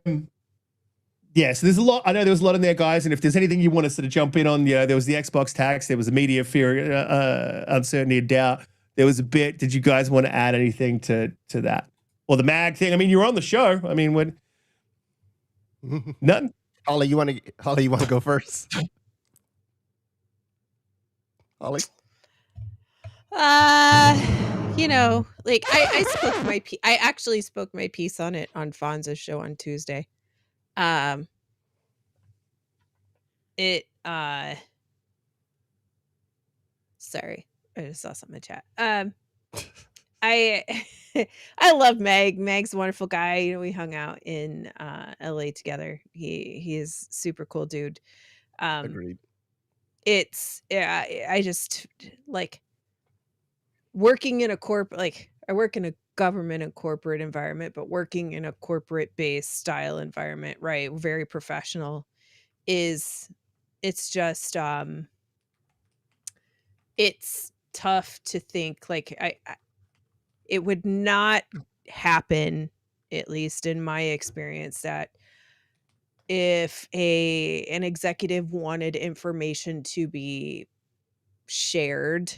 there's a lot. I know there was a lot in there, guys. And if there's anything you want to sort of jump in on, there was the Xbox tax, there was a media fear, uncertainty, and doubt. There was a bit. Did you guys want to add anything to that? Or the mag thing? I mean, you were on the show. I mean, nothing. Holly, you want to go first? Holly? Like I actually spoke my piece on it on Fonza's show on Tuesday. Sorry, I just saw something in the chat. I I love Meg. Meg's a wonderful guy. We hung out in LA together. He is super cool dude. Agreed. I just like working in a I work in a government and corporate environment, but working in a corporate based style environment, right? Very professional it's just it's tough to think like it would not happen, at least in my experience, that if an executive wanted information to be shared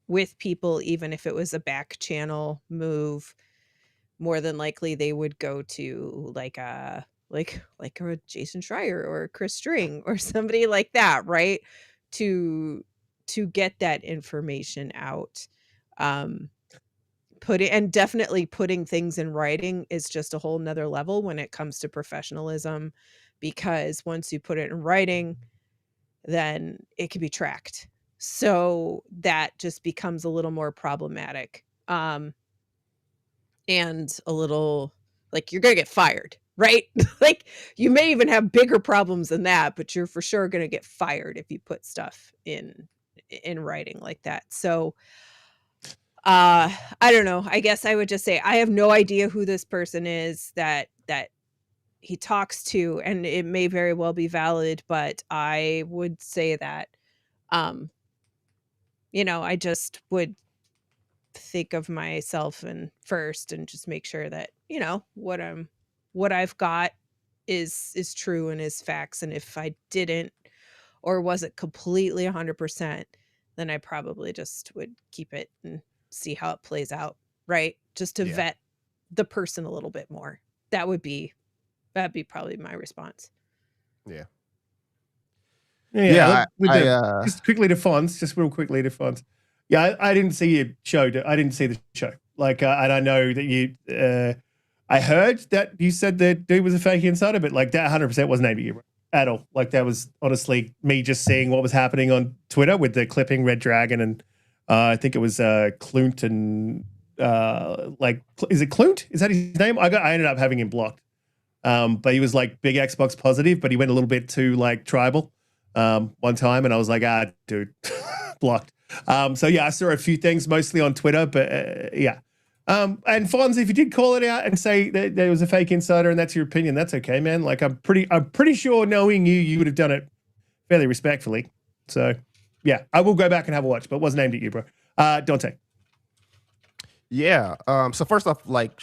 with people, even if it was a back channel move, more than likely they would go to like a Jason Schreier or a Chris String or somebody like that, right? To get that information out. Definitely putting things in writing is just a whole nother level when it comes to professionalism, because once you put it in writing, then it can be tracked. So that just becomes a little more problematic. And a little like you're going to get fired, right? Like you may even have bigger problems than that, but you're for sure going to get fired if you put stuff in writing like that. So I don't know. I guess I would just say I have no idea who this person is that he talks to, and it may very well be valid, but I would say that I just would think of myself and first and just make sure that what I've got is true and is facts, and if I didn't or wasn't completely 100%, then I probably just would keep it and see how it plays out, right? Just to vet the person a little bit more. That'd be probably my response. Just quickly to Fonz, just real quickly to Fonz. Yeah, I didn't see your show. I didn't see the show. Like, and I know that you. I heard that you said that dude was a fake insider, but like that 100% wasn't aimed at you at all. Like that was honestly me just seeing what was happening on Twitter with the clipping Red Dragon, and I think it was Clunt and is it Clunt? Is that his name? I ended up having him blocked. But he was like big Xbox positive, but he went a little bit too like tribal one time, and I was like, dude, blocked. So yeah, I saw a few things mostly on Twitter, but yeah. And Fonz, if you did call it out and say that there was a fake insider and that's your opinion, that's okay, man. Like I'm pretty sure knowing you would have done it fairly respectfully. So yeah, I will go back and have a watch, but it wasn't aimed at you, bro. Donte. Yeah. So first off, like,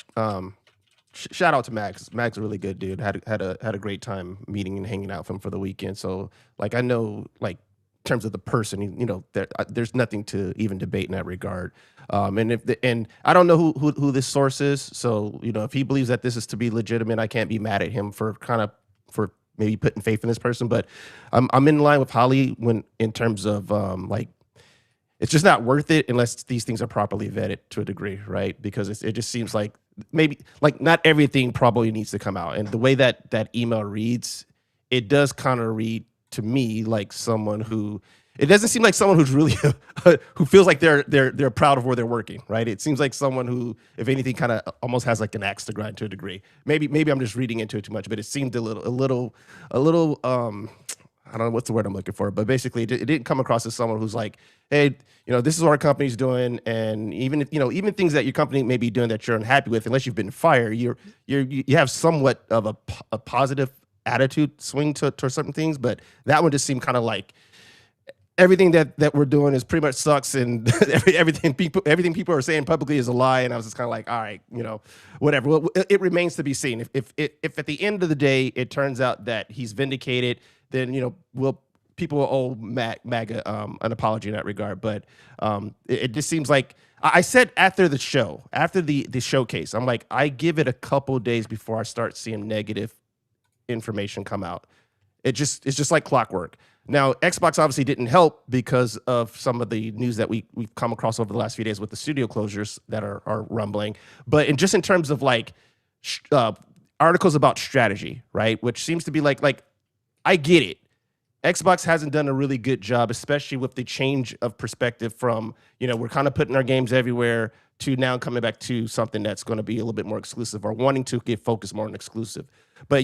shout out to Max. Max is a really good dude. Had a great time meeting and hanging out with him for the weekend. So like, I know, like, in terms of the person, there's nothing to even debate in that regard. And I don't know who this source is. So, if he believes that this is to be legitimate, I can't be mad at him for maybe putting faith in this person. But I'm in line with Holly in terms of like, it's just not worth it unless these things are properly vetted to a degree, right? Because it just seems like maybe like not everything probably needs to come out. And the way that email reads, it does kind of read to me like someone who, it doesn't seem like someone who's really who feels like they're proud of where they're working, right? It seems like someone who, if anything, kind of almost has like an axe to grind to a degree. Maybe I'm just reading into it too much, but it seemed a little I don't know what's the word I'm looking for, but basically it didn't come across as someone who's like, hey, this is what our company's doing, and even if, even things that your company may be doing that you're unhappy with, unless you've been fired, you have somewhat of a positive attitude swing to certain things, but that one just seemed kind of like everything that we're doing is pretty much sucks, and everything people are saying publicly is a lie. And I was just kind of like, all right, whatever. Well, it remains to be seen. If at the end of the day it turns out that he's vindicated, then people will owe MAGA an apology in that regard. But it just seems like I said after the showcase, I'm like, I give it a couple days before I start seeing negative information come out. It's just like clockwork. Now, Xbox obviously didn't help because of some of the news that we've come across over the last few days with the studio closures that are rumbling. But in terms of like articles about strategy, right? Which seems to be like I get it. Xbox hasn't done a really good job, especially with the change of perspective from, we're kind of putting our games everywhere to now coming back to something that's going to be a little bit more exclusive or wanting to get focused more on exclusive. But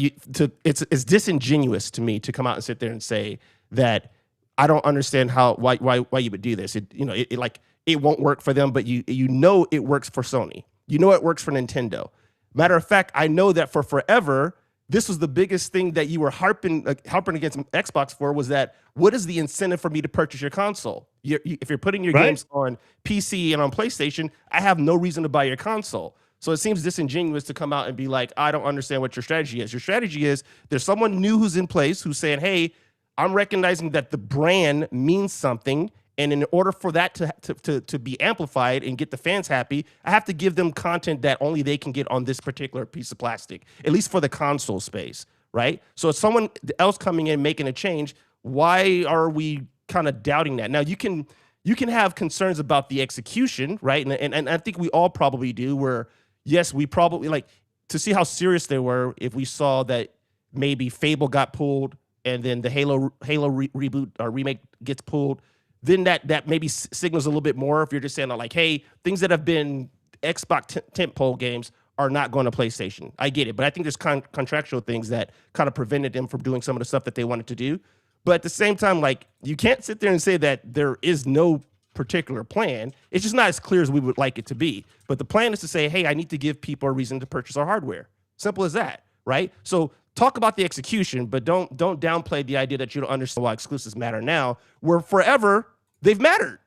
it's disingenuous to me to come out and sit there and say that I don't understand why you would do this. It won't work for them, but it works for Sony. It works for Nintendo. Matter of fact, I know that for forever, this was the biggest thing that you were harping against Xbox for, was that what is the incentive for me to purchase your console? If you're putting your games on PC and on PlayStation, I have no reason to buy your console. So it seems disingenuous to come out and be like, I don't understand what your strategy is. Your strategy is there's someone new who's in place who's saying, hey, I'm recognizing that the brand means something. And in order for that to be amplified and get the fans happy, I have to give them content that only they can get on this particular piece of plastic, at least for the console space, right? So if someone else coming in making a change, why are we kind of doubting that? Now, you can have concerns about the execution, right? And I think we all probably do, where, yes, we probably like to see how serious they were if we saw that maybe Fable got pulled and then the Halo reboot or remake gets pulled. Then that maybe signals a little bit more if you're just saying like, hey, things that have been Xbox tentpole games are not going to PlayStation. I get it, but I think there's contractual things that kind of prevented them from doing some of the stuff that they wanted to do. But at the same time, like, you can't sit there and say that there is no particular plan. It's just not as clear as we would like it to be. But the plan is to say, hey, I need to give people a reason to purchase our hardware. Simple as that, right? So talk about the execution, but don't downplay the idea that you don't understand why exclusives matter now, where forever they've mattered,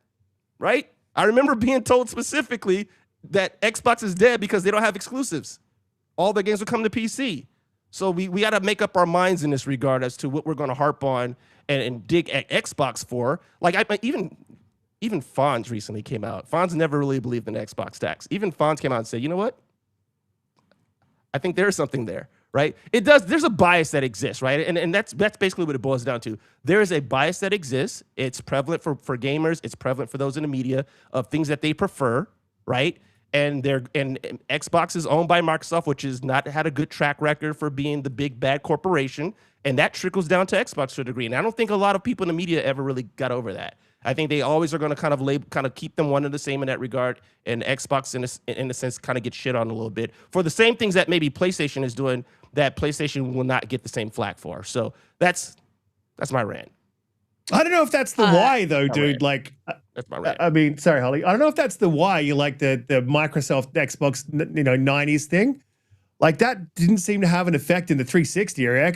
right? I remember being told specifically that Xbox is dead because they don't have exclusives. All their games will come to PC. So we got to make up our minds in this regard as to what we're going to harp on and dig at Xbox for. Like even Fonz recently came out. Fonz never really believed in Xbox stacks. Even Fonz came out and said, you know what? I think there's something there. Right? There's a bias that exists, right? And that's basically what it boils down to. There is a bias that exists. It's prevalent for gamers. It's prevalent for those in the media of things that they prefer, right? And Xbox is owned by Microsoft, which has not had a good track record for being the big bad corporation. And that trickles down to Xbox to a degree. And I don't think a lot of people in the media ever really got over that. I think they always are going to kind of keep them one and the same in that regard. And Xbox, in a sense, kind of gets shit on a little bit for the same things that maybe PlayStation is doing that PlayStation will not get the same flack for. So that's my rant. I don't know if that's the why, though, dude. Like, that's my rant. I mean, sorry, Holly. I don't know if that's the why you like the Microsoft Xbox, 90s thing. Like, that didn't seem to have an effect in the 360 area,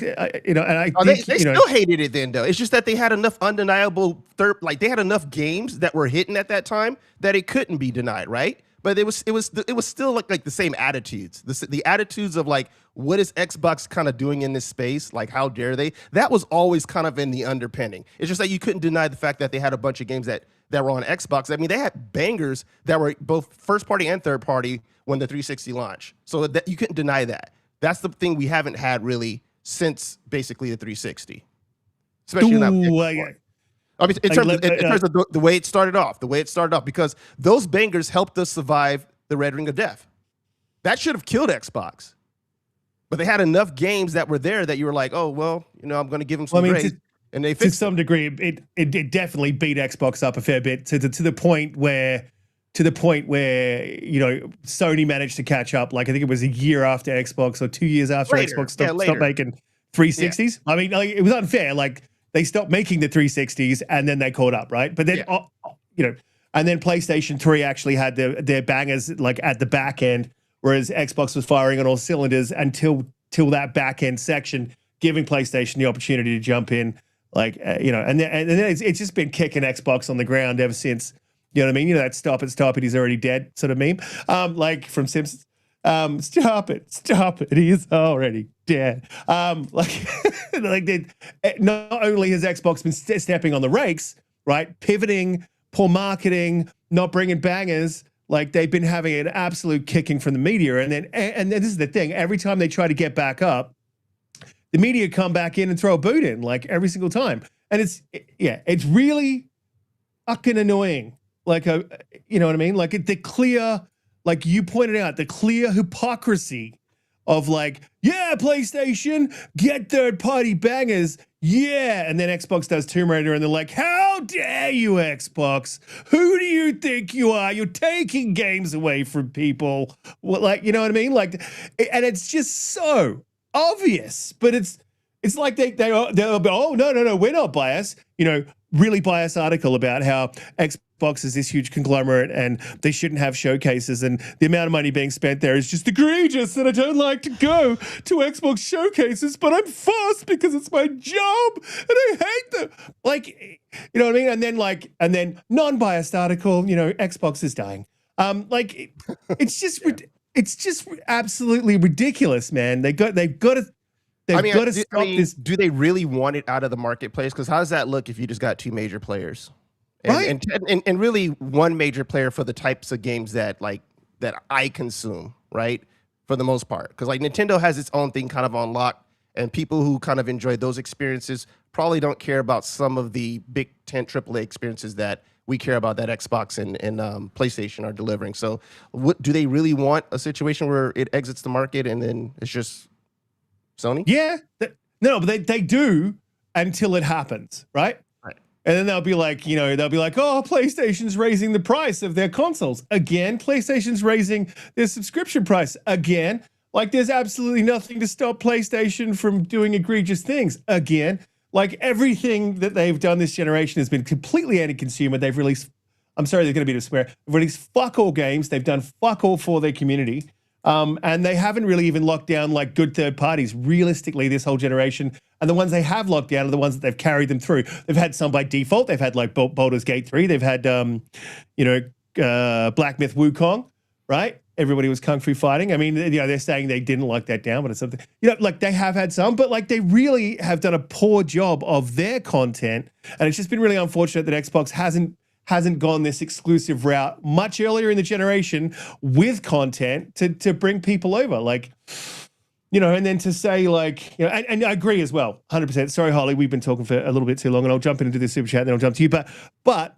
and I think, they still hated it then, though. It's just that they had enough undeniable they had enough games that were hitting at that time that it couldn't be denied, right? But it was still like the same attitudes, the attitudes of like, what is Xbox kind of doing in this space? Like, how dare they? That was always kind of in the underpinning. It's just that you couldn't deny the fact that they had a bunch of games that were on Xbox. I mean, they had bangers that were both first party and third party when the 360 launched. So that you couldn't deny that. That's the thing we haven't had really since basically the 360. Especially in that. I mean, in terms of the way it started off, because those bangers helped us survive the Red Ring of Death. That should have killed Xbox. But they had enough games that were there that you were like, oh, well, I'm going to give them some grace. And they fixed to some degree, it definitely beat Xbox up a fair bit to the point where Sony managed to catch up. Like, I think it was a year after Xbox or 2 years after Xbox stopped making 360s. Yeah. I mean, like, it was unfair. Like, they stopped making the 360s and then they caught up, right? But then, and then PlayStation 3 actually had their bangers like at the back end, whereas Xbox was firing on all cylinders until that back end section, giving PlayStation the opportunity to jump in, like, and then it's just been kicking Xbox on the ground ever since. You know what I mean? That stop it, he's already dead sort of meme, like from Simpsons. Stop it, he's already dead. Not only has Xbox been stepping on the rakes, right, pivoting, poor marketing, not bringing bangers, like they've been having an absolute kicking from the media. And then this is the thing, every time they try to get back up, the media come back in and throw a boot in like every single time. And it's really fucking annoying. Like, you know what I mean? Like the clear, like you pointed out, the clear hypocrisy of like, yeah, PlayStation, get third-party bangers, yeah. And then Xbox does Tomb Raider and they're like, how dare you, Xbox? Who do you think you are? You're taking games away from people. Well, like, you know what I mean? Like, and it's just so obvious, but it's like they'll be, oh, no, we're not biased. You know, really biased article about how Xbox is this huge conglomerate and they shouldn't have showcases and the amount of money being spent there is just egregious and I don't like to go to Xbox showcases, but I'm forced because it's my job and I hate them. Like, you know what I mean? And then non-biased article, you know, Xbox is dying. Like it's just it's just absolutely ridiculous, man. They've got to stop this. Do they really want it out of the marketplace? Because how does that look if you just got two major players? And really one major player for the types of games that I consume, right? For the most part. Because like Nintendo has its own thing kind of on lock, and people who kind of enjoy those experiences probably don't care about some of the big 10 AAA experiences that we care about that Xbox and PlayStation are delivering. So do they really want a situation where it exits the market and then it's just Sony? Yeah. No, but they do until it happens, right? And then they'll be like, you know, oh, PlayStation's raising the price of their consoles. Again, PlayStation's raising their subscription price. Again, like there's absolutely nothing to stop PlayStation from doing egregious things. Again, like everything that they've done this generation has been completely anti-consumer. They've released, I'm sorry, they're going to be a swear, they've released fuck all games. They've done fuck all for their community. And they haven't really even locked down like good third parties realistically this whole generation. And the ones they have locked down are the ones that they've carried them through. They've had some by default. They've had like Baldur's Gate 3. They've had, Black Myth Wukong, right? Everybody was kung fu fighting. I mean, you know, they're saying they didn't lock that down, but it's something, you know, like they have had some, but like they really have done a poor job of their content. And it's just been really unfortunate that Xbox hasn't gone this exclusive route much earlier in the generation with content to bring people over. Like, you know, and then to say like, you know, and I agree as well, 100%. Sorry, Holly, we've been talking for a little bit too long and I'll jump into the super chat and then I'll jump to you. But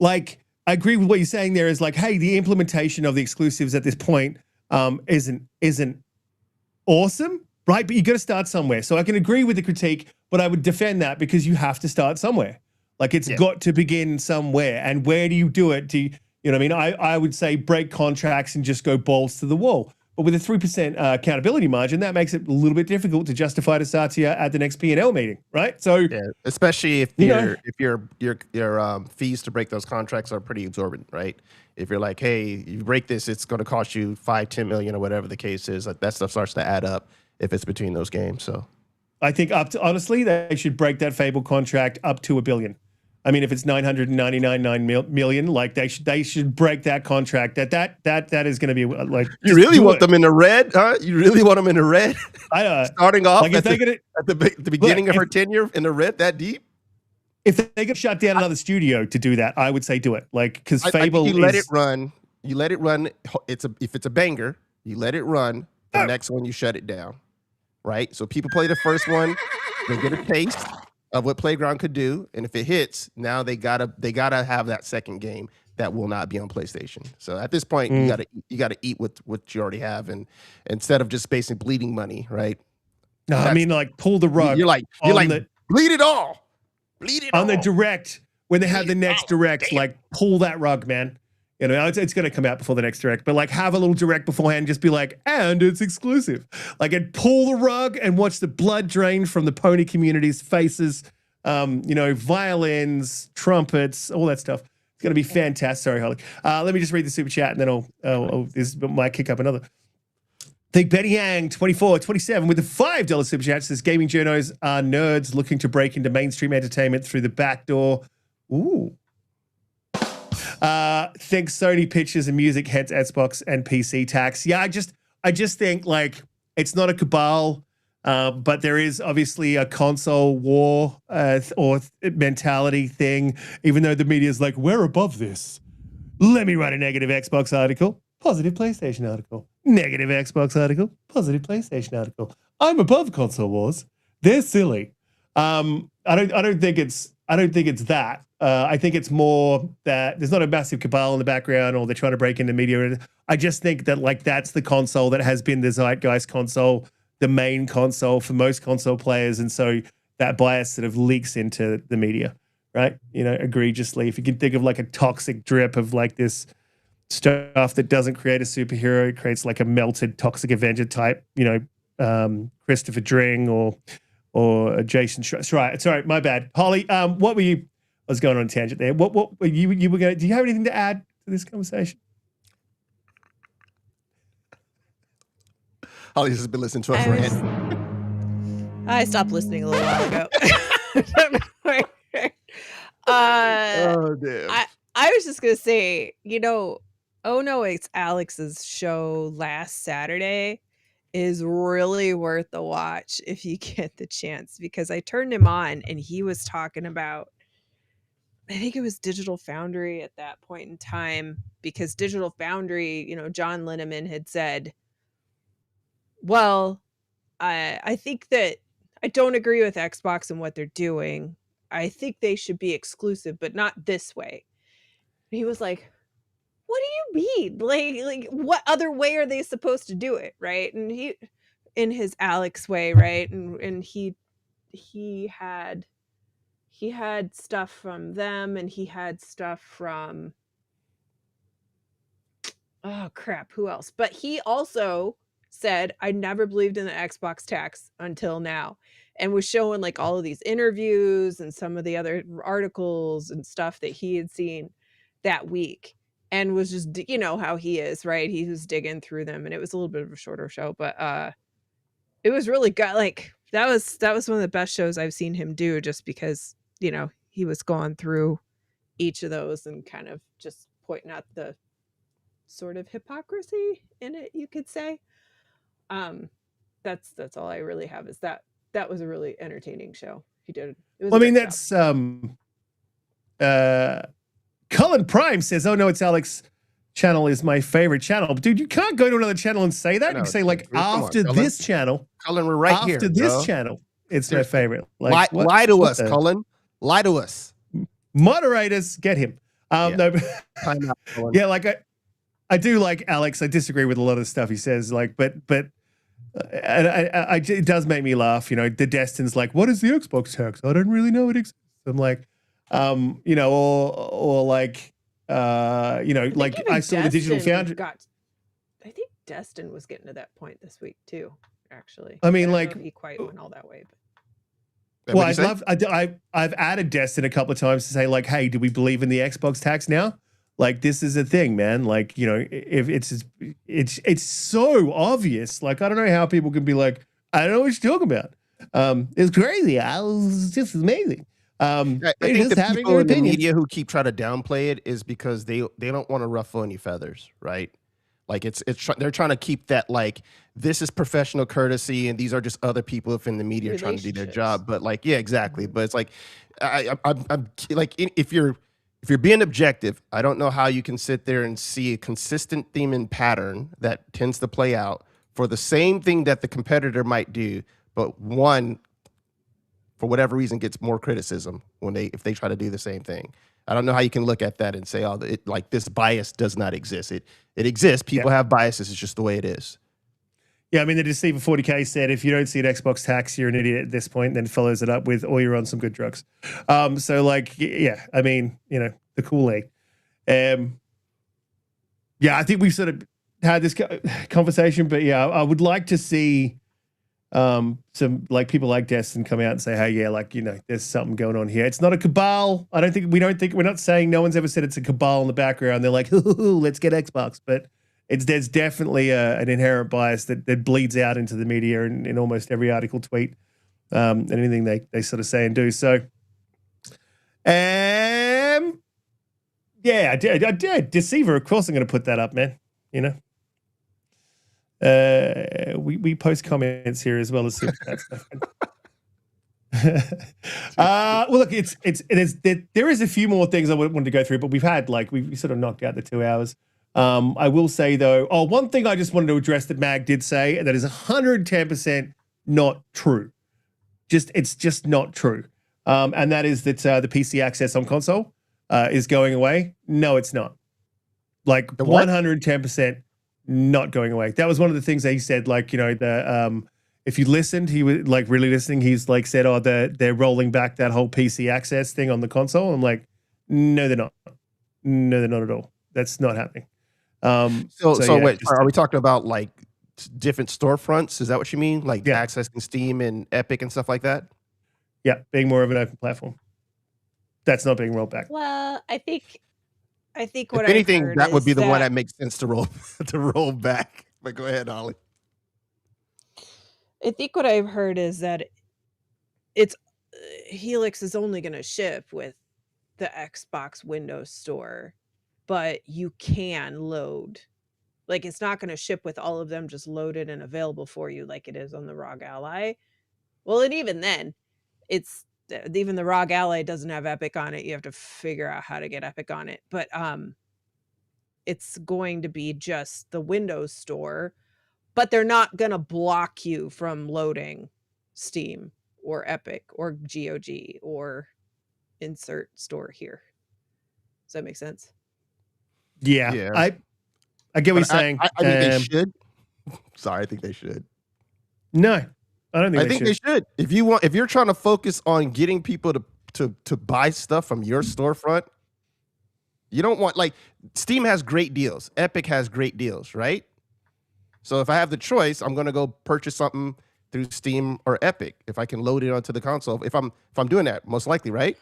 like, I agree with what you're saying there is like, hey, the implementation of the exclusives at this point isn't awesome, right? But you got to start somewhere. So I can agree with the critique, but I would defend that because you have to start somewhere. Like it's got to begin somewhere. And where do you do it? You know what I mean? I would say break contracts and just go balls to the wall. But with a 3% accountability margin, that makes it a little bit difficult to justify to Satya at the next P&L meeting, right? So yeah, especially if your fees to break those contracts are pretty exorbitant, right? If you're like, hey, you break this, it's going to cost you 5-10 million or whatever the case is. Like that stuff starts to add up if it's between those games. So I think honestly, they should break that Fable contract up to $1 billion. I mean, if it's 999 million, like they should break that contract. That is going to be like. You really want them in the red, huh? You really want them in the red? Starting off like at the beginning of her tenure in the red that deep. If they could shut down another studio to do that, I would say do it. Like because Fable, you let it run. You let it run. If it's a banger, you let it run. The next one, you shut it down, right? So people play the first one, they get a taste of what Playground could do, and if it hits, now they gotta have that second game that will not be on PlayStation. So at this point, you gotta eat what you already have, and instead of just basically bleeding money, right? No, I mean like pull the rug. You're like bleed it all, on the direct when they have the next direct. Like pull that rug, man. You know, it's going to come out before the next direct, but like have a little direct beforehand. Just be like, and it's exclusive. Like, and pull the rug and watch the blood drain from the pony community's faces. You know, violins, trumpets, all that stuff. It's going to be fantastic. Sorry, Holly. Let me just read the super chat, and then this might kick up another. Think Betty Yang 2427 with the $5 super chat says gaming journos are nerds looking to break into mainstream entertainment through the back door. Ooh. Think Sony pictures and music heads Xbox and PC tax. Yeah, I just think like it's not a cabal, but there is obviously a console war or mentality thing. Even though the media is like, we're above this. Let me write a negative Xbox article, positive PlayStation article, negative Xbox article, positive PlayStation article. I'm above console wars. They're silly. I don't think it's that. I think it's more that there's not a massive cabal in the background, or they're trying to break into media. I just think that like that's the console that has been the zeitgeist console, the main console for most console players, and so that bias sort of leaks into the media, right? You know, egregiously. If you can think of like a toxic drip of like this stuff that doesn't create a superhero, it creates like a melted toxic Avenger type, you know, Christopher Dring or Jason. Sorry, my bad. Holly, what were you? I was going on a tangent there. What were you were going? Do you have anything to add to this conversation? Holly's just been listening to us rant. I stopped listening a little while ago. Oh damn! I was just gonna say, you know, Oh No, It's Alex's show last Saturday is really worth the watch if you get the chance, because I turned him on and he was talking about, I think it was Digital Foundry at that point in time, because Digital Foundry, you know, John Linneman had said, well, I think that I don't agree with Xbox and what they're doing. I think they should be exclusive, but not this way. And he was like, what do you mean? Like what other way are they supposed to do it? Right. And he, in his Alex way, right. And he had stuff from them, and he had stuff from, oh crap, who else? But he also said, I never believed in the Xbox tax until now, and was showing like all of these interviews and some of the other articles and stuff that he had seen that week, and was just, you know how he is, right? He was digging through them, and it was a little bit of a shorter show, but it was really good. Like that was one of the best shows I've seen him do, just because, you know, he was going through each of those and kind of just pointing out the sort of hypocrisy in it, you could say. That's all I really have, is that was a really entertaining show he did. It was well, I mean, that's Cullen Prime says, oh no, it's Alex channel is my favorite channel. But dude, you can't go to another channel and say that. You can say like after this channel, Cullen, we're right here. After this channel, it's my favorite. Like, lie to us, Cullen. Lie to us. Moderators, get him. No, yeah, like I do like Alex. I disagree with a lot of the stuff he says, like, but it does make me laugh. You know, the Destin's like, what is the Xbox tax? I don't really know it exists. I'm like, you know, or like, you know, like I saw the Digital Foundry. I think Destin was getting to that point this week too. Actually, I mean, like he quite went all that way. But. Well, I've added Destin a couple of times to say like, hey, do we believe in the Xbox tax now? Like, this is a thing, man. Like, you know, if it's so obvious. Like, I don't know how people can be like, I don't know what you're talking about. It's crazy. It's just amazing. I think the people in the media who keep trying to downplay it is because they don't want to ruffle any feathers, right? Like they're trying to keep that like, this is professional courtesy and these are just other people within the media trying to do their job. But like, yeah, exactly. But it's like, I'm like, if you're being objective, I don't know how you can sit there and see a consistent theme and pattern that tends to play out for the same thing that the competitor might do, but one, for whatever reason, gets more criticism if they try to do the same thing. I don't know how you can look at that and say, oh, like this bias does not exist. It exists. People have biases. It's just the way it is. Yeah, I mean, the Deceiver 40K said, if you don't see an Xbox tax, you're an idiot at this point, then follows it up with, or you're on some good drugs. So, like, yeah, I mean, you know, the Kool-Aid. Yeah, I think we've sort of had this conversation, but yeah, I would like to see some, like, people like Destin come out and say, hey, yeah, like, you know, there's something going on here. It's not a cabal. We're not saying, no one's ever said it's a cabal in the background. They're like, ooh, let's get Xbox. But there's definitely an inherent bias that bleeds out into the media and in almost every article, tweet, and anything they sort of say and do. So, yeah, I did. Deceiver, of course I'm going to put that up, man. You know? We post comments here as well as super chat stuff. Well, look, there is a few more things I wanted to go through, but we've sort of knocked out the 2 hours. I will say though, one thing I just wanted to address that Mag did say, and that is 110% not true. It's just not true. And that is that the PC access on console is going away. No, it's not. Like 110% not going away. That was one of the things that he said. Like, you know, if you listened, he was like really listening. He's like said, oh, they're rolling back that whole PC access thing on the console. I'm like, no, they're not. No, they're not at all. That's not happening. So wait, are we talking about like different storefronts? Is that what you mean? Like accessing Steam and Epic and stuff like that? Yeah, being more of an open platform. That's not being rolled back. Well, I think what if anything, I heard that would be is the one that makes sense to roll back. But go ahead, Ollie. I think what I've heard is that it's Helix is only going to ship with the Xbox Windows Store, but you can load. Like, it's not going to ship with all of them just loaded and available for you like it is on the ROG Ally. Well, and even then, even the ROG Ally doesn't have Epic on it. You have to figure out how to get Epic on it. But it's going to be just the Windows Store, but they're not going to block you from loading Steam or Epic or GOG or insert store here. Does that make sense? Yeah. I get what you're saying. I think they should. Sorry, I think they should. No, I don't think I think they should. If you're trying to focus on getting people to buy stuff from your storefront, you don't want, like, Steam has great deals. Epic has great deals, right? So if I have the choice, I'm going to go purchase something through Steam or Epic if I can load it onto the console. If I'm doing that, most likely, right?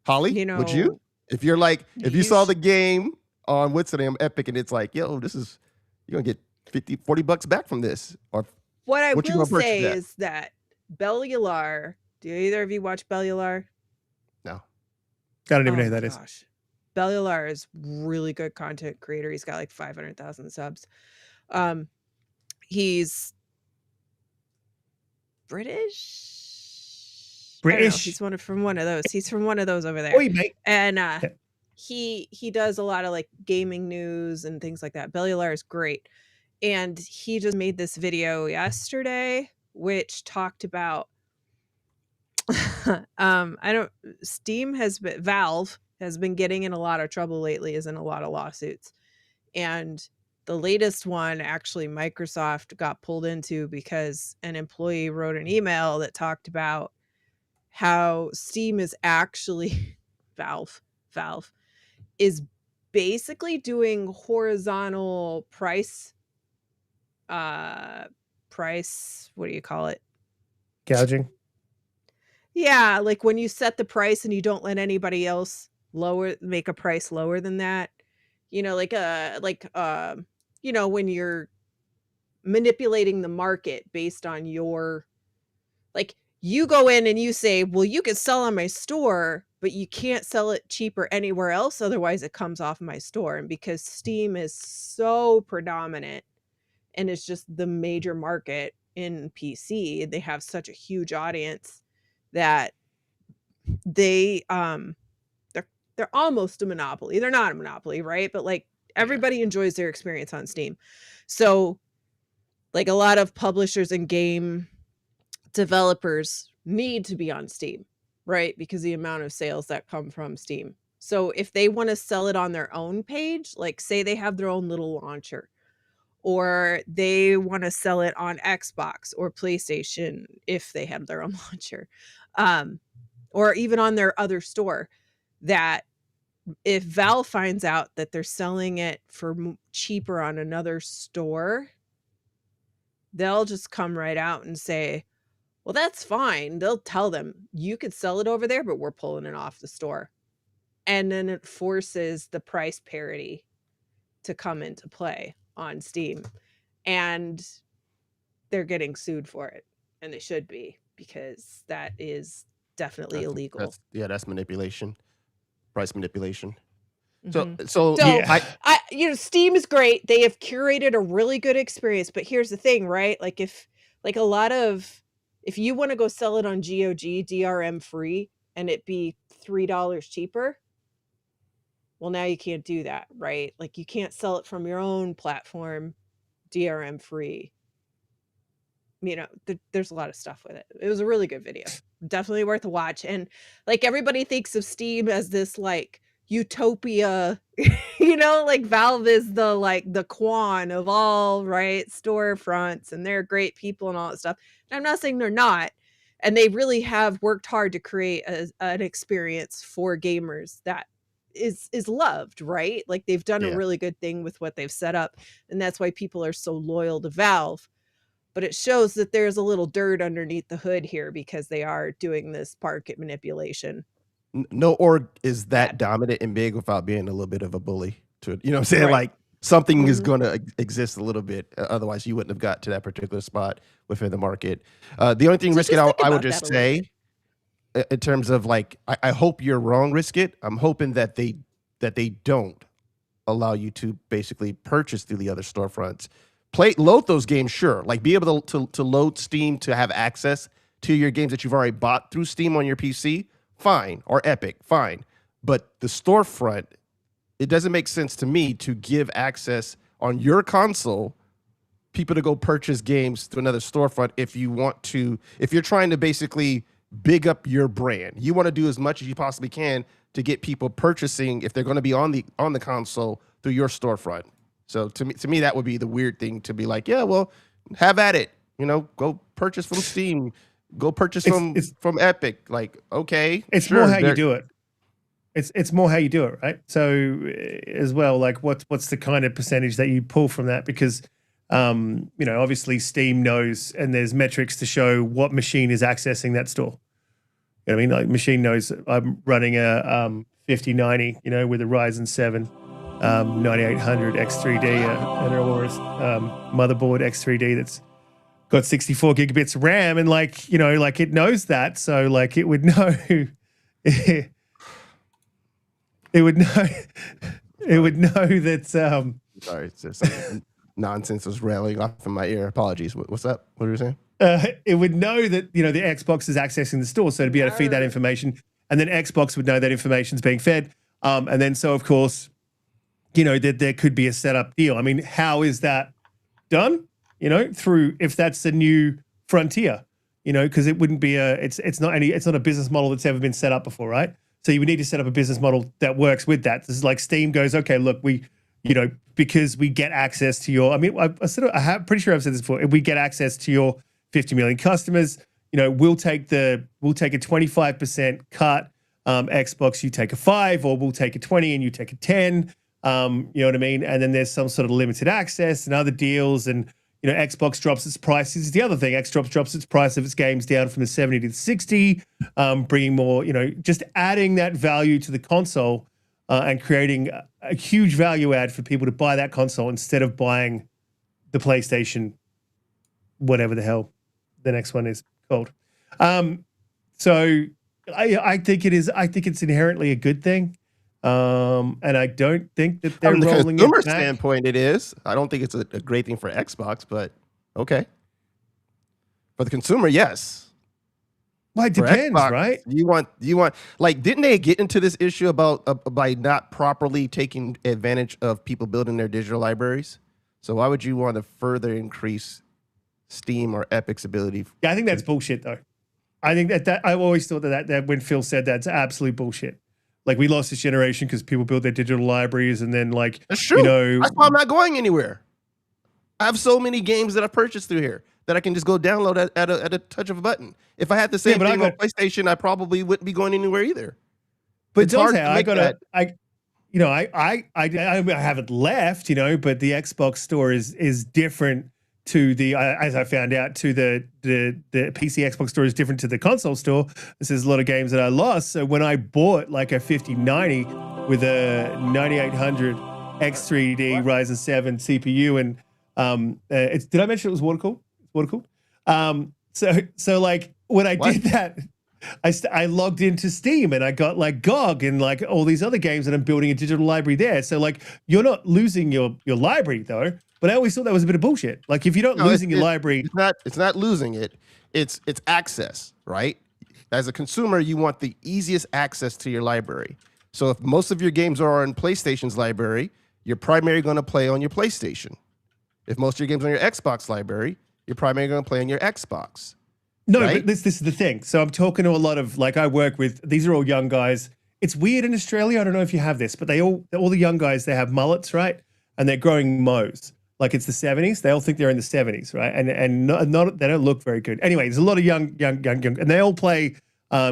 Holly, would you? If you're like, if you saw the game on what's the name, Epic, and it's like, yo, you're going to get $40 back from this. Or what I will say is that Bellular, do either of you watch Bellular? No. I don't even know who that is. Bellular is really good content creator. He's got like 500,000 subs. He's British. He's from one of those. He's from one of those over there. Oi, mate. And he does a lot of like gaming news and things like that. Bellular is great. And he just made this video yesterday which talked about Valve has been getting in a lot of trouble lately, is in a lot of lawsuits. And the latest one, actually, Microsoft got pulled into because an employee wrote an email that talked about how Steam is actually Valve is basically doing horizontal price, what do you call it? Gouging. Yeah, like when you set the price and you don't let anybody else make a price lower than that. You know, you know, when you're manipulating the market based on your, like, you go in and you say, well, you can sell on my store, but you can't sell it cheaper anywhere else. Otherwise it comes off my store. And because Steam is so predominant and it's just the major market in PC, they have such a huge audience that they're almost a monopoly. They're not a monopoly, right? But like everybody enjoys their experience on Steam. So like a lot of publishers and game developers need to be on Steam, right? Because the amount of sales that come from Steam. So if they want to sell it on their own page, like say they have their own little launcher, or they want to sell it on Xbox or PlayStation if they have their own launcher, or even on their other store, that if Valve finds out that they're selling it for cheaper on another store, they'll just come right out and say, well, that's fine. They'll tell them, you could sell it over there, but we're pulling it off the store. And then it forces the price parity to come into play on Steam. And they're getting sued for it. And they should be, because that is definitely illegal. That's manipulation. Price manipulation. Mm-hmm. So I you know, Steam is great. They have curated a really good experience, but here's the thing, right? Like if you want to go sell it on GOG DRM free and it be $3 cheaper, well, now you can't do that, right? Like you can't sell it from your own platform DRM free you know, there's a lot of stuff with it. It was a really good video. Definitely worth a watch. And like everybody thinks of Steam as this like utopia, you know, like Valve is the like the Quan of all right storefronts, and they're great people and all that stuff. And I'm not saying they're not. And they really have worked hard to create an experience for gamers that is loved, right? Like they've done a really good thing with what they've set up, and that's why people are so loyal to Valve. But it shows that there's a little dirt underneath the hood here because they are doing this market manipulation. No org is that dominant and big without being a little bit of a bully to it. You know what I'm saying? Right. Like something is going to exist a little bit. Otherwise, you wouldn't have got to that particular spot within the market. The only thing, So Riskit, I would that just a little say, in terms of like, I hope you're wrong, Riskit. I'm hoping that they don't allow you to basically purchase through the other storefronts. Load those games, sure. Like be able to load Steam to have access to your games that you've already bought through Steam on your PC. Fine, or Epic, fine. But the storefront, it doesn't make sense to me to give access on your console, people to go purchase games through another storefront if you're trying to basically big up your brand. You want to do as much as you possibly can to get people purchasing if they're going to be on the console through your storefront. So to me, that would be the weird thing to be like, yeah, well, have at it. You know, go purchase from Steam. Go purchase from Epic. Like, okay, it's sure, more how you do it. It's more how you do it, right? So as well, like what's the kind of percentage that you pull from that? Because you know, obviously Steam knows, and there's metrics to show what machine is accessing that store. You know what I mean? Like machine knows I'm running a 5090, you know, with a Ryzen 7 9800 X3D, an Aorus motherboard X3D that's got 64 gigabits of RAM, and like, you know, like it knows that, so like it would know it would know that sorry, some nonsense was railing off in my ear. Apologies. What's up? What are you saying? It would know that, you know, the Xbox is accessing the store, so to be able to feed that information, and then Xbox would know that information is being fed, and then so of course, you know, that there could be a setup deal. I mean, how is that done? You know, through, if that's a new frontier, you know, because it wouldn't be it's not a business model that's ever been set up before, right? So you would need to set up a business model that works with that. This is like Steam goes, okay, look, we, you know, because we get access to your, I mean, I'm pretty sure I've said this before. If we get access to your 50 million customers, you know, we'll take a 25% cut. Xbox, you take a 5, or we'll take a 20 and you take a 10. You know what I mean? And then there's some sort of limited access and other deals, and you know, Xbox drops its price. This is the other thing. Xbox drops its price of its games down from the 70 to the 60, bringing more, you know, just adding that value to the console and creating a huge value add for people to buy that console instead of buying the PlayStation, whatever the hell the next one is called. So I think it's inherently a good thing. And I don't think that they're rolling it back. From the consumer standpoint, it is. I don't think it's a great thing for Xbox, but okay. For the consumer, yes. Well, it depends, Xbox, right? You want like, didn't they get into this issue about by not properly taking advantage of people building their digital libraries? So why would you want to further increase Steam or Epic's ability? Yeah, I think that's bullshit, though. I think that I've always thought that when Phil said that's absolute bullshit. Like, we lost this generation because people build their digital libraries, and then like, that's true. You know, that's why I'm not going anywhere. I have so many games that I've purchased through here that I can just go download at a touch of a button. If I had the same thing on PlayStation, I probably wouldn't be going anywhere either. But Donte, I haven't left, you know, but the Xbox store is different to the, as I found out, to the PC Xbox store is different to the console store. This is a lot of games that I lost. So when I bought like a 5090 with a 9800 X3D Ryzen 7 CPU, and did I mention it was water cooled? Water cooled. So like when I did that, I logged into Steam and I got like GOG and like all these other games, and I'm building a digital library there. So like, you're not losing your library though. But I always thought that was a bit of bullshit. Like, if you're not losing your library, it's not losing it. It's access, right? As a consumer, you want the easiest access to your library. So if most of your games are on PlayStation's library, you're primarily going to play on your PlayStation. If most of your games are on your Xbox library, you're primarily going to play on your Xbox. No, right? but this is the thing. So I'm talking to a lot of, like, I work with, these are all young guys. It's weird in Australia. I don't know if you have this, but all the young guys, they have mullets, right? And they're growing mows. Like it's the 70s. They all think they're in the 70s, right? And not they don't look very good. Anyway, there's a lot of young, and they all play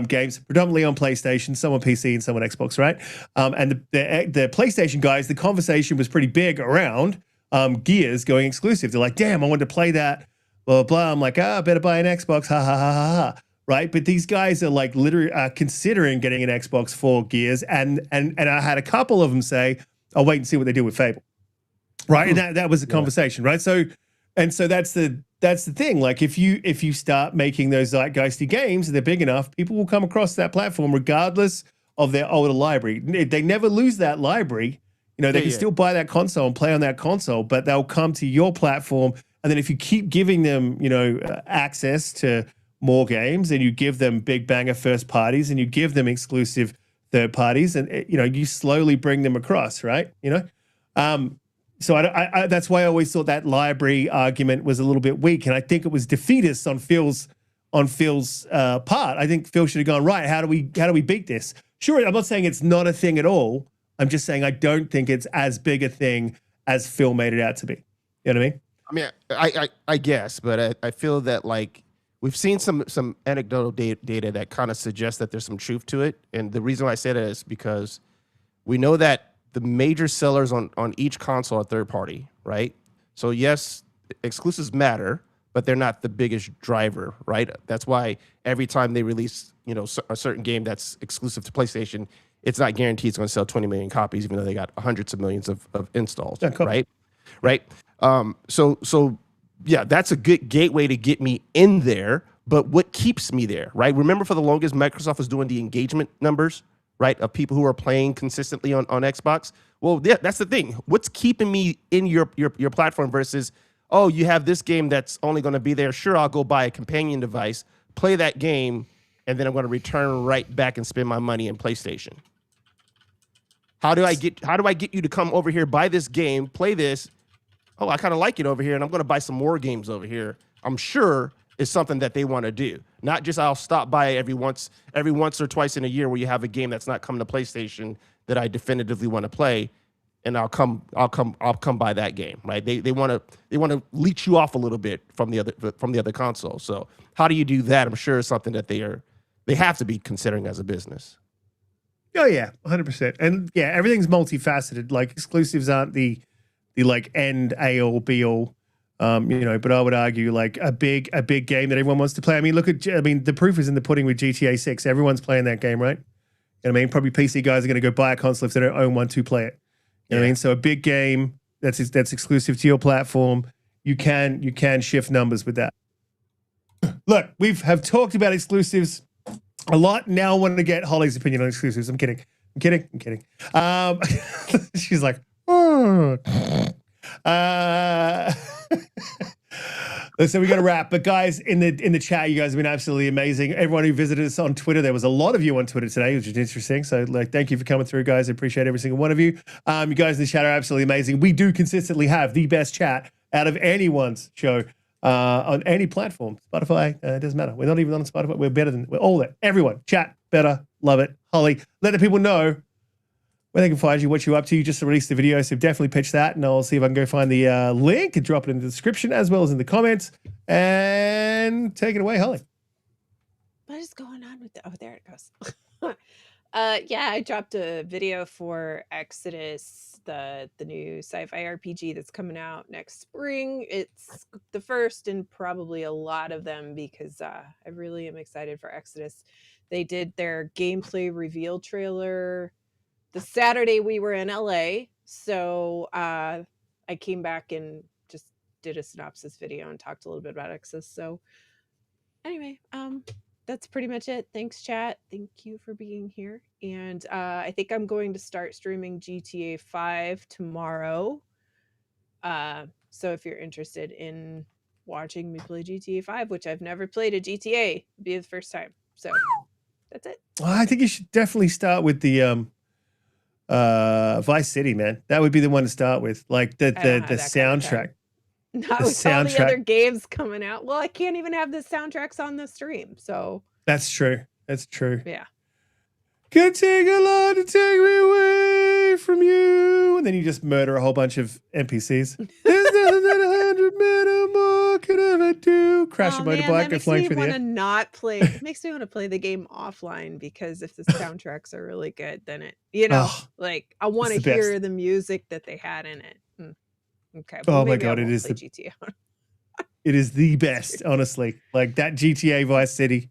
games predominantly on PlayStation, some on PC and some on Xbox, right? And the PlayStation guys, the conversation was pretty big around Gears going exclusive. They're like, damn, I wanted to play that. Blah, blah, blah. I'm like, better buy an Xbox, ha, ha, ha, ha, ha. Right? But these guys are like literally considering getting an Xbox for Gears. And I had a couple of them say, I'll wait and see what they do with Fable. Right? And that was the conversation, right? So that's the thing. Like if you start making those zeitgeisty games and they're big enough, people will come across that platform regardless of their older library. They never lose that library. You know, they can still buy that console and play on that console, but they'll come to your platform. And then if you keep giving them, you know, access to more games, and you give them big banger first parties, and you give them exclusive third parties, and you know, you slowly bring them across, right? You know, so I that's why I always thought that library argument was a little bit weak, and I think it was defeatist on Phil's part. I think Phil should have gone, right, how do we beat this? Sure, I'm not saying it's not a thing at all. I'm just saying I don't think it's as big a thing as Phil made it out to be. You know what I mean? I mean, I guess, but I feel that like we've seen some anecdotal data that kind of suggests that there's some truth to it. And the reason why I say that is because we know that the major sellers on each console are third party, right? So yes, exclusives matter, but they're not the biggest driver, right? That's why every time they release, you know, a certain game that's exclusive to PlayStation, it's not guaranteed it's going to sell 20 million copies, even though they got hundreds of millions of installs, cool. Right? So yeah, that's a good gateway to get me in there. But what keeps me there, right? Remember, for the longest, Microsoft was doing the engagement numbers, right, of people who are playing consistently on Xbox. Well, yeah, that's the thing. What's keeping me in your platform versus, oh, you have this game that's only going to be there. Sure, I'll go buy a companion device, play that game, and then I'm going to return right back and spend my money in PlayStation. How do I get you to come over here, buy this game, play this? Oh, I kind of like it over here, and I'm going to buy some more games over here. I'm sure it's something that they want to do. Not just I'll stop by every once or twice in a year where you have a game that's not coming to PlayStation that I definitively want to play, and I'll come buy that game. Right? They want to leech you off a little bit from the other console. So how do you do that? I'm sure it's something that they have to be considering as a business. Oh yeah, 100%. And yeah, everything's multifaceted. Like exclusives aren't the like end all be all, you know. But I would argue like a big game that everyone wants to play. I mean, the proof is in the pudding with GTA 6. Everyone's playing that game, right? You know what I mean? Probably PC guys are going to go buy a console if they don't own one to play it. You know what I mean? So a big game that's exclusive to your platform, you can shift numbers with that. Look, have talked about exclusives a lot. Now I want to get Holly's opinion on exclusives. I'm kidding. She's like, so we got to wrap. But guys, in the chat, you guys have been absolutely amazing. Everyone who visited us on Twitter, there was a lot of you on Twitter today, which is interesting. So like, thank you for coming through, guys. I appreciate every single one of you. You guys in the chat are absolutely amazing. We do consistently have the best chat out of anyone's show on any platform. Spotify, it doesn't matter. We're not even on Spotify. We're all there. Everyone, chat better, love it. Holly, let the people know where they can find you, what you're up to. You just released the video, so definitely pitch that, and I'll see if I can go find the link and drop it in the description as well as in the comments. And take it away, Holly. What is going on with oh, there it goes. Yeah, I dropped a video for Exodus, the new sci-fi RPG that's coming out next spring. It's the first in probably a lot of them because I really am excited for Exodus. They did their gameplay reveal trailer the Saturday we were in LA. So I came back and just did a synopsis video and talked a little bit about Exodus. So anyway, that's pretty much it. Thanks, chat. Thank you for being here. And I think I'm going to start streaming GTA 5 tomorrow. So if you're interested in watching me play GTA 5, which I've never played a GTA, it'll be the first time. So that's it. Well, I think you should definitely start with the Vice City, man. That would be the one to start with. Like the soundtrack. Not The with all the soundtrack. other games coming out. Well, I can't even have the soundtracks on the stream. So That's true. That's true. yeah. Could take a lot to take me away from you. And then you just murder a whole bunch of NPCs. There's nothing that 100 men or more could ever do. Crash a motorbike, go flying through the air. Not play. It makes me want to play the game offline, because if the soundtracks are really good, then it, you know, Oh, like I want to it's the hear best. the music that they had in it. Okay. Oh my maybe I God, it won't is play the GTA. it is the best, honestly. Like that GTA Vice City.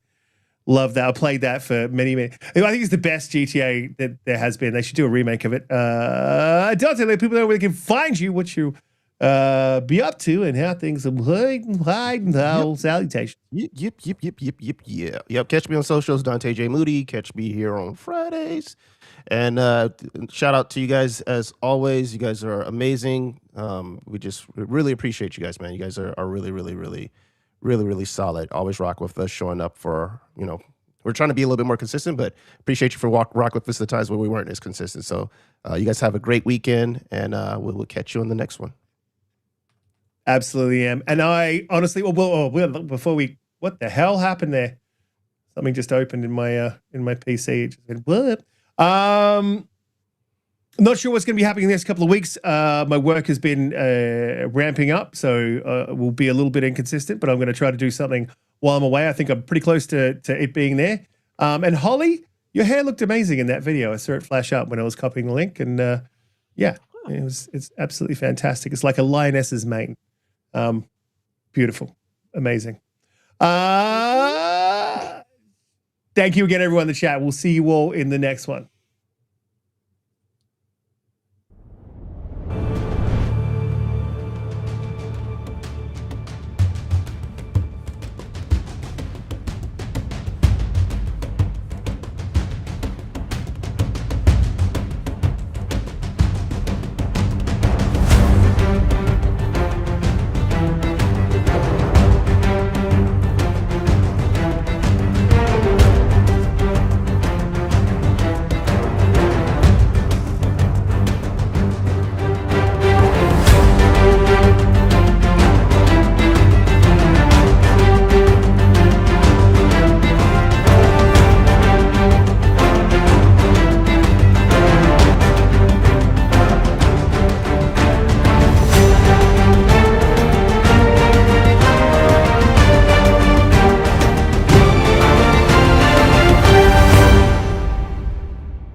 Love that. I played that for many. I think it's the best GTA that there has been. They should do a remake of it. Donte, let people know where they can find you, what you be up to, and how things are hiding. Salutations. Yep. Catch me on socials, Donte J Moody. Catch me here on Fridays. And shout out to you guys as always. You guys are amazing. We really appreciate you guys, man. You guys are really, really, really, really, really solid. Always rock with us, showing up for, you know, we're trying to be a little bit more consistent, but appreciate you for rock with us the times where we weren't as consistent. So you guys have a great weekend, and we'll catch you on the next one. Absolutely am. And I honestly, before we, what the hell happened there? Something just opened in my PC. It just said, what? Not sure what's going to be happening in the next couple of weeks. My work has been ramping up, so we'll be a little bit inconsistent, but I'm going to try to do something while I'm away. I think I'm pretty close to it being there. And Holly, your hair looked amazing in that video. I saw it flash up when I was copying the link, and yeah, it's absolutely fantastic. It's like a lioness's mane. Beautiful, amazing. Thank you again, everyone in the chat. We'll see you all in the next one.